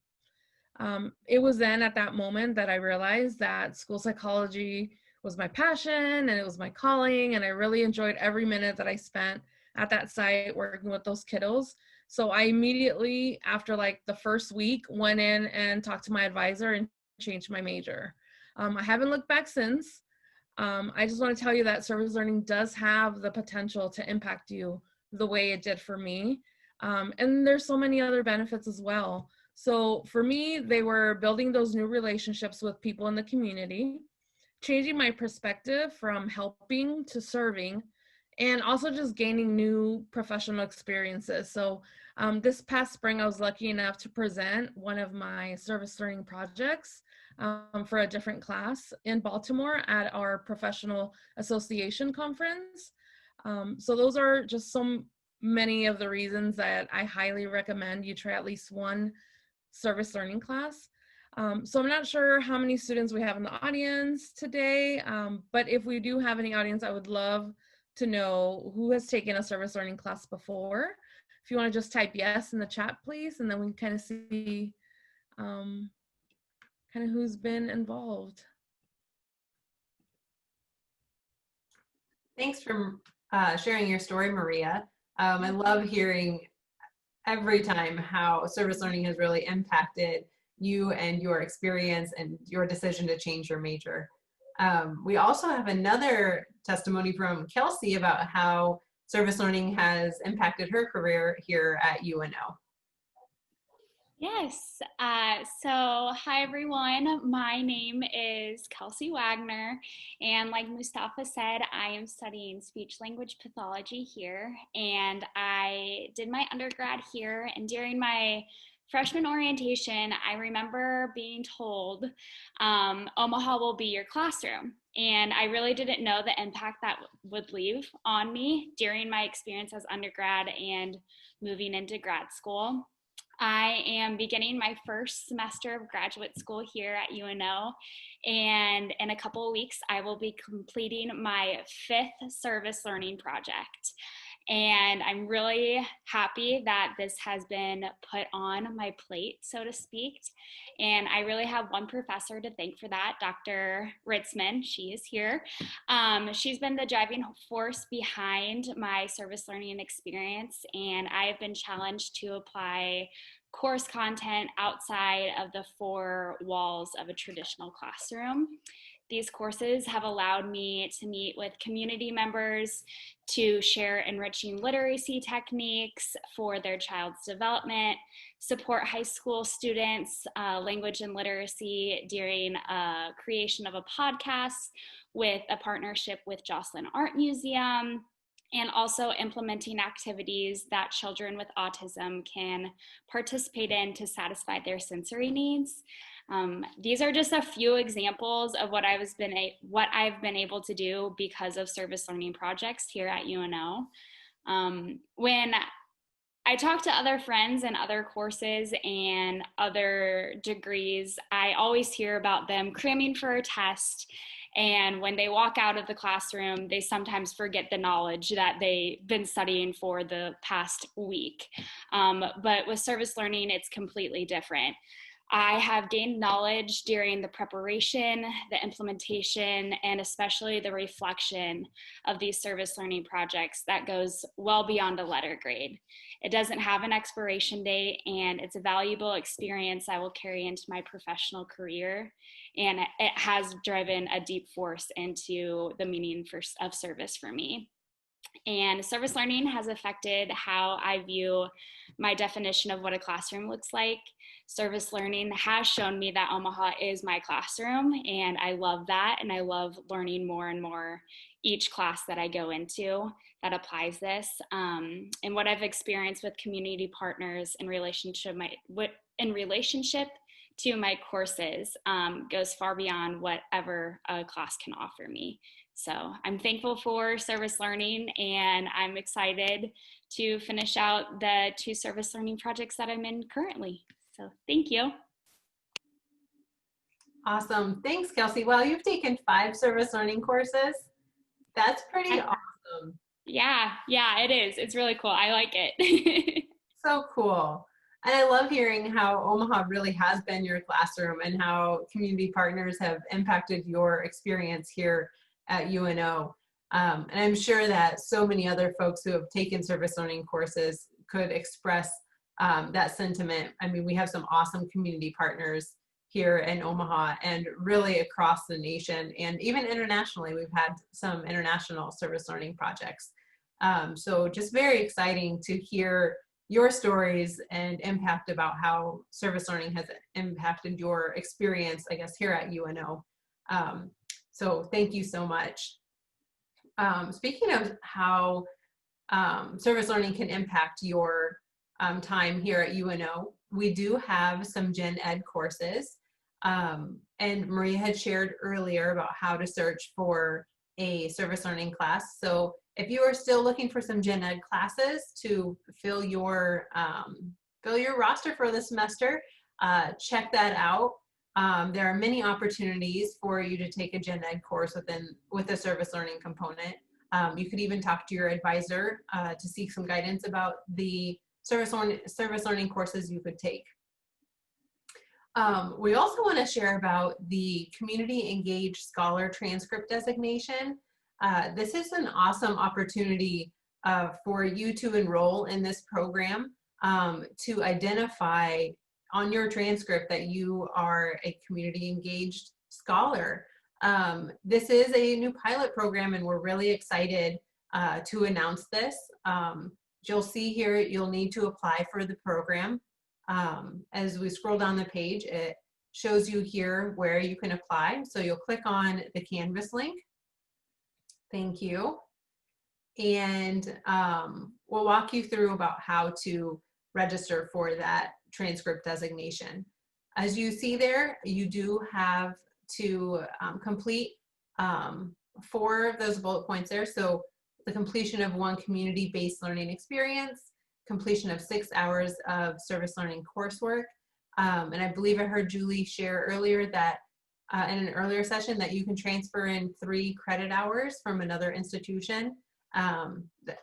It was then at that moment that I realized that school psychology was my passion and it was my calling, and I really enjoyed every minute that I spent at that site working with those kiddos. So I immediately, after like the first week, went in and talked to my advisor and changed my major. I haven't looked back since. I just want to tell you that service learning does have the potential to impact you the way it did for me. And there's so many other benefits as well. So for me, they were building those new relationships with people in the community, changing my perspective from helping to serving, and also just gaining new professional experiences. So this past spring, I was lucky enough to present one of my service learning projects for a different class in Baltimore at our professional association conference. So those are just so many of the reasons that I highly recommend you try at least one service learning class. So I'm not sure how many students we have in the audience today, but if we do have any audience, I would love to know who has taken a service learning class before. If you want to just type yes in the chat, please, and then we can kind of see kind of who's been involved. Thanks for sharing your story, Maria. I love hearing every time how service learning has really impacted you and your experience and your decision to change your major. We also have another testimony from Kelsey about how service learning has impacted her career here at UNO. Yes, so hi everyone, my name is Kelsey Wagner, and like Mustafa said, I am studying speech language pathology here, and I did my undergrad here, and during my freshman orientation, I remember being told, Omaha will be your classroom, and I really didn't know the impact that would leave on me during my experience as undergrad and moving into grad school. I am beginning my first semester of graduate school here at UNO, and in a couple of weeks, I will be completing my 5th service learning project. And I'm really happy that this has been put on my plate, so to speak. And I really have one professor to thank for that, Dr. Ritzman. She is here. She's been the driving force behind my service learning experience, and I have been challenged to apply course content outside of the 4 walls of a traditional classroom. These courses have allowed me to meet with community members to share enriching literacy techniques for their child's development, support high school students' language and literacy during creation of a podcast with a partnership with Joslyn Art Museum, and also implementing activities that children with autism can participate in to satisfy their sensory needs. These are just a few examples of what I've been able to do because of service learning projects here at UNO. When I talk to other friends and other courses and other degrees, I always hear about them cramming for a test. And when they walk out of the classroom, they sometimes forget the knowledge that they've been studying for the past week. But with service learning, it's completely different. I have gained knowledge during the preparation, the implementation, and especially the reflection of these service learning projects that goes well beyond a letter grade. It doesn't have an expiration date, and it's a valuable experience I will carry into my professional career. And it has driven a deep force into the meaning of service for me. And service learning has affected how I view my definition of what a classroom looks like. Service learning has shown me that Omaha is my classroom, and I love that, and I love learning more and more each class that I go into that applies this. And what I've experienced with community partners in relationship to my courses goes far beyond whatever a class can offer me. So I'm thankful for service learning, and I'm excited to finish out the 2 service learning projects that I'm in currently. So thank you. Awesome. Thanks, Kelsey. Well, you've taken 5 service learning courses. That's pretty awesome. Yeah, it is. It's really cool. I like it. So cool. And I love hearing how Omaha really has been your classroom and how community partners have impacted your experience here at UNO. And I'm sure that so many other folks who have taken service learning courses could express that sentiment. I mean, we have some awesome community partners here in Omaha and really across the nation, and even internationally. We've had some international service learning projects. So just very exciting to hear your stories and impact about how service learning has impacted your experience, I guess, here at UNO. So thank you so much. Speaking of how service learning can impact your time here at UNO, we do have some Gen Ed courses. And Maria had shared earlier about how to search for a service learning class. So if you are still looking for some Gen Ed classes to fill your roster for the semester, check that out. There are many opportunities for you to take a Gen Ed course with a service learning component. You could even talk to your advisor to seek some guidance about the service learning courses you could take. We also want to share about the Community Engaged Scholar Transcript Designation. This is an awesome opportunity for you to enroll in this program to identify on your transcript that you are a community engaged scholar. This is a new pilot program, and we're really excited to announce this. You'll see here, you'll need to apply for the program. As we scroll down the page, it shows you here where you can apply. So you'll click on the Canvas link. Thank you. And we'll walk you through about how to register for that transcript designation. As you see there, you do have to complete 4 of those bullet points there. So the completion of 1 community-based learning experience, completion of 6 hours of service learning coursework. And I believe I heard Julie share earlier that in an earlier session that you can transfer in 3 credit hours from another institution.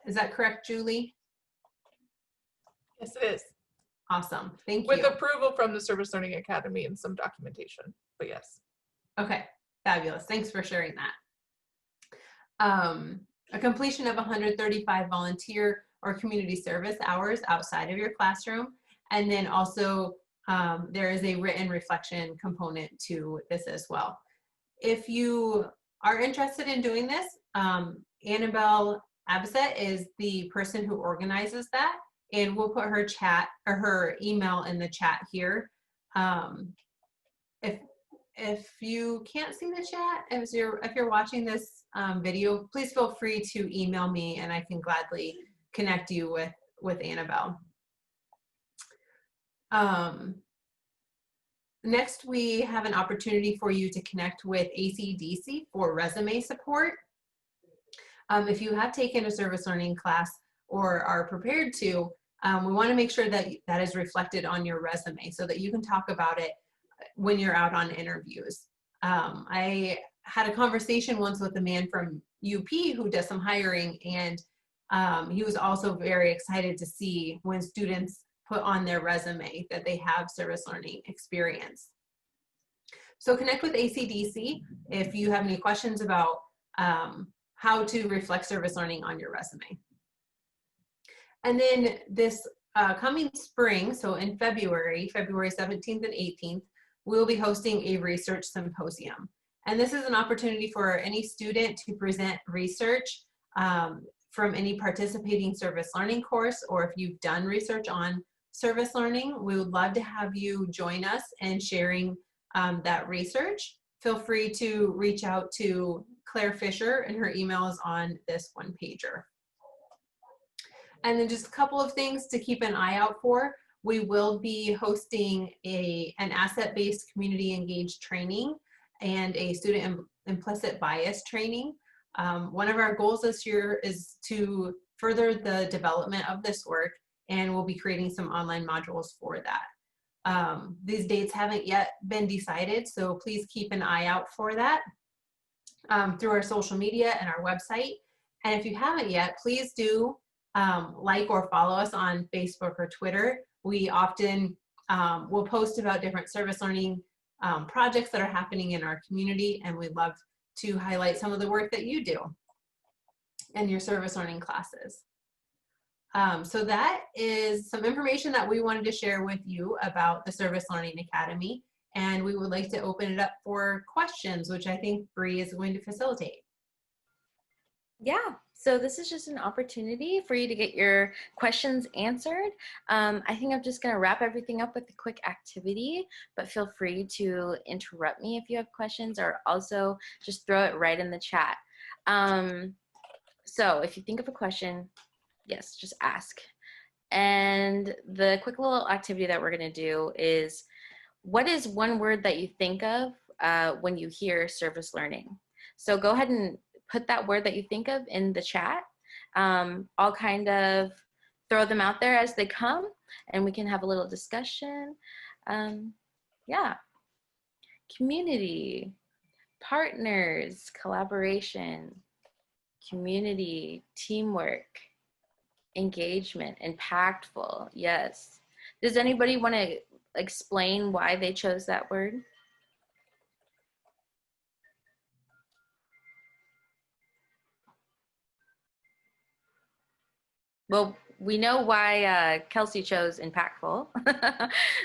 Is that correct, Julie? Yes, it is. Awesome. Thank you. With approval from the Service Learning Academy and some documentation, but yes. Okay, fabulous. Thanks for sharing that. A completion of 135 volunteer or community service hours outside of your classroom. And then also there is a written reflection component to this as well. If you are interested in doing this, Annabelle Abisset is the person who organizes that, and we'll put her email in the chat here. if you can't see the chat, if you're watching this video, please feel free to email me and I can gladly connect you with Annabelle. Next, we have an opportunity for you to connect with ACDC for resume support. If you have taken a service learning class or are prepared to, we want to make sure that that is reflected on your resume so that you can talk about it when you're out on interviews. I had a conversation once with a man from UP who does some hiring, and he was also very excited to see when students put on their resume that they have service learning experience. So connect with ACDC if you have any questions about how to reflect service learning on your resume. And then this coming spring, so in February 17th and 18th, we'll be hosting a research symposium. And this is an opportunity for any student to present research from any participating service learning course, or if you've done research on service learning, we would love to have you join us in sharing that research. Feel free to reach out to Claire Fisher, and her email is on this one pager. And then just a couple of things to keep an eye out for. We will be hosting an asset-based community engaged training and a student implicit bias training. One of our goals this year is to further the development of this work, and we'll be creating some online modules for that. These dates haven't yet been decided, so please keep an eye out for that through our social media and our website. And if you haven't yet, please do like or follow us on Facebook or Twitter. We often will post about different service learning projects that are happening in our community, and we'd love to highlight some of the work that you do in your service learning classes. So that is some information that we wanted to share with you about the Service Learning Academy, and we would like to open it up for questions, which I think Bree is going to facilitate. Yeah, so this is just an opportunity for you to get your questions answered. I think I'm just going to wrap everything up with a quick activity, but feel free to interrupt me if you have questions, or also just throw it right in the chat. So if you think of a question, yes, just ask. And the quick little activity that we're going to do is, what is one word that you think of when you hear service learning? So go ahead and put that word that you think of in the chat. I'll kind of throw them out there as they come, and we can have a little discussion. Yeah, community, partners, collaboration, community, teamwork, engagement, impactful, yes. Does anybody want to explain why they chose that word? Well, we know why Kelsey chose impactful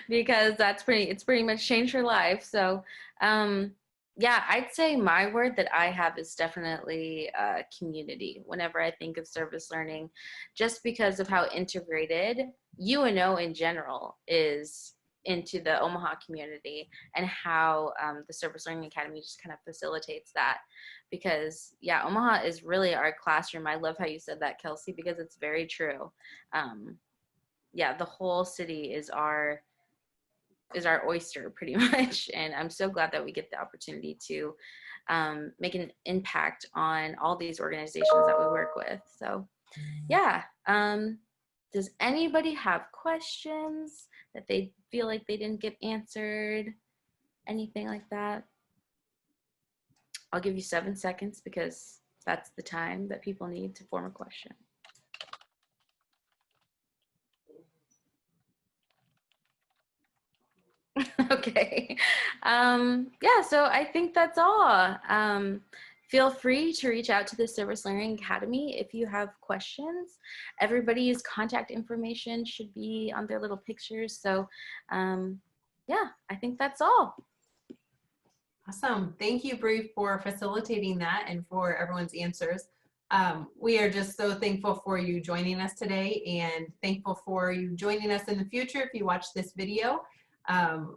because it's pretty much changed her life. So yeah, I'd say my word that I have is definitely community whenever I think of service learning, just because of how integrated UNO in general is into the Omaha community, and how the Service Learning Academy just kind of facilitates that. Because yeah, Omaha is really our classroom. I love how you said that, Kelsey, because it's very true. Yeah, the whole city is our oyster pretty much, and I'm so glad that we get the opportunity to make an impact on all these organizations that we work with. So yeah, does anybody have questions that they feel like they didn't get answered? Anything like that? I'll give you 7 seconds because that's the time that people need to form a question. Okay. Yeah, so I think that's all. Feel free to reach out to the Service Learning Academy if you have questions. Everybody's contact information should be on their little pictures. So yeah, I think that's all. Awesome. Thank you, Bree, for facilitating that and for everyone's answers. We are just so thankful for you joining us today, and thankful for you joining us in the future if you watch this video.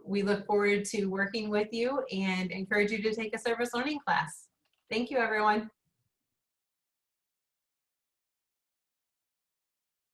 We look forward to working with you and encourage you to take a service learning class. Thank you, everyone.